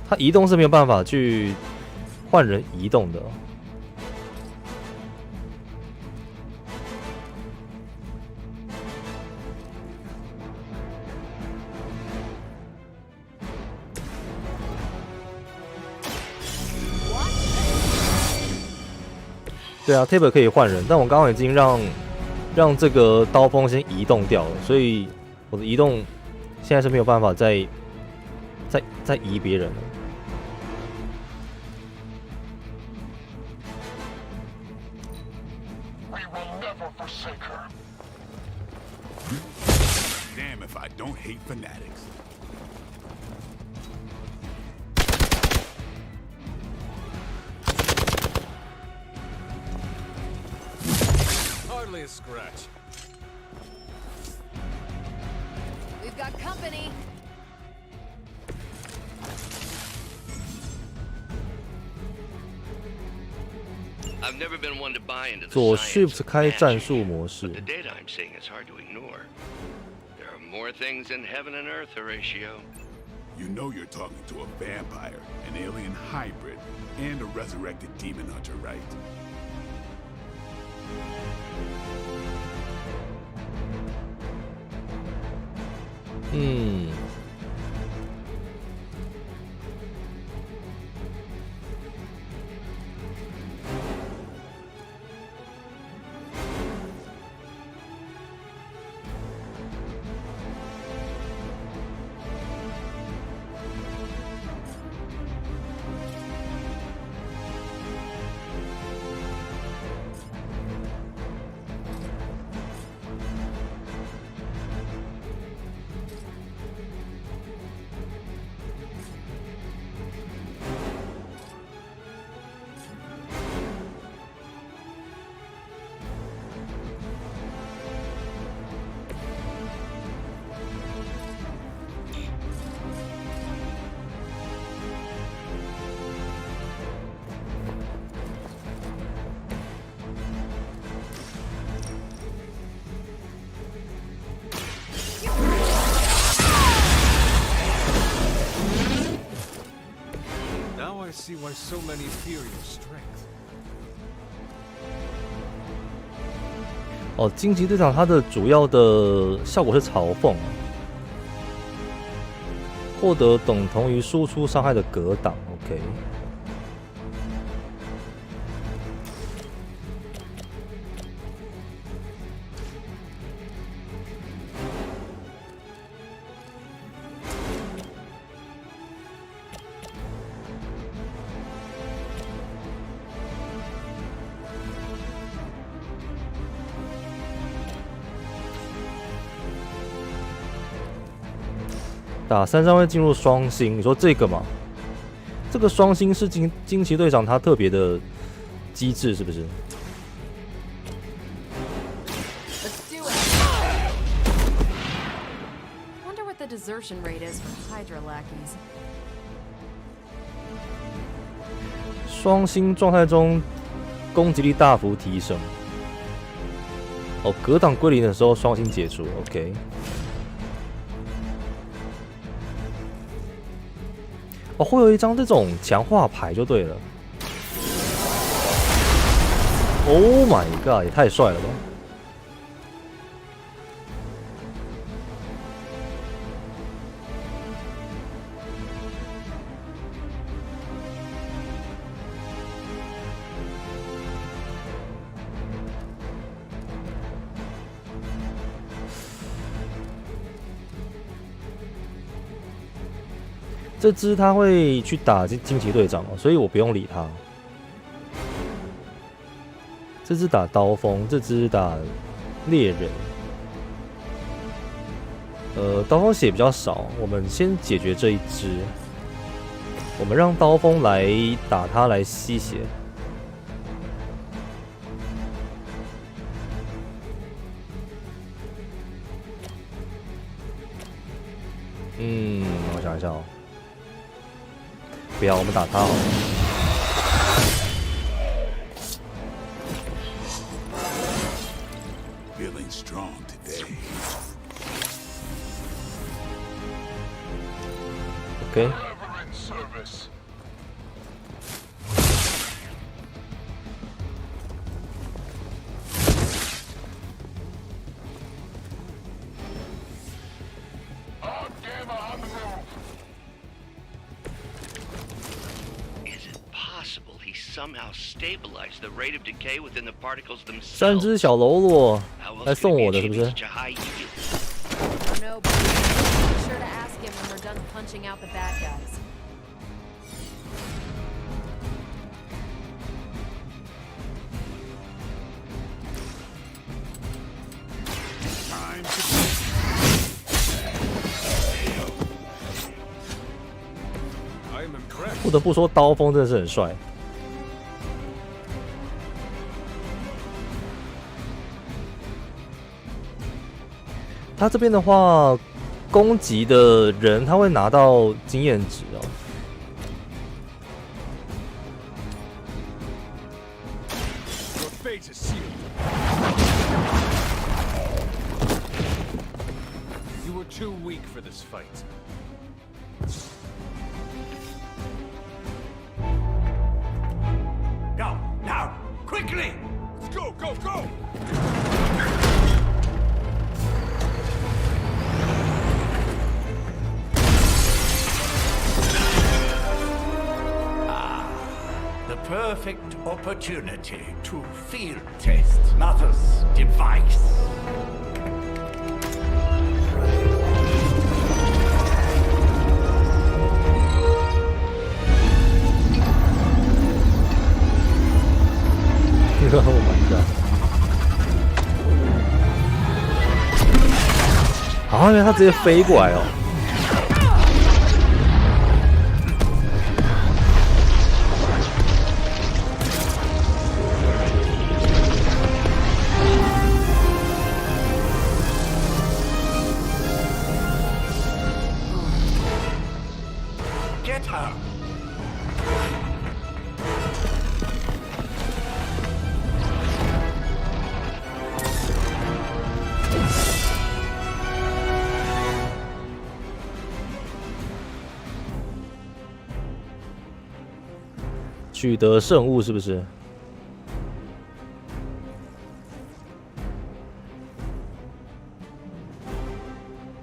他移动是没有办法去换人移动的。对啊 ，Tab 可以换人，但我刚刚已经让这个刀锋先移动掉了，所以我的移动现在是没有办法再移别人了。Damn if I don't hate fanatics. Hardly a scratch. We've got company. I've never been one to buy into the 左 science Shift of 开 magic, 战术模式 but the data I'm seeing is hard to ignore. There are more things in heaven and earth, Horatio. You know you're talking to a vampire, an alien hybrid, and a resurrected demon hunter, right? Hmm. ，Now I see why so many fear your strength. 哦，惊奇队长他的主要的效果是嘲讽，获得等同于输出伤害的格挡。OK。打3张会进入双星，你说这个吗？这个双星是惊奇队长他特别的机制，是不是？ Wonder what the desertion rate is for Hydra lackeys. 双星状态中攻击力大幅提升。哦，格挡归零的时候双星解除。OK。哦，会有一张这种强化牌就对了。Oh my god， 也太帅了吧！这只他会去打惊奇队长，所以我不用理他。这只打刀锋，这只打猎人。刀锋血比较少，我们先解决这一只。我们让刀锋来打他来吸血。想一下哦。不要，我们打他好了。Feeling strong today. OK。Somehow stabilize the rate of decay within the particles themselves. 3只小喽啰来送我的，是不是？ Oh no, but be sure to ask him when we're done punching out the bad guys. Time to 不得不说，刀锋真的是很帅。他这边的话，攻击的人他会拿到经验值哦。You were too weak for this fight. Go, now, quickly! Let's go, go, go! The perfect opportunity to field test Mother's device. Oh my god！ 啊，原来他直接飞过来哦。Get her! 取得圣物是不是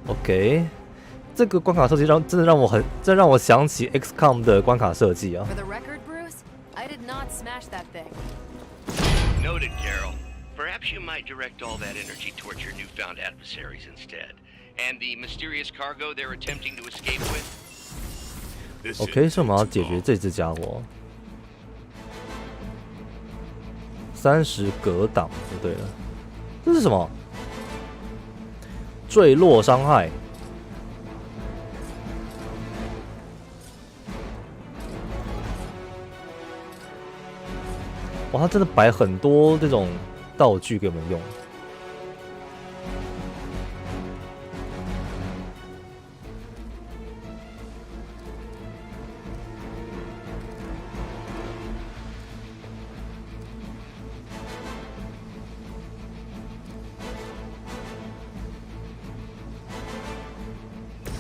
？OK， 这个关卡设计真的让我想起 XCOM 的关卡设计啊。 For the record, Bruce, I did not smash that thing. Noted, Carol. Perhaps you might direct all that energy towards your newfound adversaries instead, and the mysterious cargo they're attempting to escape with. OK， 所以我们要解决这只家伙。 30格挡就对了，这是什么？坠落伤害。哇，他真的摆很多这种道具给我们用。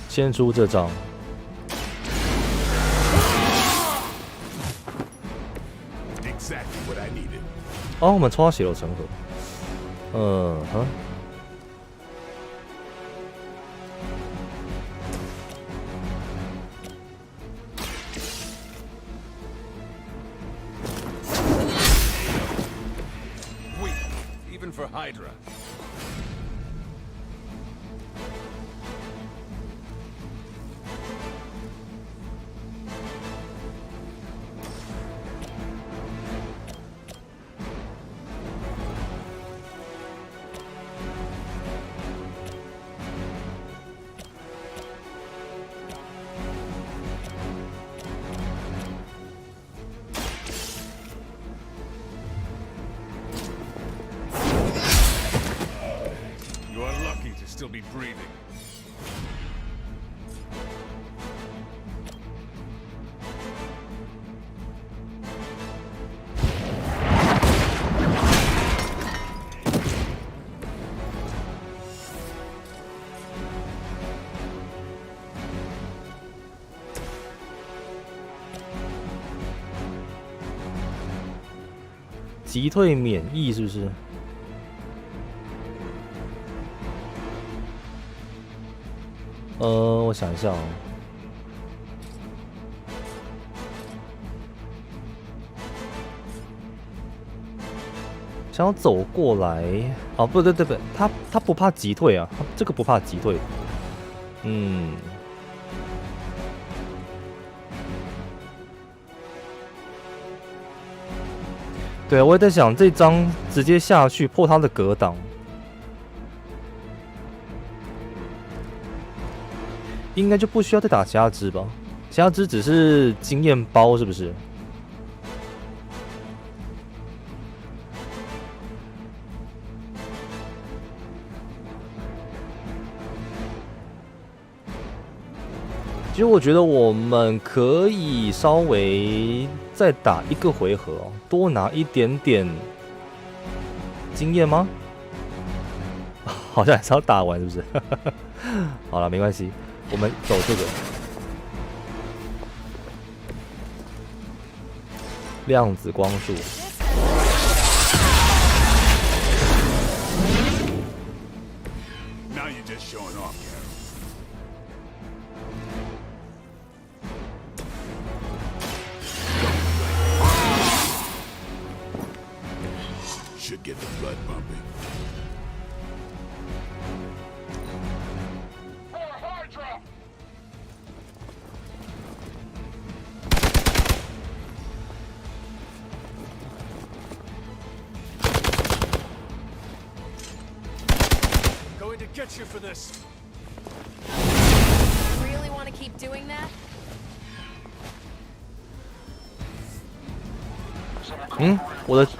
先出这张，哦，我们抽到血流成河，Even for Hydra. Still be breathing. 击退免疫是不是？我想一下哦。想要走过来，哦，不对，他不怕击退啊，他这个不怕击退。对啊，我也在想这张直接下去破他的格挡，应该就不需要再打其他只吧？其他只是经验包，是不是？其实我觉得我们可以稍微再打一个回合哦，多拿一点点经验吗？好像还是要打完，是不是？好了，没关系，我们走这个量子光束。Now you're just showing off, Carol. Should get the blood pumping. Going to get you for this. Really want to keep doing that? 我的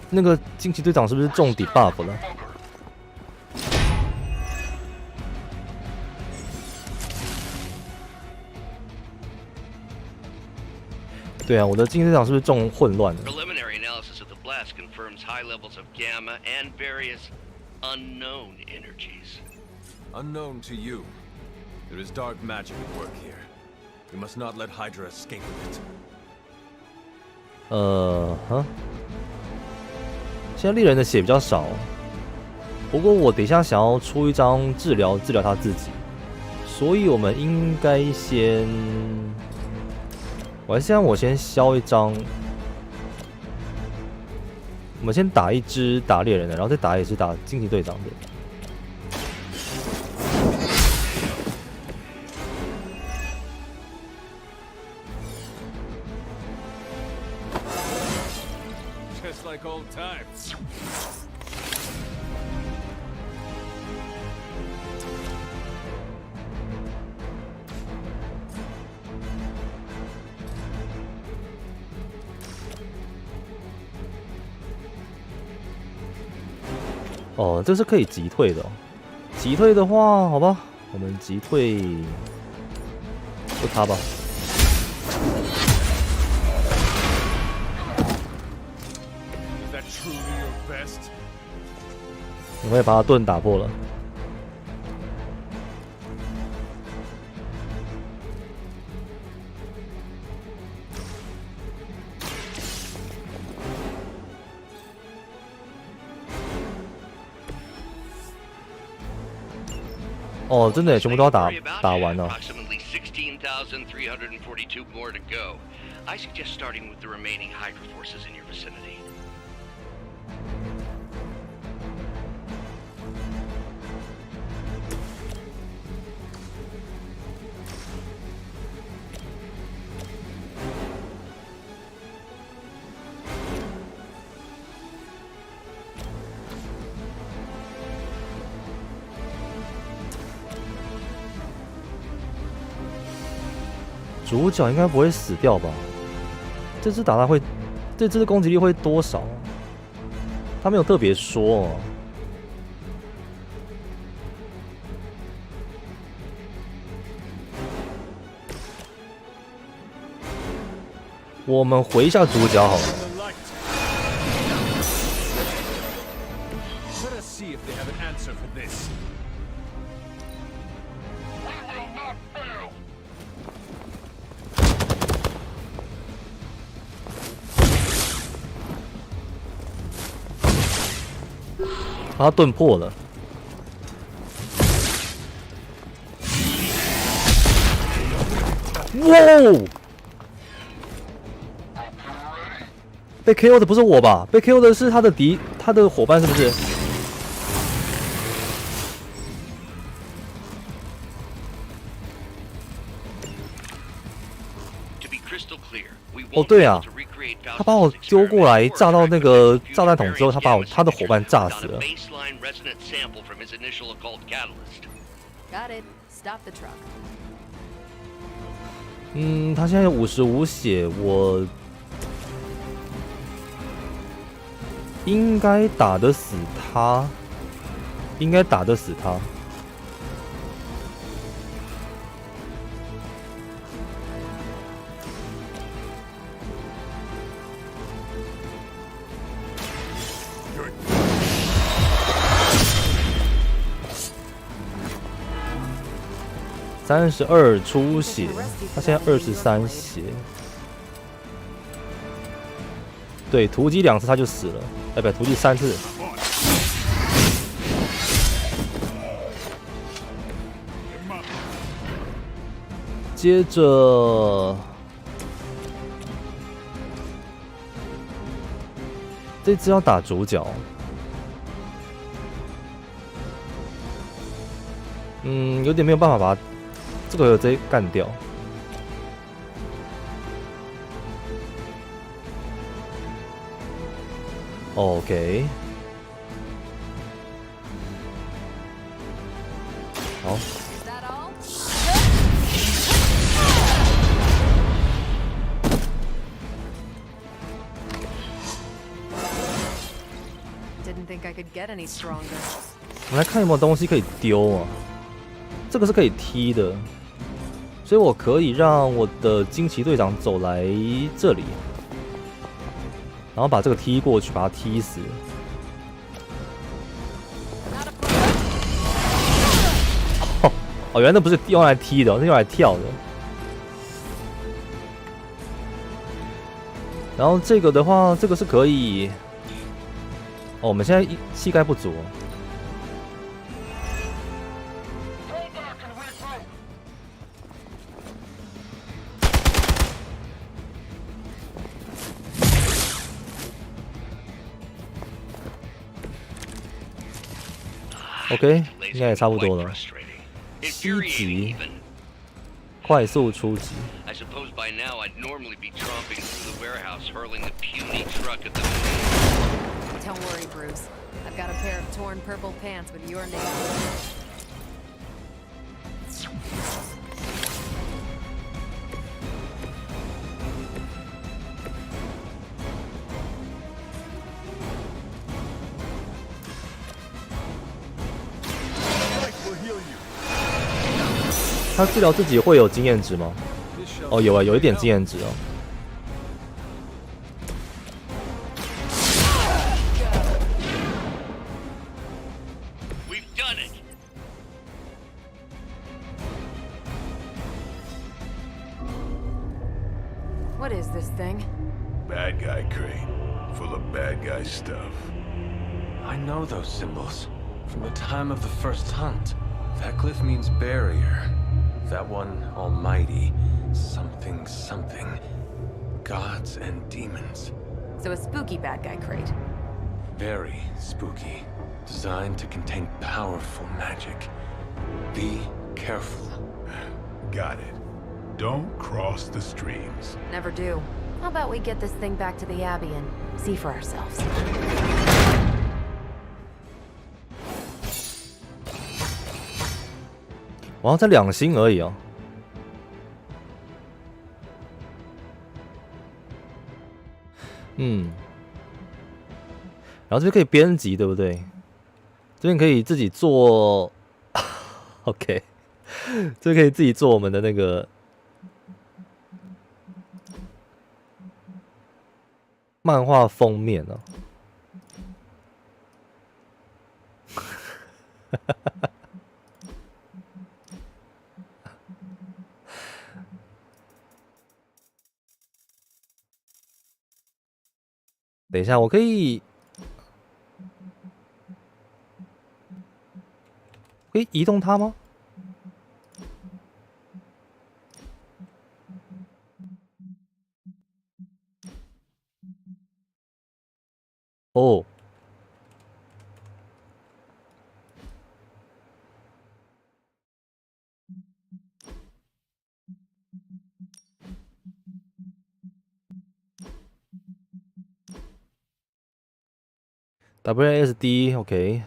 那个惊奇队长是不是中debuff了？对啊，我的惊奇队长是不是中混乱了？ Preliminary analysis of the blast confirms high levels of gamma and various unknown energies. Unknown to you. There is dark magic at work here. We must not let Hydra escape with it. 现在猎人的血比较少，不过我等一下想要出一张治疗他自己，所以我们应该先，我先消一张，我们先打一只打猎人的，然后再打一只打惊奇队长的。Just like old times. 哦，这是可以击退的哦。击退的话，好吧，我们击退就他吧。Is that truly your best? 我们也把他盾打破了。哦，真的耶，全部都要打完了。 Approximately 16,342 more to go. I suggest starting with the remaining Hydra forces in your vicinity. 主角应该不会死掉吧？这只打他会，这只的攻击力会多少？他没有特别说哦。我们回一下主角好了。 Let us see if they have an answer for this. 把他盾破了。哇！被 KO 的不是我吧？被 KO 的是他的伙伴，是不是？哦，对啊，他把我丢过来炸到那个炸弹桶之后，他的伙伴炸死了。Got it. Stop the truck. 他现在有55血，我应该打得死他，应该打得死他。32出血，他现在23血。对，突击2次他就死了，哎，不，突击3次。接着，这只要打主角。有点没有办法把他这个直接干掉。OK， 好。我们来看有没有东西可以丢啊？这个是可以踢的，所以我可以让我的惊奇队长走来这里，然后把这个踢过去，把他踢死。哦，原来那不是用来踢的，是用来跳的。然后这个的话，这个是可以。哦，我们现在膝盖不足。OK， 应该也差不多了。7级，快速出击。Don't worry, Bruce. I've got a pair of torn purple pants with your name. 他治疗自己会有经验值吗？哦，有啊，有一点经验值哦。What is this thing? Bad guy crate, full of bad guy stuff. I know those symbols from the time of the first hunt. That glyph means barrier. That one, almighty. Something, something. Gods and demons. So a spooky bad guy crate. Very spooky. Designed to contain powerful magic. Be careful. Got it. Don't cross the streams. Never do. How about we get this thing back to the Abbey and see for ourselves? 我好像才2星而已哦。然后这边可以编辑，对不对？这边可以自己做，OK， 这边可以自己做我们的那个漫画封面哦。等一下，我可以以移动它吗？哦。WASD OK。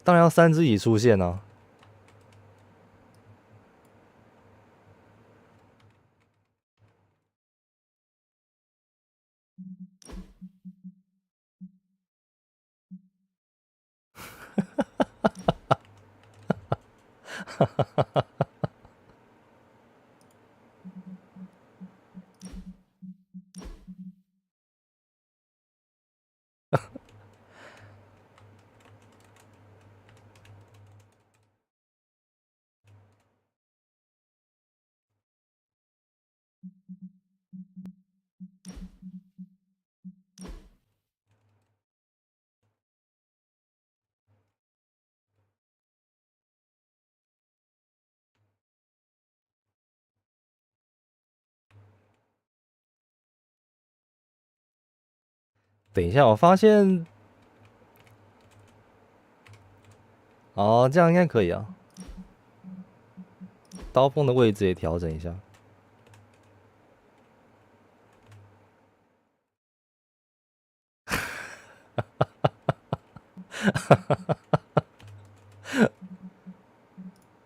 当然要3只一起出现啊。等一下，我发现，哦，这样应该可以啊。刀锋的位置也调整一下。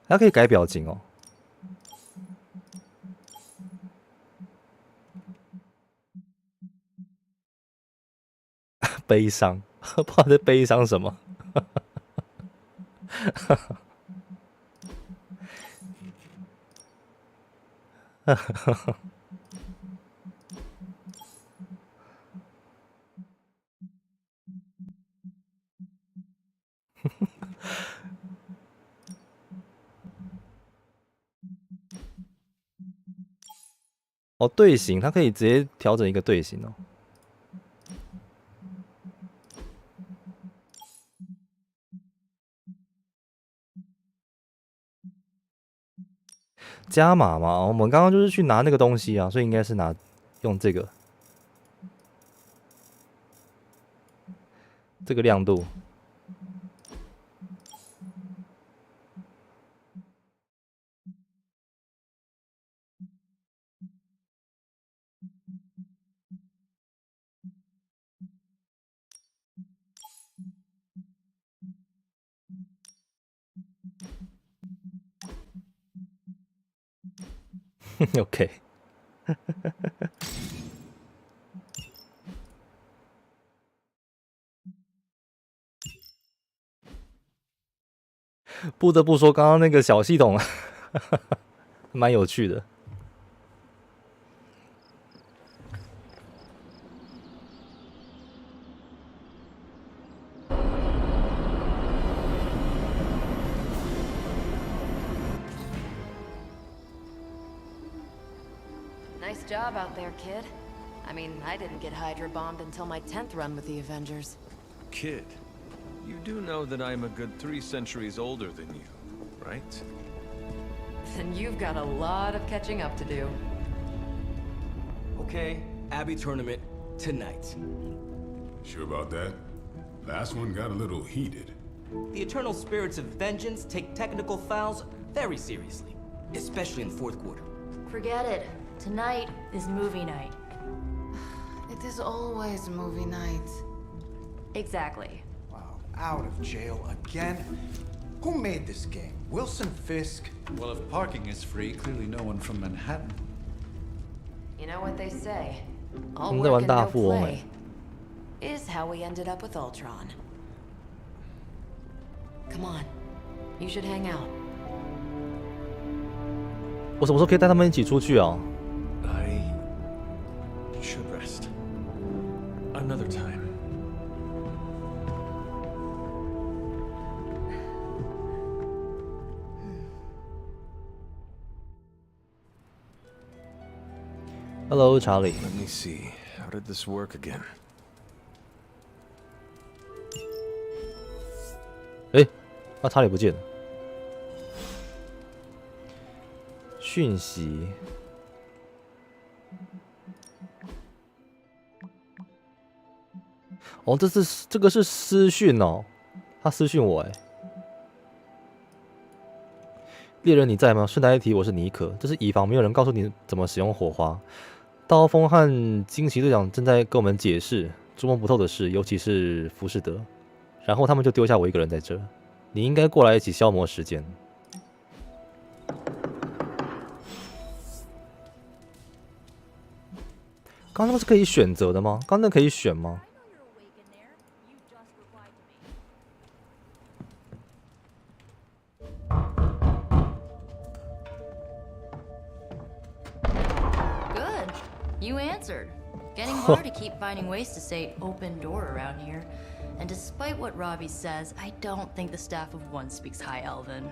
它可以改表情哦。悲伤，不知道在悲伤什么。哦，队形，它可以直接调整一个队形哦。加码嘛，我们刚刚就是去拿那个东西啊，所以应该是用这个亮度。OK。不得不说，刚刚那个小系统蛮有趣的。Nice job out there, kid. I mean, I didn't get Hydra bombed until my 10th run with the Avengers. Kid, you do know that I'm a good 3 centuries older than you, right? Then you've got a lot of catching up to do. Okay, Abby tournament tonight. Sure about that? Last one got a little heated. The eternal spirits of vengeance take technical fouls very seriously, especially in the fourth quarter. Forget it. Tonight is movie night. It is always movie night. Exactly. Wow, out of jail again? Who made this game? Wilson Fisk? Well, if parking is free, clearly no one from Manhattan. You know what they say? All 我们在玩 work and 大 no 富翁 play is how we ended up with Ultron. Come on, you should hang out. 我什么时候可以带他们一起出去啊？ should rest. Another time. Hello, Charlie. Let me see. How did this work again? 查理不见了。讯息。哦，这个是私讯哦，他私讯我哎。猎人你在吗？顺带一提，我是尼可，这是以防没有人告诉你怎么使用火花。刀锋和惊奇队长正在跟我们解释捉摸不透的事，尤其是浮士德。然后他们就丢下我一个人在这。你应该过来一起消磨时间。刚刚那个是可以选择的吗？刚刚那可以选吗？ You answered. Getting hard to keep finding ways to say open door around here. And despite what Robbie says, I don't think the staff of One speaks High Elven.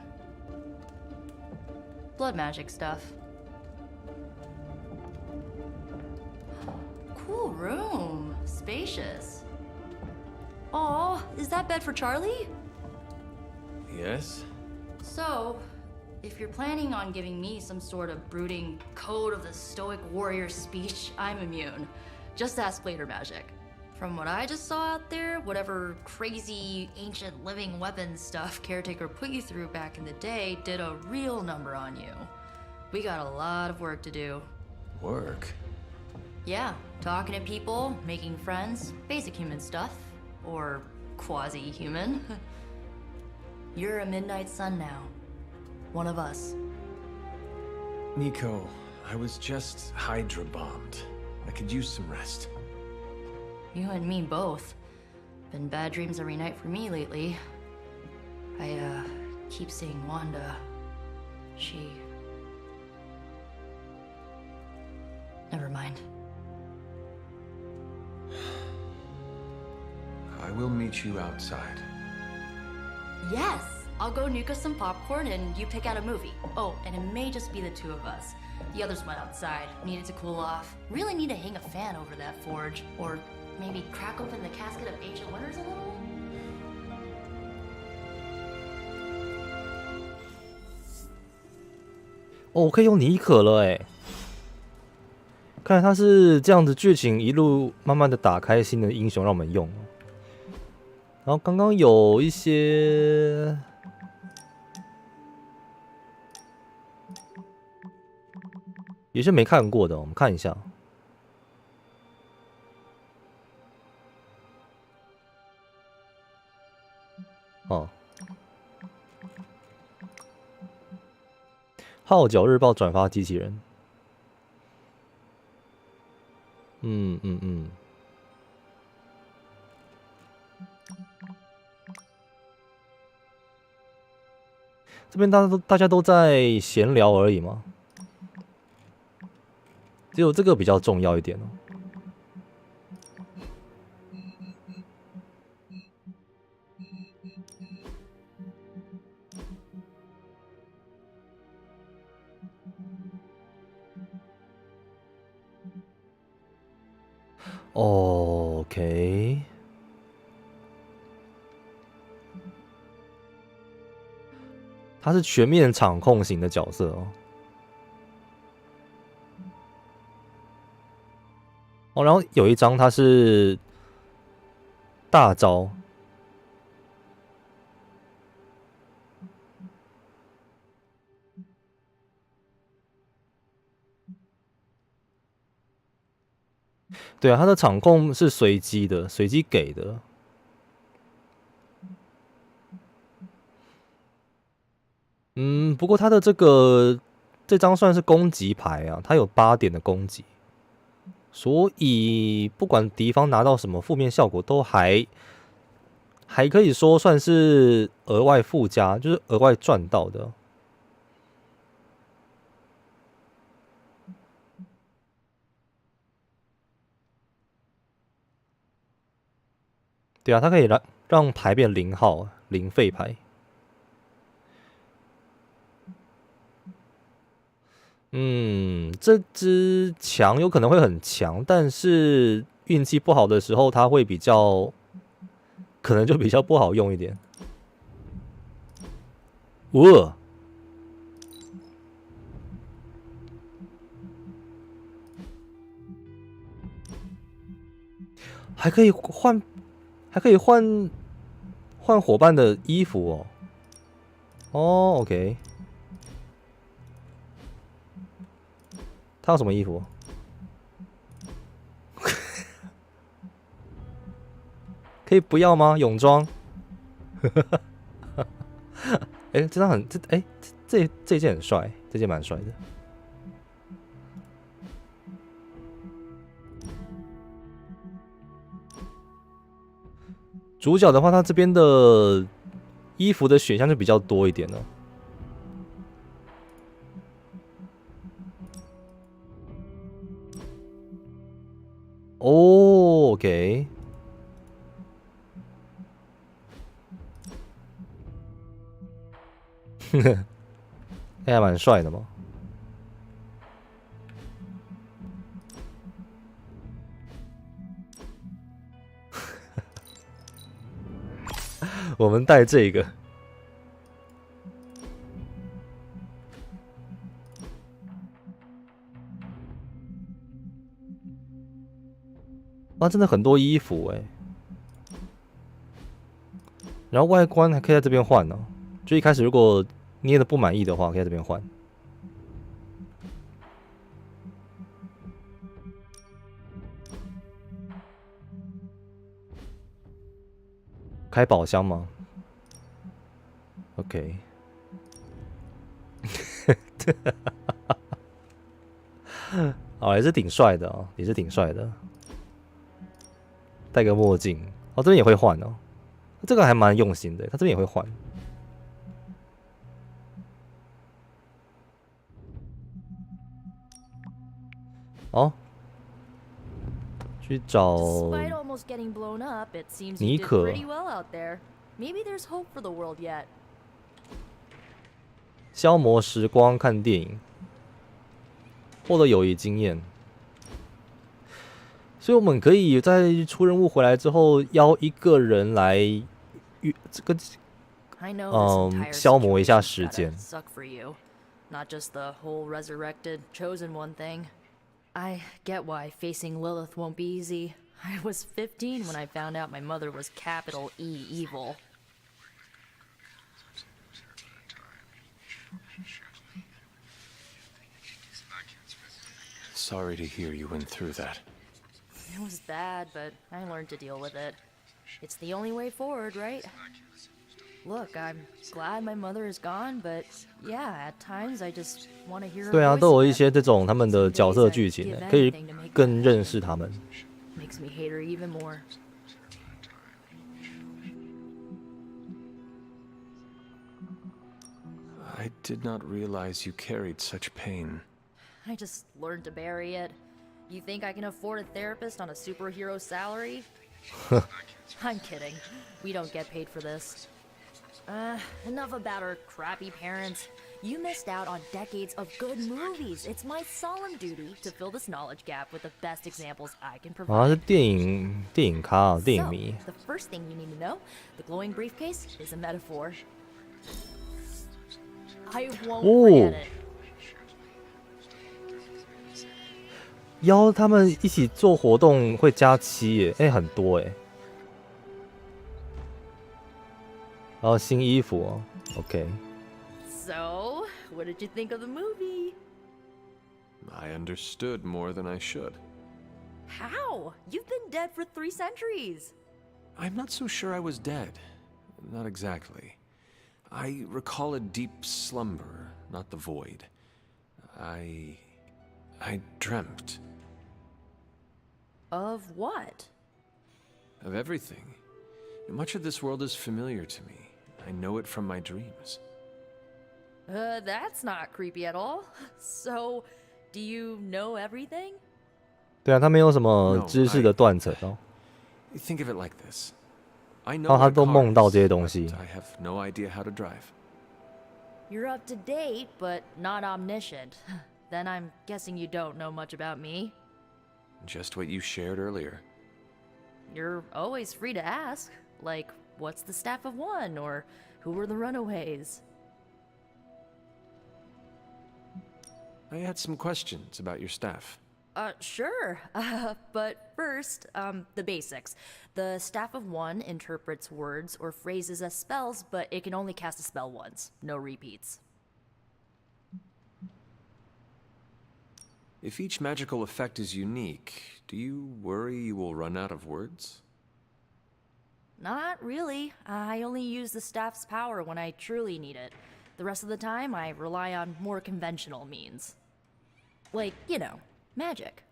Blood magic stuff. Cool room. Spacious. Aw, is that bed for Charlie? Yes? So, if you're planning on giving me some sort of brooding code of the stoic warrior speech, I'm immune. Just ask later magic. From what I just saw out there, whatever crazy ancient living weapons stuff Caretaker put you through back in the day did a real number on you. We got a lot of work to do. Work? Yeah, talking to people, making friends, basic human stuff. Or quasi-human. You're a midnight sun now. One of us. Nico, I was just Hydra bombed. I could use some rest. You and me both. Been bad dreams every night for me lately. I, keep seeing Wanda. She... Never mind. I will meet you outside. Yes! I'll go nuke us some popcorn and you pick out a movie. Oh, and it may just be the two of us. The others went outside, needed to cool off. Really need to hang a fan over that forge. Or maybe crack open the casket of ancient wonders a little? Oh, 我可以用尼可了哎！看来他是这样子剧情一路慢慢的打开新的英雄让我们用。然后刚刚有一些。 也是没看过的，我们看一下。哦，号角日报转发机器人。这边大家都在闲聊而已嘛。 只有这个比较重要一点哦。OK， 他是全面场控型的角色哦。 哦，然后有一张它是大招，对啊，它的场控是随机的，随机给的。不过它的这张算是攻击牌啊，它有8点的攻击。 所以不管敌方拿到什么负面效果，都还可以说算是额外附加，就是额外赚到的。对啊，它可以让牌变0号，零废牌。这只强有可能会很强，但是运气不好的时候，它会比较，可能就比较不好用一点。还可以换伙伴的衣服哦。OK。他有什么衣服？可以不要吗？泳装？这张很这件很帅，这件蛮帅的。主角的话，他这边的衣服的选项就比较多一点了。OK。还蛮帅的嘛。我们带这个。哇，真的很多衣服然后外观还可以在这边换呢，就一开始如果捏的不满意的话，可以在这边换。开宝箱吗 ？OK。也是挺帅的也是挺帅的。戴个墨镜，这边也会换这个还蛮用心的，他这边也会换。去找妮可。消磨时光，看电影，获得友谊经验。所以我们可以在出任务回来之后，邀一个人来消磨一下时间。Not just the whole resurrected, chosen one thing. I get why facing Lilith won't be easy. I was 15 when I found out my mother was capital E evil. Sorry to hear you went through that. It was bad, but I learned to deal with it. It's the only way forward, right? Look, I'm glad my mother is gone, but yeah, at times I just want to hear her voice. 对啊，都有一些这种他们的角色剧情，可以更认识他们。Makes me hate her even more. I did not realize you carried such pain. I just learned to bury it. You think I can afford a therapist on a superhero salary? I'm kidding. We don't get paid for this. Enough about our crappy parents. You missed out on decades of good movies. It's my solemn duty to fill this knowledge gap with the best examples I can provide. 是电影咖电影迷。So, the first thing you need to know, the glowing briefcase is a metaphor. I won't forget it. 邀他们一起做活动会加7耶，很多耶。然后新衣服OK。So, what did you think of the movie? I understood more than I should. How? You've been dead for 3 centuries. I'm not so sure I was dead. Not exactly. I recall a deep slumber, not the void. I dreamt. Of what? Of everything. Much of this world is familiar to me. I know it from my dreams. That's not creepy at all. So, do you know everything? 对啊，他没有什么知识的断层Think of it like this. I 然 know 后他 what a 都 car 梦到 is, 这些东西。 but I have no idea how to drive. You're up to date, but not omniscient. Then I'm guessing you don't know much about me. Just what you shared earlier. You're always free to ask, like, what's the staff of one, or who were the runaways? I had some questions about your staff. Sure. But first, the basics. The staff of one interprets words or phrases as spells, but it can only cast a spell once. No repeats. If each magical effect is unique, do you worry you will run out of words? Not really. I only use the staff's power when I truly need it. The rest of the time, I rely on more conventional means. Like, you know, magic.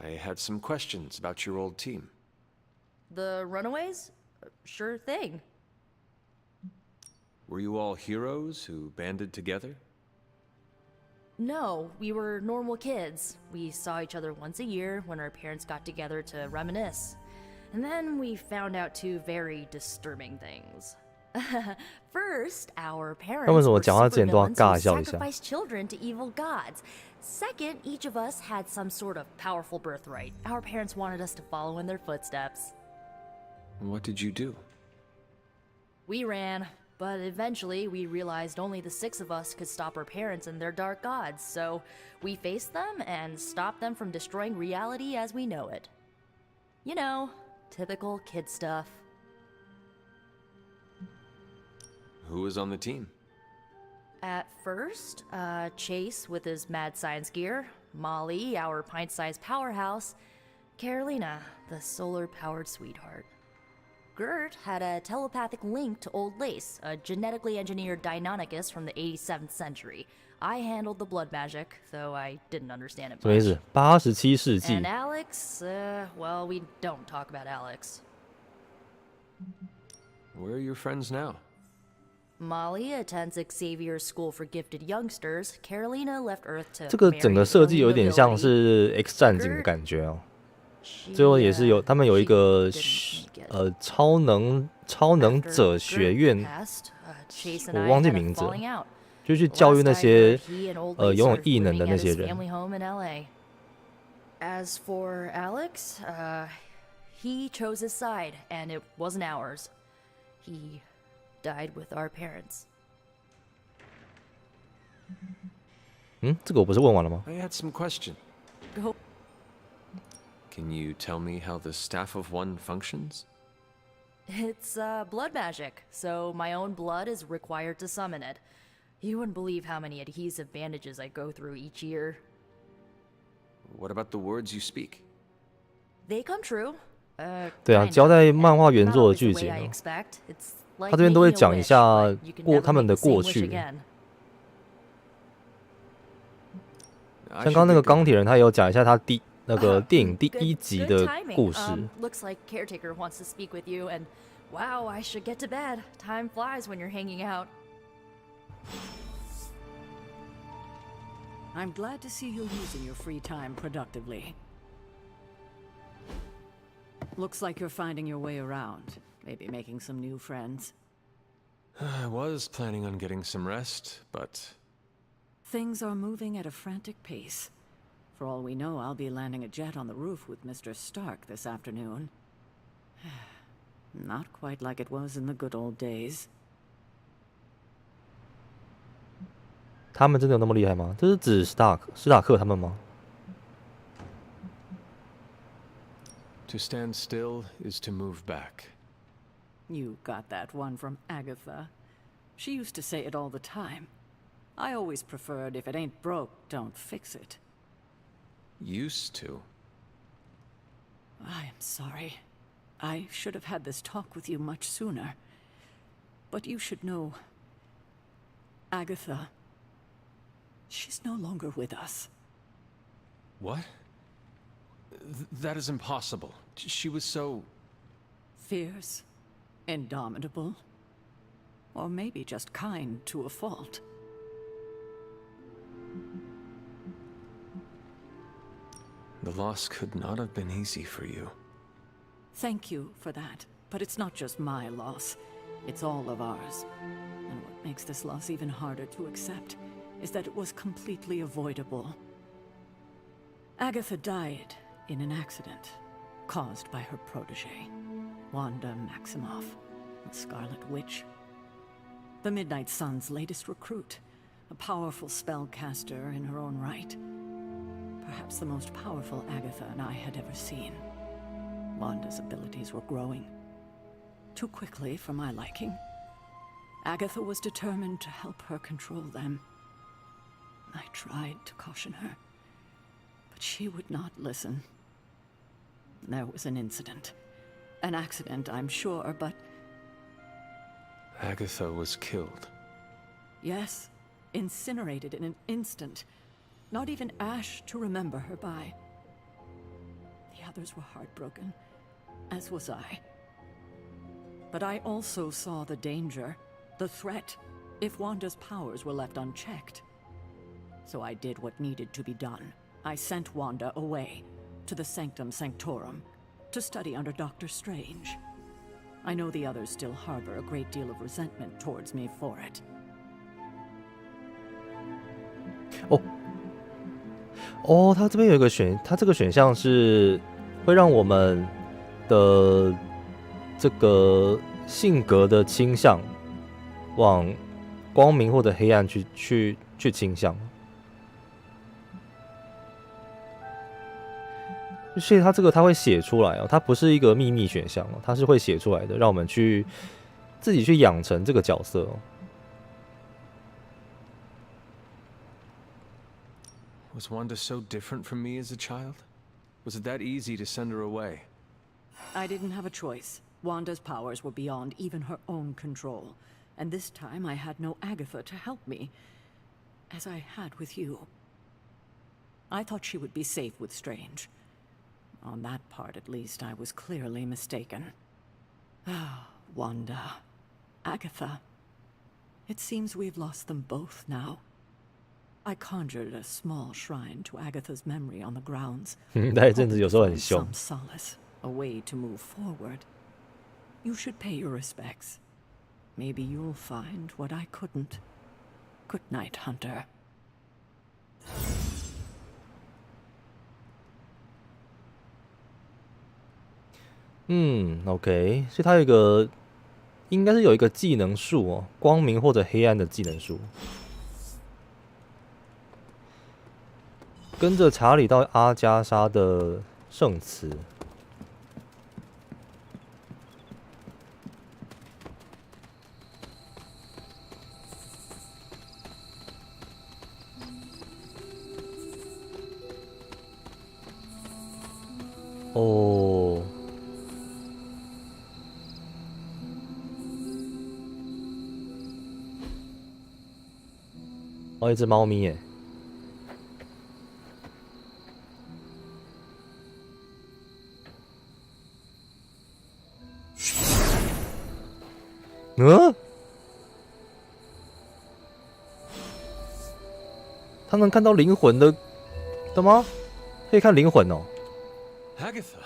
I had some questions about your old team. The runaways? Sure thing. Were you all heroes who banded together? No, we were normal kids. We saw each other once a year when our parents got together to reminisce. And then we found out two very disturbing things. First, our parents were supervillains who sacrificed children to evil gods. Second, each of us had some sort of powerful birthright. Our parents wanted us to follow in their footsteps. What did you do? We ran, but eventually we realized only the 6 of us could stop our parents and their dark gods, so we faced them and stopped them from destroying reality as we know it. You know, typical kid stuff. Who was on the team? At first, Chase with his mad science gear, Molly, our pint-sized powerhouse, Carolina, the solar-powered sweetheart. Gert had a telepathic link to Old Lace, a genetically engineered Deinonychus from the 87th century. I handled the blood magic, though I didn't understand it much. 87世纪 And Alex, well, we don't talk about Alex. Where are your friends now? Molly attends Xavier's School for Gifted Youngsters. Carolina left Earth to 这个整个设计有点像是 X 战警的感觉哦。最后也是有他们有一个超能者学院，我忘记名字了，就去教育那些拥有异能的那些人。As for Alex, he chose his side, and it wasn't ours. He died with our parents. 这个我不是问完了吗？ I had some question. Go. Can you tell me how the Staff of One functions? It's blood magic, so my own blood is required to summon it. You wouldn't believe how many adhesive bandages I go through each year. What about the words you speak? They come true. 对啊，交代漫画原作的剧情，他这边都会讲一下他们的过去。像刚刚那个钢铁人，他也有讲一下他那个电影第1集的故事。Looks like caretaker wants to speak with you, and wow, I should get to bed. Time flies when you're hanging out. I'm glad to see you using your free time productively. Looks like you're finding your way around. Maybe making some new friends. I was planning on getting some rest, but... Things are moving at a frantic pace. For all we know, I'll be landing a jet on the roof with Mr. Stark this afternoon. Not quite like it was in the good old days. 他们真的有那么厉害吗？这是指史塔克他们吗？ To stand still is to move back. You got that one from Agatha. She used to say it all the time. I always preferred if it ain't broke, don't fix it. Used to? I am sorry. I should have had this talk with you much sooner. But you should know... Agatha... She's no longer with us. What? That is impossible. She was so... Fierce, indomitable, or maybe just kind to a fault. The loss could not have been easy for you. Thank you for that. But it's not just my loss. It's all of ours. And what makes this loss even harder to accept is that it was completely avoidable. Agatha died in an accident caused by her protege, Wanda Maximoff, the Scarlet Witch. The Midnight Sun's latest recruit, a powerful spellcaster in her own right. Perhaps the most powerful Agatha and I had ever seen. Wanda's abilities were growing. Too quickly for my liking. Agatha was determined to help her control them. I tried to caution her, but she would not listen. There was an incident. An accident, I'm sure, but... Agatha was killed. Yes, incinerated in an instant. Not even ash to remember her by. The others were heartbroken, as was I. But I also saw the danger, the threat, if Wanda's powers were left unchecked. So I did what needed to be done. I sent Wanda away, to the Sanctum Sanctorum, to study under Doctor Strange. I know the others still harbor a great deal of resentment towards me for it. 它这边有一个它这个选项是会让我们的这个性格的倾向往光明或者黑暗去倾向，所以它会写出来哦，它不是一个秘密选项哦，它是会写出来的，让我们自己去养成这个角色哦。Was Wanda so different from me as a child? Was it that easy to send her away? I didn't have a choice. Wanda's powers were beyond even her own control. And this time I had no Agatha to help me, as I had with you. I thought she would be safe with Strange. On that part, at least, I was clearly mistaken. Ah, Wanda. Agatha. It seems we've lost them both now. I conjured a small shrine to Agatha's memory on the grounds. 那一阵子有时候很凶。 Some solace, a way to move forward. You should pay your respects. Maybe you'll find what I couldn't. Good night, Hunter. OK， 所以它应该是有一个技能树哦，光明或者黑暗的技能树。跟着查理到阿加莎的圣祠。哦，一只猫咪耶。他能看到灵魂的吗？可以看灵魂哦。Agatha.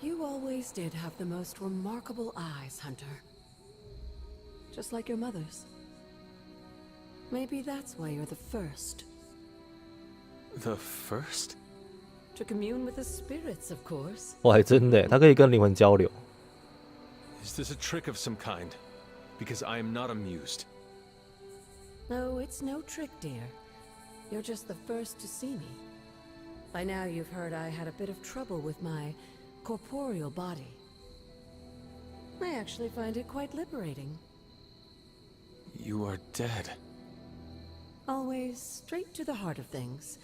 You always did have the most remarkable eyes, Hunter. Just like your mother's. Maybe that's why you're the first. The first? To commune with the spirits, of course. 哇，还真的，他可以跟灵魂交流。Is this a trick of some kind? Because I am not amused. No, it's no trick, dear. You're just the first to see me. By now you've heard I had a bit of trouble with my corporeal body. I actually find it quite liberating. You are dead. Always straight to the heart of things.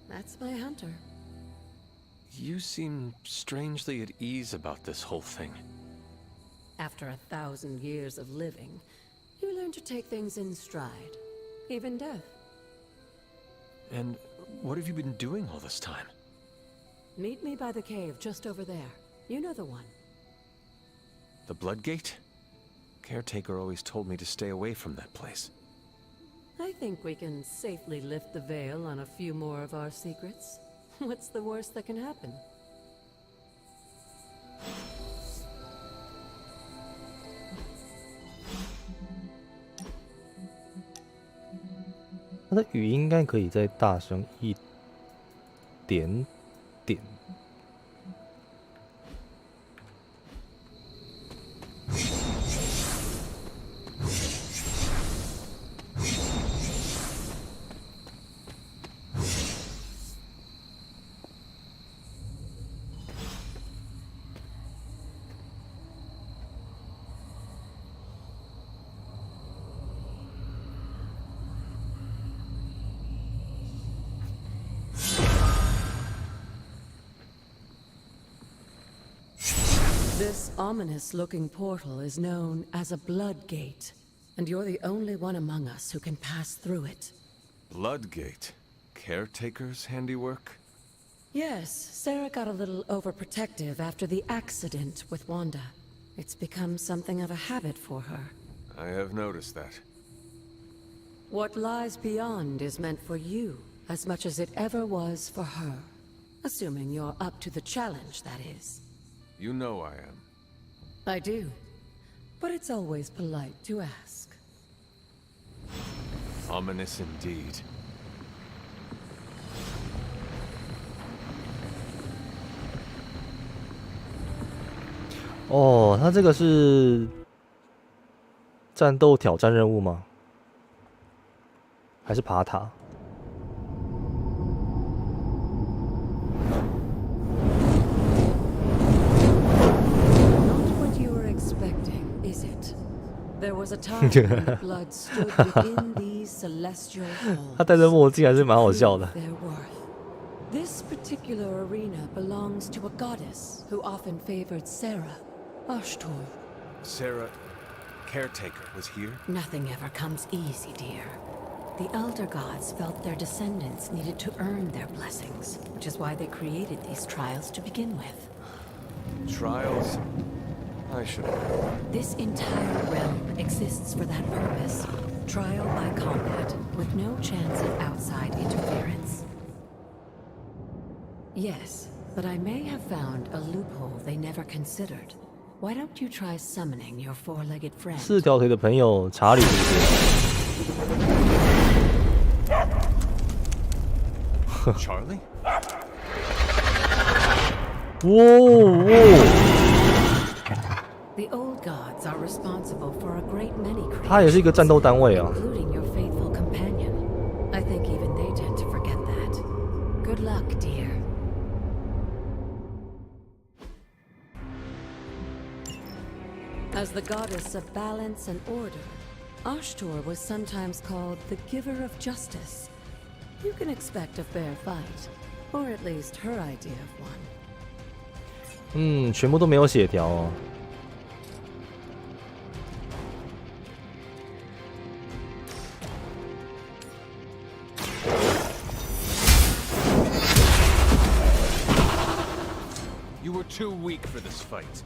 That's my Hunter. You seem strangely at ease about this whole thing. After 1,000 years of living, you learn to take things in stride. Even death. And what have you been doing all this time? Meet me by the cave just over there. You know the one. The Blood Gate? Caretaker always told me to stay away from that place. I think we can safely lift the veil on a few more of our secrets. What's the worst that can happen? 它的语音应该可以再大声一点点。This ominous-looking portal is known as a blood gate, and you're the only one among us who can pass through it. Bloodgate? Caretaker's handiwork? Yes, Sarah got a little overprotective after the accident with Wanda. It's become something of a habit for her. I have noticed that. What lies beyond is meant for you, as much as it ever was for her. Assuming you're up to the challenge, that is. You know I am. I do. But it's always polite to ask. Ominous indeed.哦，它这个是战斗挑战任务吗？还是爬塔？ There was a time when the blood stood within these celestial halls. 他戴着墨镜还是蛮好笑的。 Their worth. This particular arena belongs to a goddess who often favored Sarah, Ashtor. Sarah, caretaker, was here? Nothing ever comes easy, dear. The elder gods felt their descendants needed to earn their blessings, which is why they created these trials to begin with. Trials? I should have. This entire realm exists for that purpose. Trial by combat, with no chance of outside interference. Yes, but I may have found a loophole they never considered. Why don't you try summoning your four-legged friend? 四条腿的朋友查理是不是 Charlie? 哇！ The old gods are responsible for a great many creations, 他也是一个战斗单位啊。 including your faithful companion. I think even they tend to forget that. Good luck, dear. As the goddess of balance and order, Ashtor was sometimes called the giver of justice. You can expect a fair fight, or at least her idea of one. 全部都没有血条哦。 You were too weak for this fight.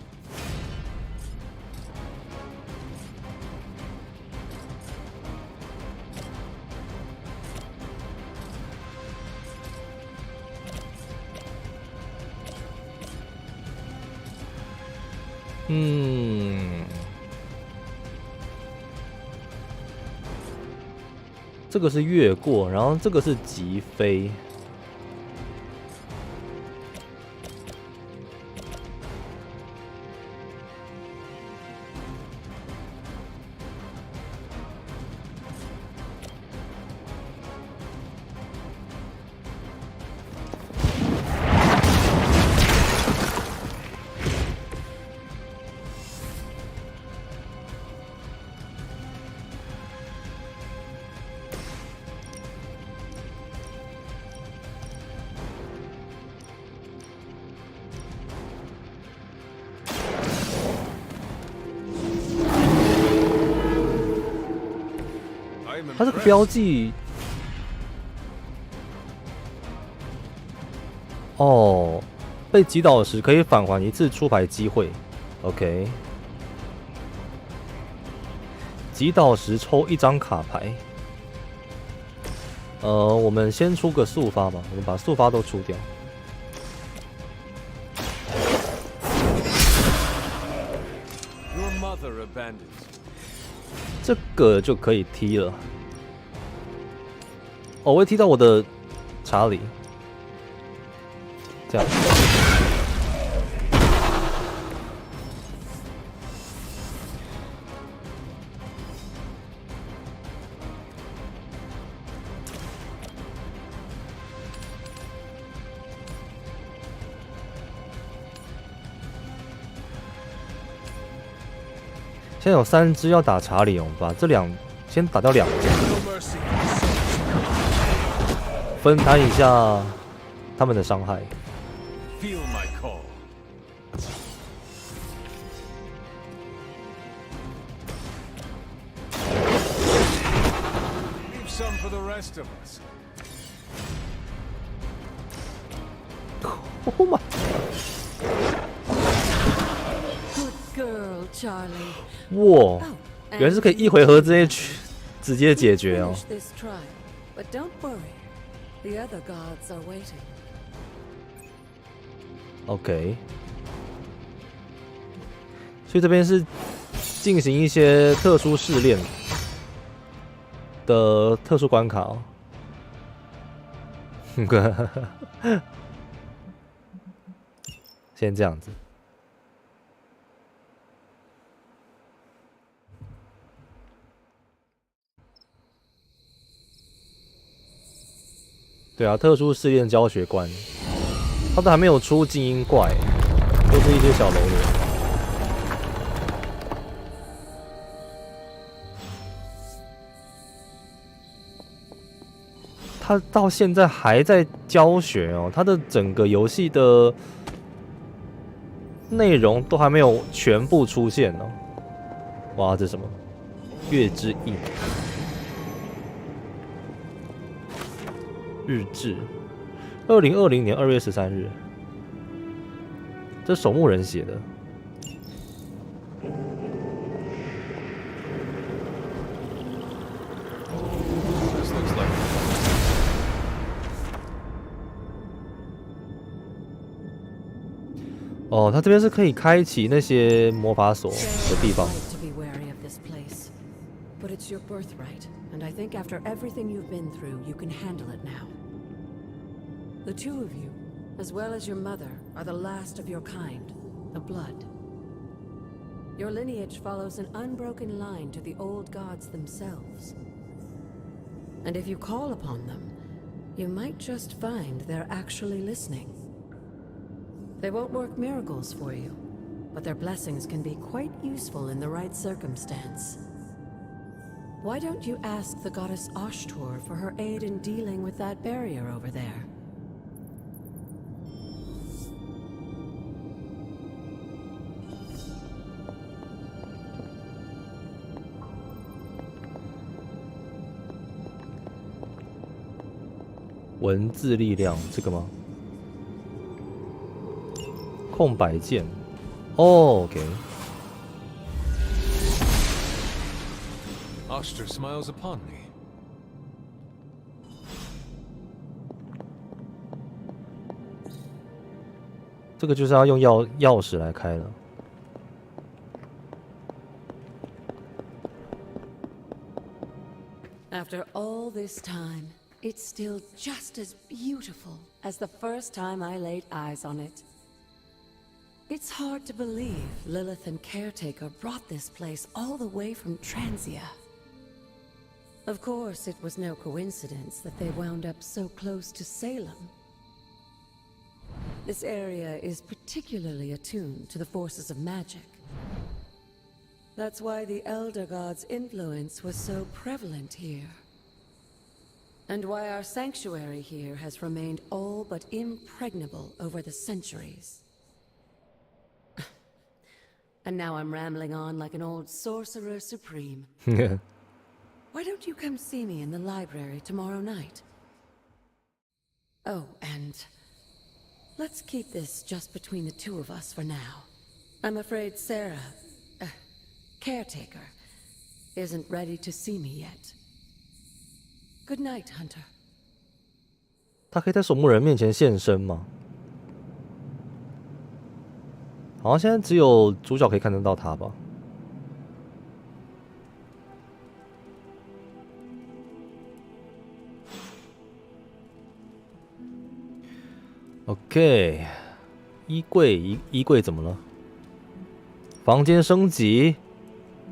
Hmm. 这个是越过，然后这个是疾飞。 它这个标记，哦，被击倒时可以返还一次出牌机会。OK， 击倒时抽一张卡牌。我们先出个速发吧，我们把速发都出掉。 这个就可以踢了。哦，我会踢到我的查理，这样。现在有3只要打查理，我们把这先打掉2只，分摊一下他们的伤害。Feel my call. Leave some for the rest of us. Oh my. Girl, Charlie. 哇，原来是可以1回合之内直接解决哦。But don't worry, the other gods are waiting. OK， 所以这边是进行一些特殊试炼的特殊关卡哦。先这样子。对啊，特殊试炼教学关，他都还没有出精英怪，都是一些小喽啰。他到现在还在教学哦，他的整个游戏的内容都还没有全部出现哦。哇，这是什么？月之印。日志，2020年2月13日，这守墓人写的。哦，他这边是可以开启那些魔法锁的地方。But it's your birthright, and I think after everything you've been through, you can handle it now. The two of you, as well as your mother, are the last of your kind, the Blood. Your lineage follows an unbroken line to the old gods themselves. And if you call upon them, you might just find they're actually listening. They won't work miracles for you, but their blessings can be quite useful in the right circumstance. Why don't you ask the goddess Ashtor for her aid in dealing with that barrier over there? "文字力量"这个吗？空白键。哦 ，OK。Ashtor smiles upon me. 这个就是要用钥匙来开了。After all this time, it's still just as beautiful as the first time I laid eyes on it. It's hard to believe Lilith and Caretaker brought this place all the way from Transia. Of course, it was no coincidence that they wound up so close to Salem. This area is particularly attuned to the forces of magic. That's why the Elder God's influence was so prevalent here. And why our sanctuary here has remained all but impregnable over the centuries. And now I'm rambling on like an old sorcerer supreme. Why don't you come see me in the library tomorrow night? Oh, and let's keep this just between the two of us for now. I'm afraid Sarah, Caretaker, isn't ready to see me yet. Good night, Hunter. 他可以在守墓人面前现身吗？好像现在只有主角可以看得到他吧。OK， 衣柜怎么了？房间升级，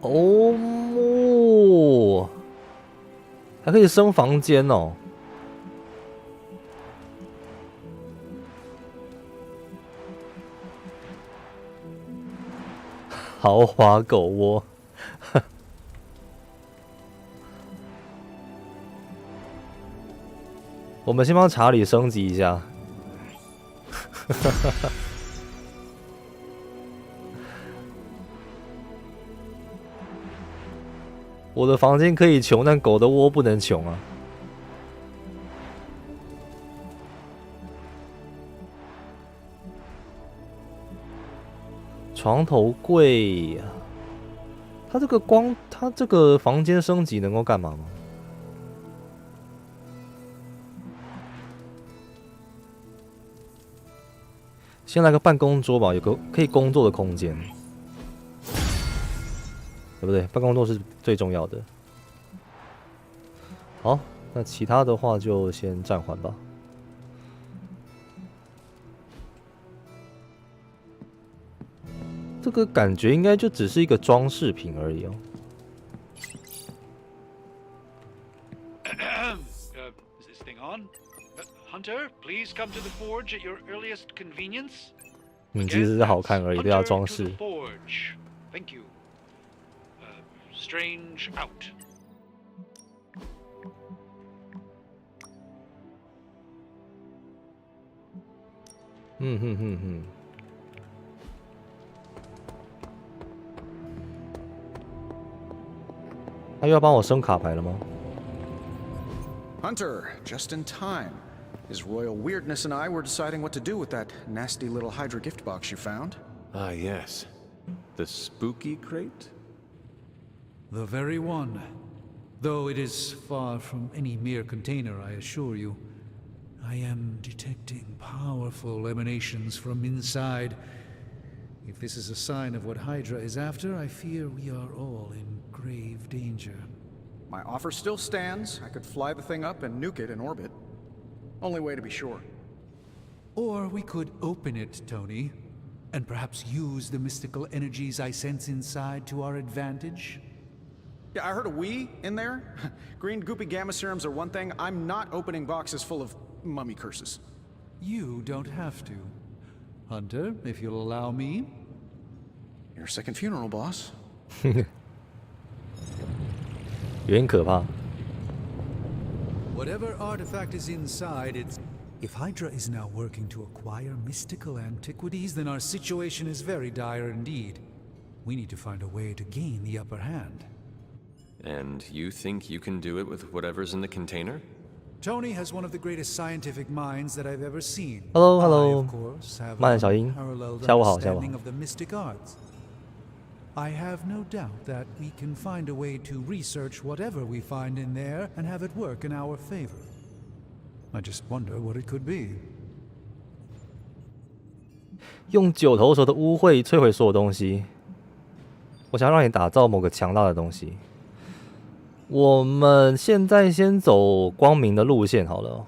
哦，还可以升房间哦。豪华狗窝，我们先帮查理升级一下。我的房间可以穷，但狗的窝不能穷啊。床头柜，它这个房间升级能够干嘛吗？先来个办公桌吧，有个可以工作的空间，对不对？办公桌是最重要的。好，那其他的话就先暂缓吧。这个感觉应该就只是一个装饰品而已哦。Is this thing on? Hunter, please come to the forge at your earliest convenience. 其实是好看而已，不要装饰。Thank you. Strange out. 他又要帮我升卡牌了吗？ Hunter, just in time. His royal weirdness and I were deciding what to do with that nasty little Hydra gift box you found. Ah, yes. The spooky crate? The very one. Though it is far from any mere container, I assure you. I am detecting powerful emanations from inside. If this is a sign of what Hydra is after, I fear we are all in grave danger. My offer still stands. I could fly the thing up and nuke it in orbit. Only way to be sure. Or we could open it, Tony, and perhaps use the mystical energies I sense inside to our advantage. Yeah, I heard a we in there. Green goopy gamma serums are one thing. I'm not opening boxes full of mummy curses. You don't have to. Hunter, if you'll allow me. Your second funeral, boss. 有点可怕。 Whatever artifact is inside, it's... If Hydra is now working to acquire mystical antiquities, then our situation is very dire indeed. We need to find a way to gain the upper hand. And you think you can do it with whatever's in the container? Tony has one of the greatest scientific minds that I've ever seen. Hello, hello. I, of course, have 慢小英， unparalleled 下午好，下午好。 understanding of the mystic arts. I have no doubt that we can find a way to research whatever we find in there and have it work in our favor. I just wonder what it could be. 用九头蛇的污秽摧毁所有东西。我想让你打造某个强大的东西。我们现在先走光明的路线好了。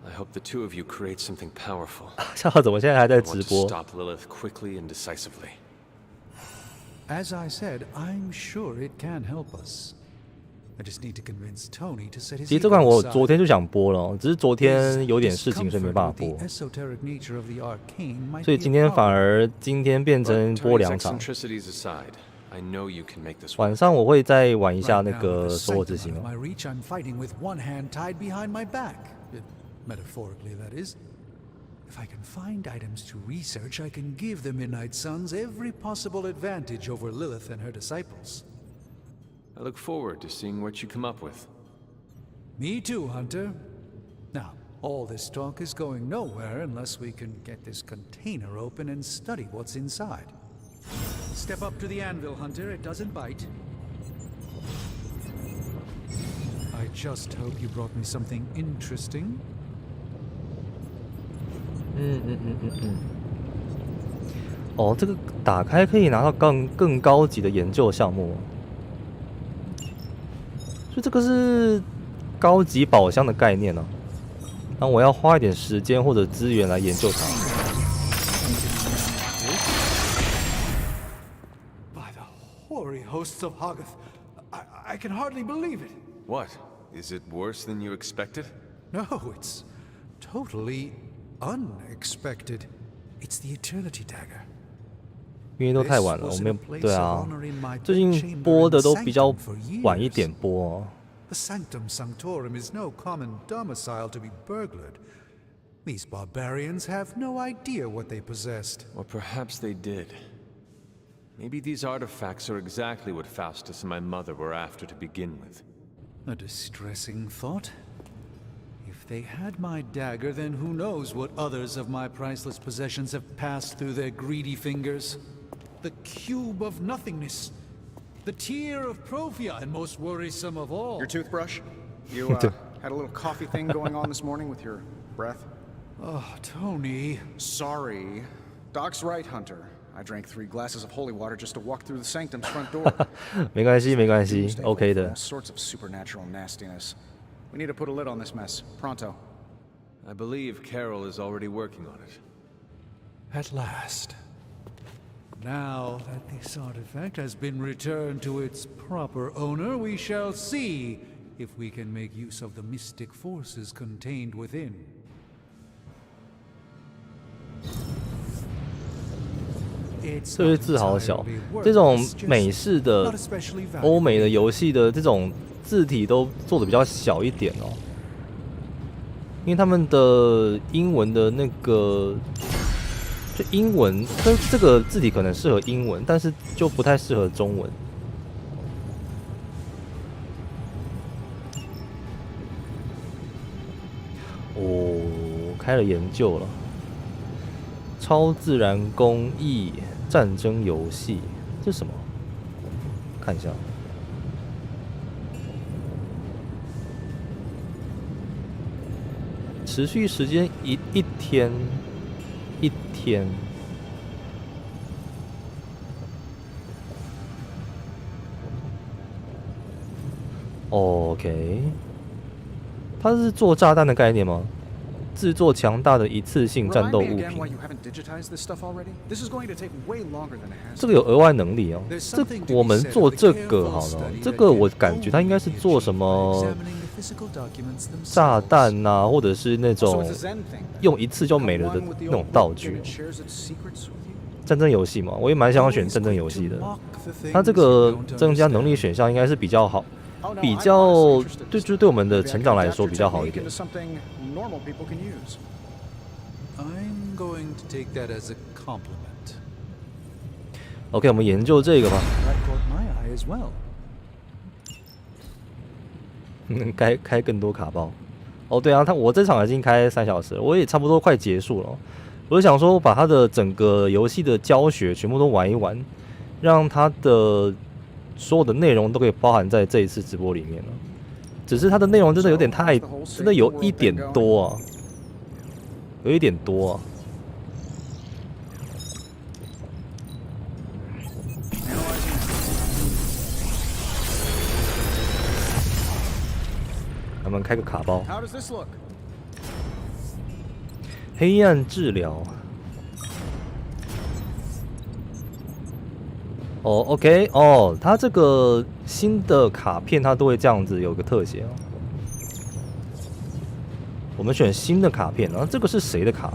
I hope the two of you create something powerful. 笑话怎么现在还在直 I want to 播？ stop Lilith quickly and decisively. As I said, I'm sure it can help us. I just need to convince Tony to set his 其实这款我 ego aside. 昨天就想播了，只是昨天有点事情，所以没办法播。 Esoteric nature of the arcane might 所以 be 今 a 天反 problem. 而今天变成 But 播 Tony's 2场。 eccentricities aside, I know you can make this work. 晚上我会再玩一下 Right 那 now, 个 with the 守我之 sanctum 心 out 哦 of。my reach, I'm fighting with one hand tied behind my back. Metaphorically, that is. If I can find items to research, I can give the Midnight Suns every possible advantage over Lilith and her disciples. I look forward to seeing what you come up with. Me too, Hunter. Now, all this talk is going nowhere unless we can get this container open and study what's inside. Step up to the anvil, Hunter. It doesn't bite. I just hope you brought me something interesting. 哦，这个打开可以拿到更高级的研究项目，所以这个是高级宝箱的概念呢、那我要花一点时间或者资源来研究它。By the hoary hosts of Hoggoth, I can hardly believe it. What? Is it worse than you expected? No, it's totally unexpected. It's the Eternity Dagger. 因为都太晚了，我没有对啊，最近播的都比较晚一点播哦。The Sanctum Sanctorum is no common domicile to be burglared. These barbarians have no idea what they possessed. Or perhaps they did. Maybe these artifacts are exactly what Faustus and my mother were after to begin with. A distressing thought. If they had my dagger, then who knows what others of my priceless possessions have passed through their greedy fingers. The cube of nothingness. The tear of Profia, and most worrisome of all. Your toothbrush? You, had a little coffee thing going on this morning with your breath? Oh, Tony. Sorry. Doc's right, Hunter. I drank 3 glasses of holy water just to walk through the sanctum's front door. 没关系，没关系 ，OK 的。All sorts of supernatural nastiness. We need to put a lid on this mess. Pronto. I believe Carol is already working on it. At last. Now that this artifact has been returned to its proper owner, we shall see if we can make use of the mystic forces contained within. 这是自豪小，这种美式的、欧美的游戏的这种字体都做的比较小一点哦，因为他们的英文的那个。就英文，这个字体可能适合英文，但是就不太适合中文。哦，开了研究了，超自然工艺战争游戏，这是什么？看一下。持续时间一天。一天，OK， 它是做炸弹的概念吗？制作强大的一次性战斗物品。这个有额外能力哦。我们做这个好了，这个我感觉它应该是做什么炸弹啊，或者是那种用一次就没了的那种道具。战争游戏嘛，我也蛮想要选战争游戏的。它这个增加能力选项应该是比较好，比较就是对我们的成长来说比较好一点。I'm going to take that as a compliment. OK， 我们研究这个吧。开更多卡包。哦，对啊，我这场已经开3小时了，我也差不多快结束了。我就想说，把它的整个游戏的教学全部都玩一玩，让它的所有的内容都可以包含在这一次直播里面了。只是它的内容真的有点太，真的有一点多啊，有一点多啊。我们开个卡包。黑暗治疗。哦 ，OK， 哦，它这个新的卡片它都会这样子有个特写哦。我们选新的卡片，然后这个是谁的卡？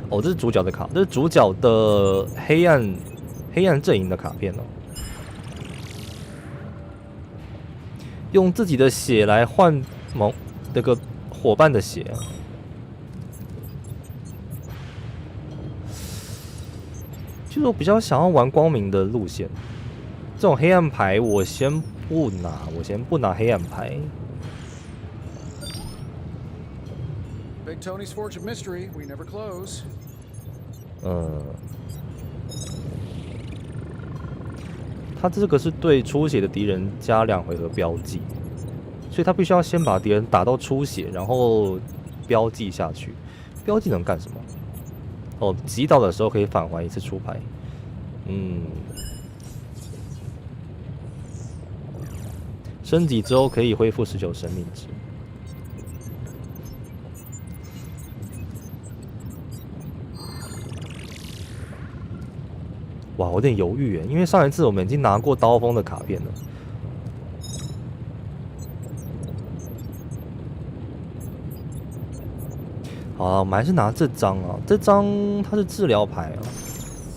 哦，这是主角的卡，这是主角的黑暗阵营的卡片哦。用自己的血来换那个伙伴的血啊。其实我比较想要玩光明的路线，这种黑暗牌我先不拿黑暗牌。Big Tony's Forge of Mystery, we never close. 他这个是对出血的敌人加2回合标记，所以他必须要先把敌人打到出血，然后标记下去。标记能干什么？哦，击倒的时候可以返还1次出牌。升级之后可以恢复19生命值。哇，我有点犹豫耶，因为上一次我们已经拿过刀锋的卡片了。好啊，我们还是拿这张啊，这张它是治疗牌啊。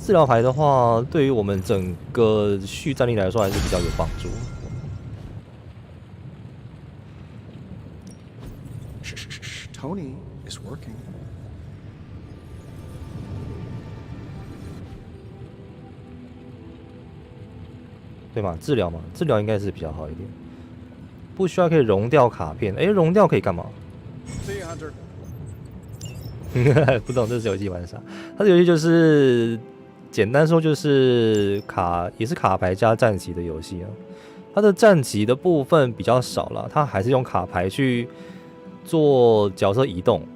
治疗牌的话，对于我们整个续战力来说还是比较有帮助。Tony is working. 对嘛，治疗嘛，治疗应该是比较好一点。不需要可以融掉卡片，哎，融掉可以干嘛？ See you, Hunter. 不懂这是游戏玩啥？它的游戏就是简单说就是也是卡牌加战棋的游戏啊。它的战棋的部分比较少了，它还是用卡牌去做角色移动，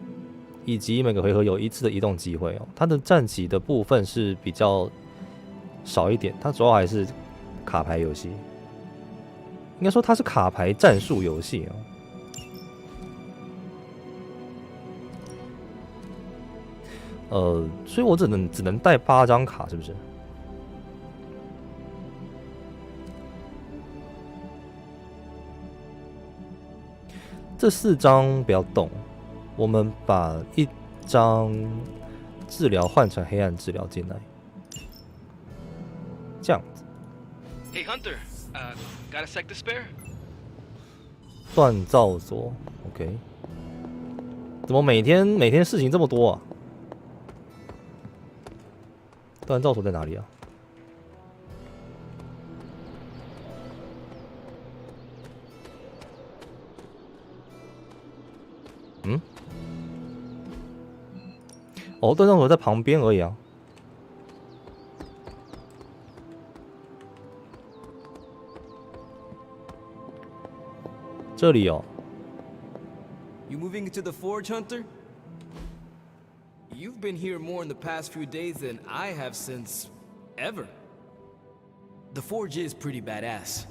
以及每个回合有1次的移动机会哦。它的战棋的部分是比较少一点，它主要还是卡牌游戏。应该说它是卡牌战术游戏哦。所以我只能带8张卡，是不是？这4张不要动，我们把1张治疗换成黑暗治疗进来，这样子。Hey Hunter, got a sec to spare? 锻造所 ，OK。怎么每天事情这么多啊？锻造所在哪里啊？嗯？哦，锻造所在旁边而已啊。这里哦。You moving into the forge, Hunter? You've been here more in the past few days than I have since ever. The forge is pretty badass,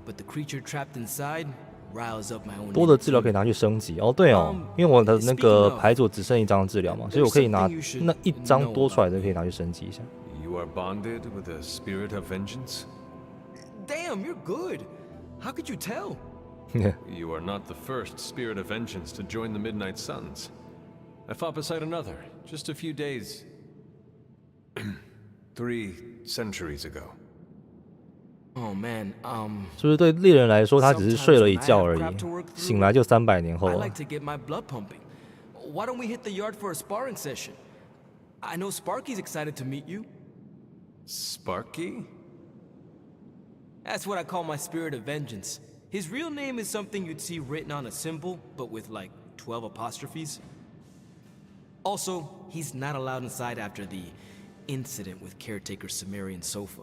but the creature trapped inside riles up my own. 多的治疗可以拿去升级哦，对哦，因为我的那个牌组只剩1张治疗嘛，所以我可以拿那1张多出来的可以拿去升级一下。You are bonded with a spirit of vengeance? Damn, you're good. How could you tell? You are not the first spirit of vengeance to join the Midnight Suns. I fought beside another, just a few days... 3 centuries ago. Oh man, 是不是对猎人来说，他只是睡了一觉而已，醒来就300年后 I 了 like to get my blood pumping. Why don't we hit the yard for a sparring session? I know Sparky's excited to meet you. Sparky? That's what I call my spirit of vengeance. His real name is something you'd see written on a symbol, but with like 12 apostrophes. Also, he's not allowed inside after the incident with caretaker Sumerian Sofa.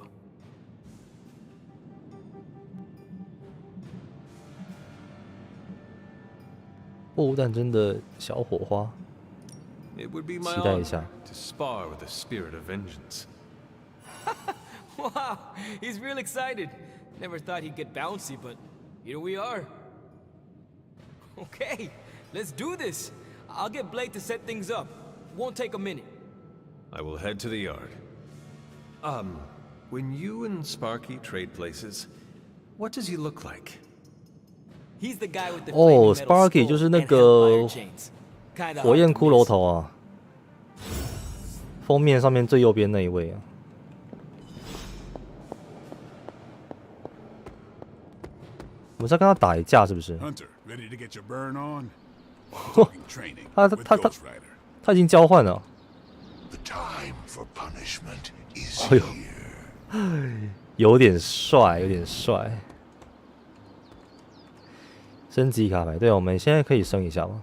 货物战争的小火花， It would be my 期待一 honor 下。 to spar with the spirit of vengeance. Wow, he's real excited. Never thought he'd get bouncy, but here we are. Okay, let's do this. I'll get Blake to set things up. Won't take a minute. I will head to the yard. When you and Sparky trade places, what does he look like? He's the guy with the 哦 flaming metal ，Sparky skull 就是那 and 个 hellfire chains. Kinda 火 hard 焰 to 骷髅 miss. 头啊，封面上面最右边那一位啊。我们在跟他打一架是不是？ Hunter, ready to get your burn on? 他已经交换了。 The time for punishment is 哎呦 here. 有点帅，有点帅。升级卡牌，对，我们现在可以升一下吗？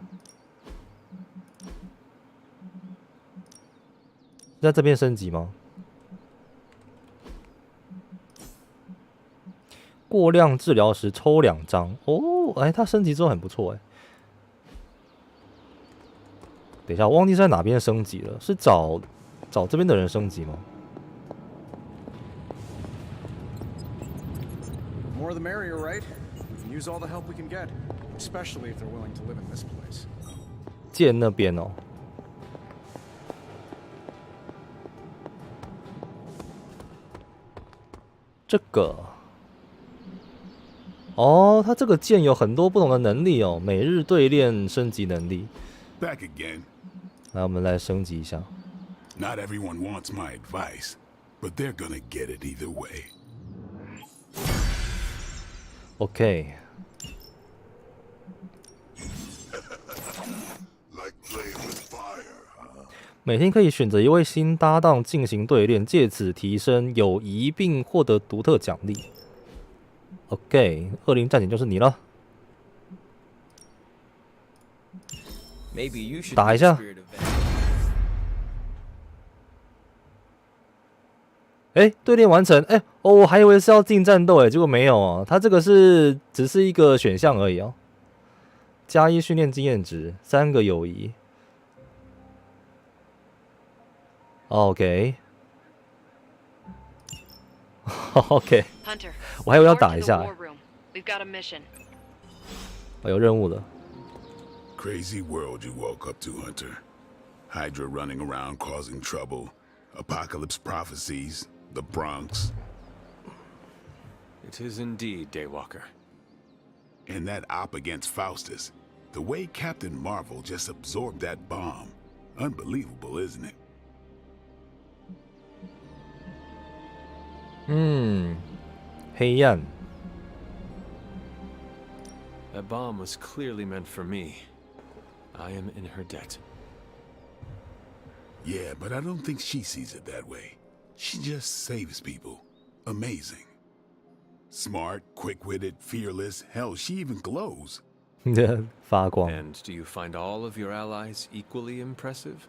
在这边升级吗？过量治疗时抽2张哦，哎，它升级之后很不错哎。等一下，我忘记是在哪边升级了，是找这边的人升级吗？ More the merrier, right? We can use all the help we can get, especially if they're willing to live in this place. 剑那边哦。这个哦，它这个剑有很多不同的能力哦，每日对练升级能力。Back again. 来，我们来升级一下。Not everyone wants my advice, but they're gonna get it either way. OK。每天可以选择一位新搭档进行对练，借此提升友谊并获得独特奖励。OK， 恶灵战警就是你了。打一下。哎，对练完成。哎，哦，我还以为是要进战斗，哎，结果没有哦。它这个是只是一个选项而已哦。加1训练经验值，3个友谊。OK， OK， 我还以为要打一下。我有任务了。Crazy world you woke up to, Hunter. Hydra running around causing trouble, apocalypse prophecies, the Bronx. It is indeed, Daywalker. And that op against Faustus. The way Captain Marvel just absorbed that bomb. Unbelievable, isn't it? 黑暗。That bomb was clearly meant for me. I am in her debt. Yeah, but I don't think she sees it that way. She just saves people. Amazing. Smart, quick-witted, fearless. Hell, she even glows. 发光。 And do you find all of your allies equally impressive?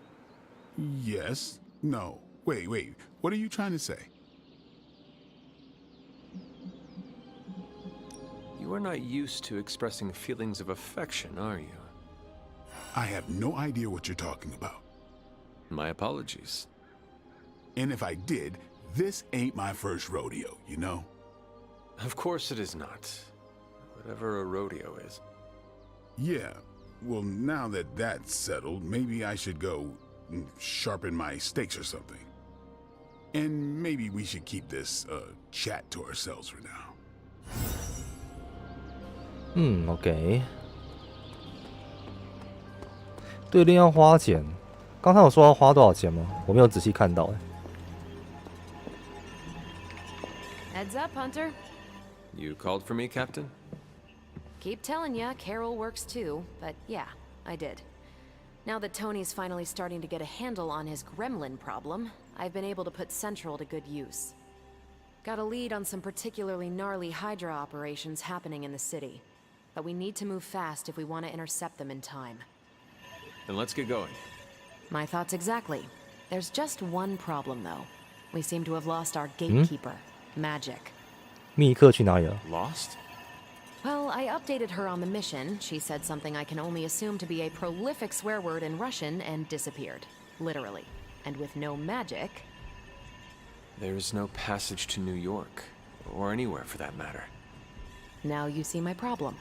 Yes. No. Wait. What are you trying to say? You are not used to expressing feelings of affection, are you? I have no idea what you're talking about. My apologies. And if I did, this ain't my first rodeo, you know? Of course it is not. Whatever a rodeo is. Yeah. Well, now that that's settled, maybe I should go sharpen my stakes or something. And maybe we should keep this chat to ourselves for now. OK。对练要花钱，刚才有说要花多少钱吗？我没有仔细看到哎。 Heads up, Hunter. You called for me, Captain? Keep telling ya, Carol works too, but yeah, I did. Now that Tony's finally starting to get a handle on his gremlin problem, I've been able to put Central to good use. Got a lead on some particularly gnarly Hydra operations happening in the city. But we need to move fast if we want to intercept them in time. Then let's get going. My thoughts exactly. There's just one problem, though. We seem to have lost our gatekeeper, Magic. 密克去哪里了 Lost? Well, I updated her on the mission. She said something I can only assume to be a prolific swear word in Russian and disappeared. Literally. And with no magic... There is no passage to New York. Or anywhere, for that matter. Now you see my problem.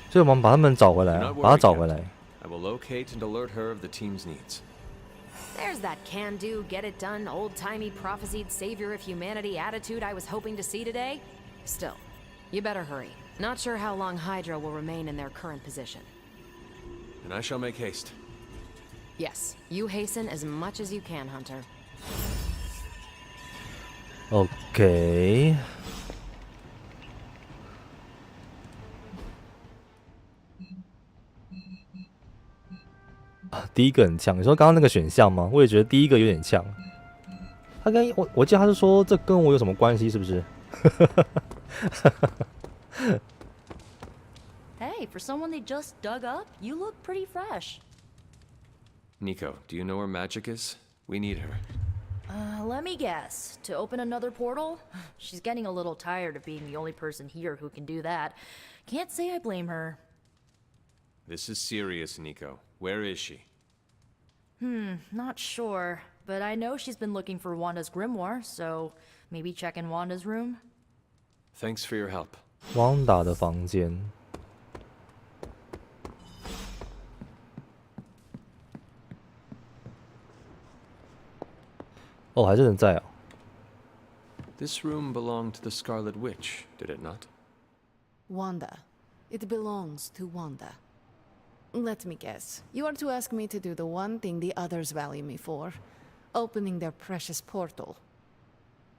所以我们把他们找回来，把他找回来。 I will locate and alert her of the team's needs. There's that can-do, get-it-done, old-timey prophesied savior of humanity attitude I was hoping to see today. Still, you better hurry. Not sure how long Hydra will remain in their current position. And I shall make haste. Yes, you hasten as much as you can, Hunter. OK。第一个很呛，你说刚刚那个选项吗？我也觉得第一个有点呛。他跟我记得他是说这跟我有什么关系，是不是？ Hey, for someone they just dug up, you look pretty fresh. Nico, do you know where Magic is? We need her. Let me guess. To open another portal? She's getting a little tired of being the only person here who can do that. Can't say I blame her. This is serious, Nico. Where is she? Not sure. But I know she's been looking for Wanda's grimoire, so maybe check in Wanda's room? Thanks for your help. Wanda 的房间。哦，还真的在哦。This room belonged to the Scarlet Witch, did it not? Wanda. It belongs to Wanda. Let me guess. You are to ask me to do the one thing the others value me for. Opening their precious portal.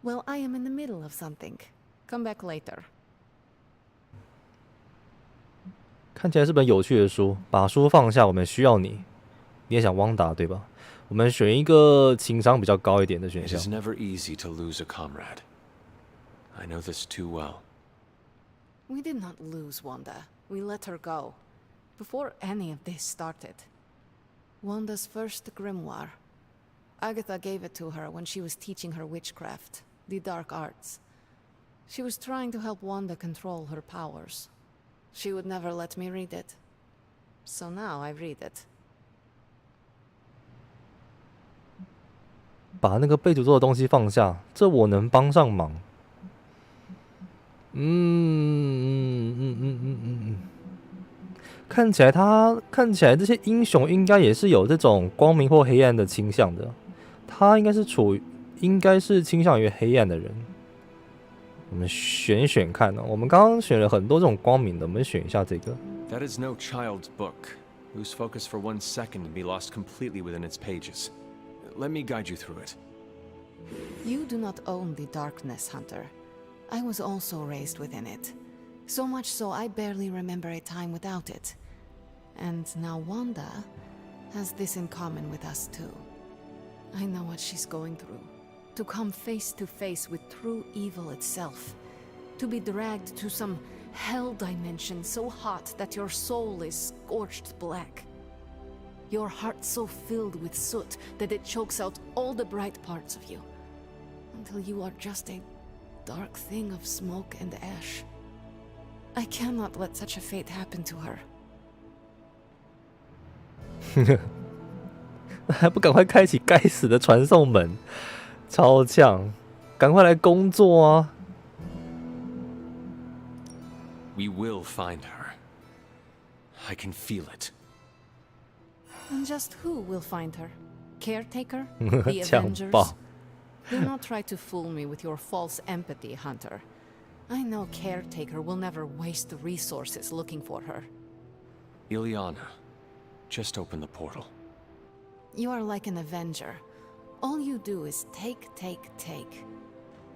Well, I am in the middle of something. Come back later. 看起来是本有趣的书，把书放下，我们需要你。你也想汪达对吧？我们选一个情商比较高一点的选 It 项。 is never easy to lose a comrade. I know this too well. We did not lose Wanda. We let her go. Before any of this started. Wanda's first grimoire. Agatha gave it to her when she was teaching her witchcraft, the dark arts. She was trying to help Wanda control her powers. She would never let me read it. So now I read it. 把那个被诅咒的东西放下，这我能帮上忙。看起来这些英雄应该也是有这种光明或黑暗的倾向的。他应该是倾向于黑暗的人。我们选选看哦，我们刚刚选了很多这种光明的，我们选一下这个。That is no child's book. Lose focus for 1 second and be lost completely within its pages. Let me guide you through it. You do not own the darkness, Hunter. I was also raised within it. So much so I barely remember a time without it. And now Wanda has this in common with us too. I know what she's going through. To come face to face with true evil itself. To be dragged to some hell dimension so hot that your soul is scorched black. Your heart so filled with soot that it chokes out all the bright parts of you. Until you are just a dark thing of smoke and ash. I cannot let such a fate happen to her. 还不赶快开启该死的传送门，超呛！赶快来工作啊！ We will find her. I can feel it. And just who will find her? Caretaker? The 呛 Avengers? 爆！ Do not try to fool me with your false empathy, Hunter. I know Caretaker will never waste resources looking for her. Ileana, just open the portal. You are like an Avenger. All you do is take.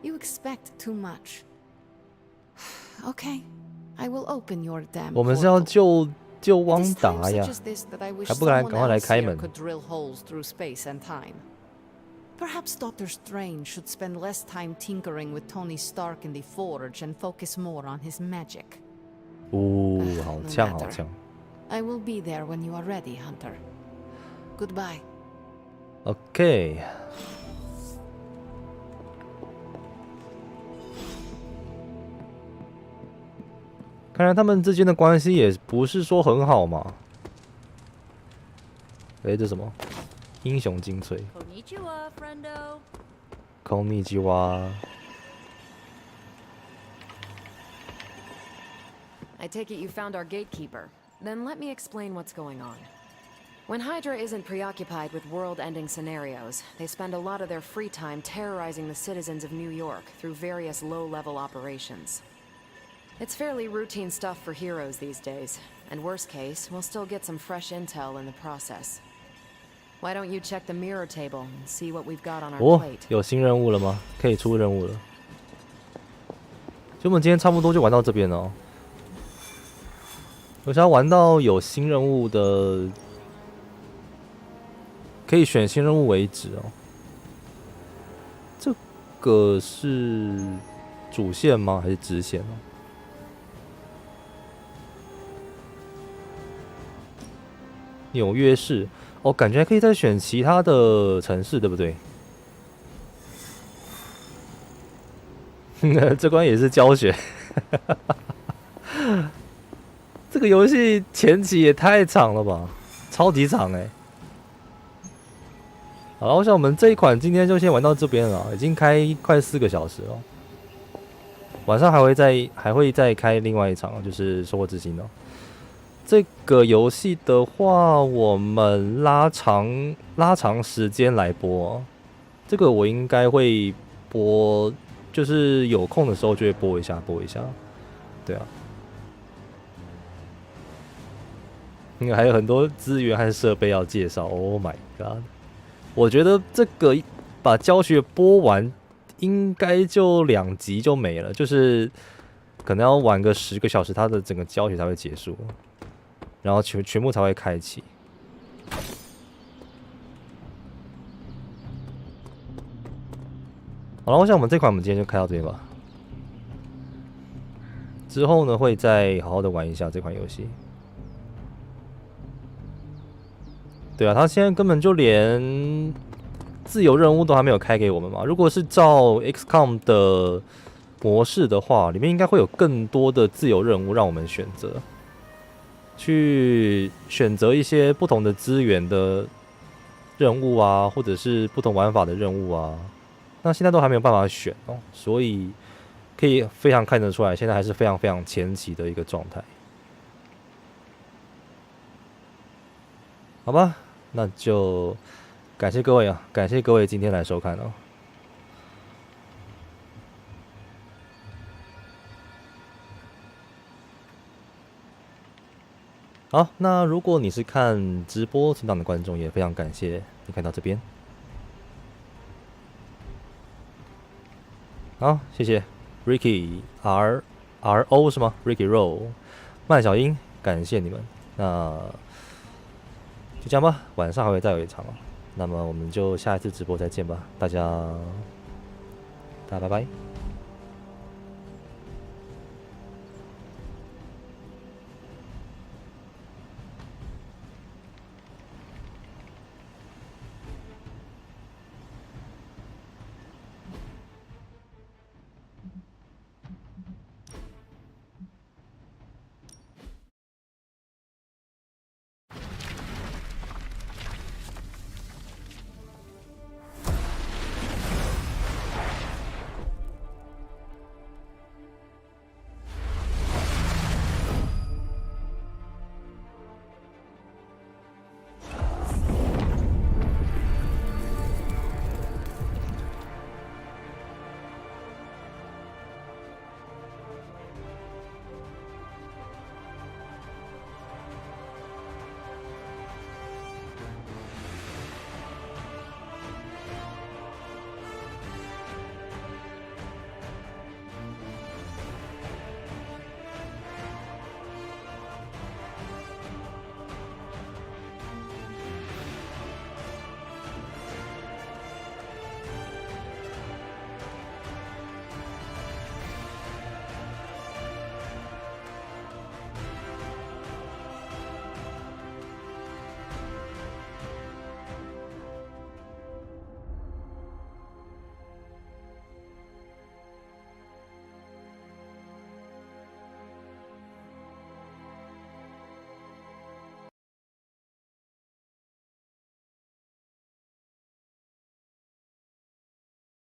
You expect too much. Okay, I will open your damn 我们是要 portal. 救汪 This 达 time 呀 such as this that I wish 还不赶 someone 快来 else 开 here 门 could drill holes through space and time. Perhaps Doctor Strange should spend less time tinkering with Tony Stark in the Forge and focus more on his magic. 哦，好 No 呛好 matter. 呛。 I will be there when you are ready, Hunter. Goodbye. OK。看来他们之间的关系也不是说很好嘛。哎，这什么？英雄精粹。Konnichiwa, friendo. 空尼基哇。 I take it you found our gatekeeper. Then let me explain what's going on. When Hydra isn't preoccupied with world-ending scenarios, they spend a lot of their free time terrorizing the citizens of New York through various low-level operations. It's fairly routine stuff for heroes these days, and worst case, we'll still get some fresh intel in the process. Why don't you check the mirror table and see what we've got on our 哦， plate? 有新任务了吗？可以出任务了。所以我们今天差不多就玩到这边了哦。我想要玩到有新任务的，可以选新任务为止哦。这个是主线吗？还是支线呢？纽约市哦，感觉还可以再选其他的城市，对不对？这关也是教学。这个游戏前期也太长了吧，超级长哎！好了，我想我们这一款今天就先玩到这边了，已经开快4个小时了。晚上还会再开另外一场，就是收获之心哦。这个游戏的话，我们拉长时间来播哦，这个我应该会播，就是有空的时候就会播一下。对啊，因为还有很多资源和设备要介绍。Oh my god！ 我觉得这个把教学播完，应该就2集就没了，就是可能要玩个10个小时，它的整个教学才会结束，然后全部才会开启。好了，我想我们这款我们今天就开到这边吧。之后呢，会再好好的玩一下这款游戏。对啊，他现在根本就连自由任务都还没有开给我们嘛。如果是照 XCOM 的模式的话，里面应该会有更多的自由任务让我们选择，去选择一些不同的资源的任务啊，或者是不同玩法的任务啊。那现在都还没有办法选哦，所以可以非常看得出来，现在还是非常非常前期的一个状态。好吧，那就感谢各位啊，感谢各位今天来收看哦。好，那如果你是看直播存档的观众，也非常感谢你看到这边。好，谢谢 Ricky RO 是吗 ？Ricky Roll 曼小英，感谢你们。那就这样吧，晚上还会再有一场哦。那么我们就下一次直播再见吧，大家拜拜。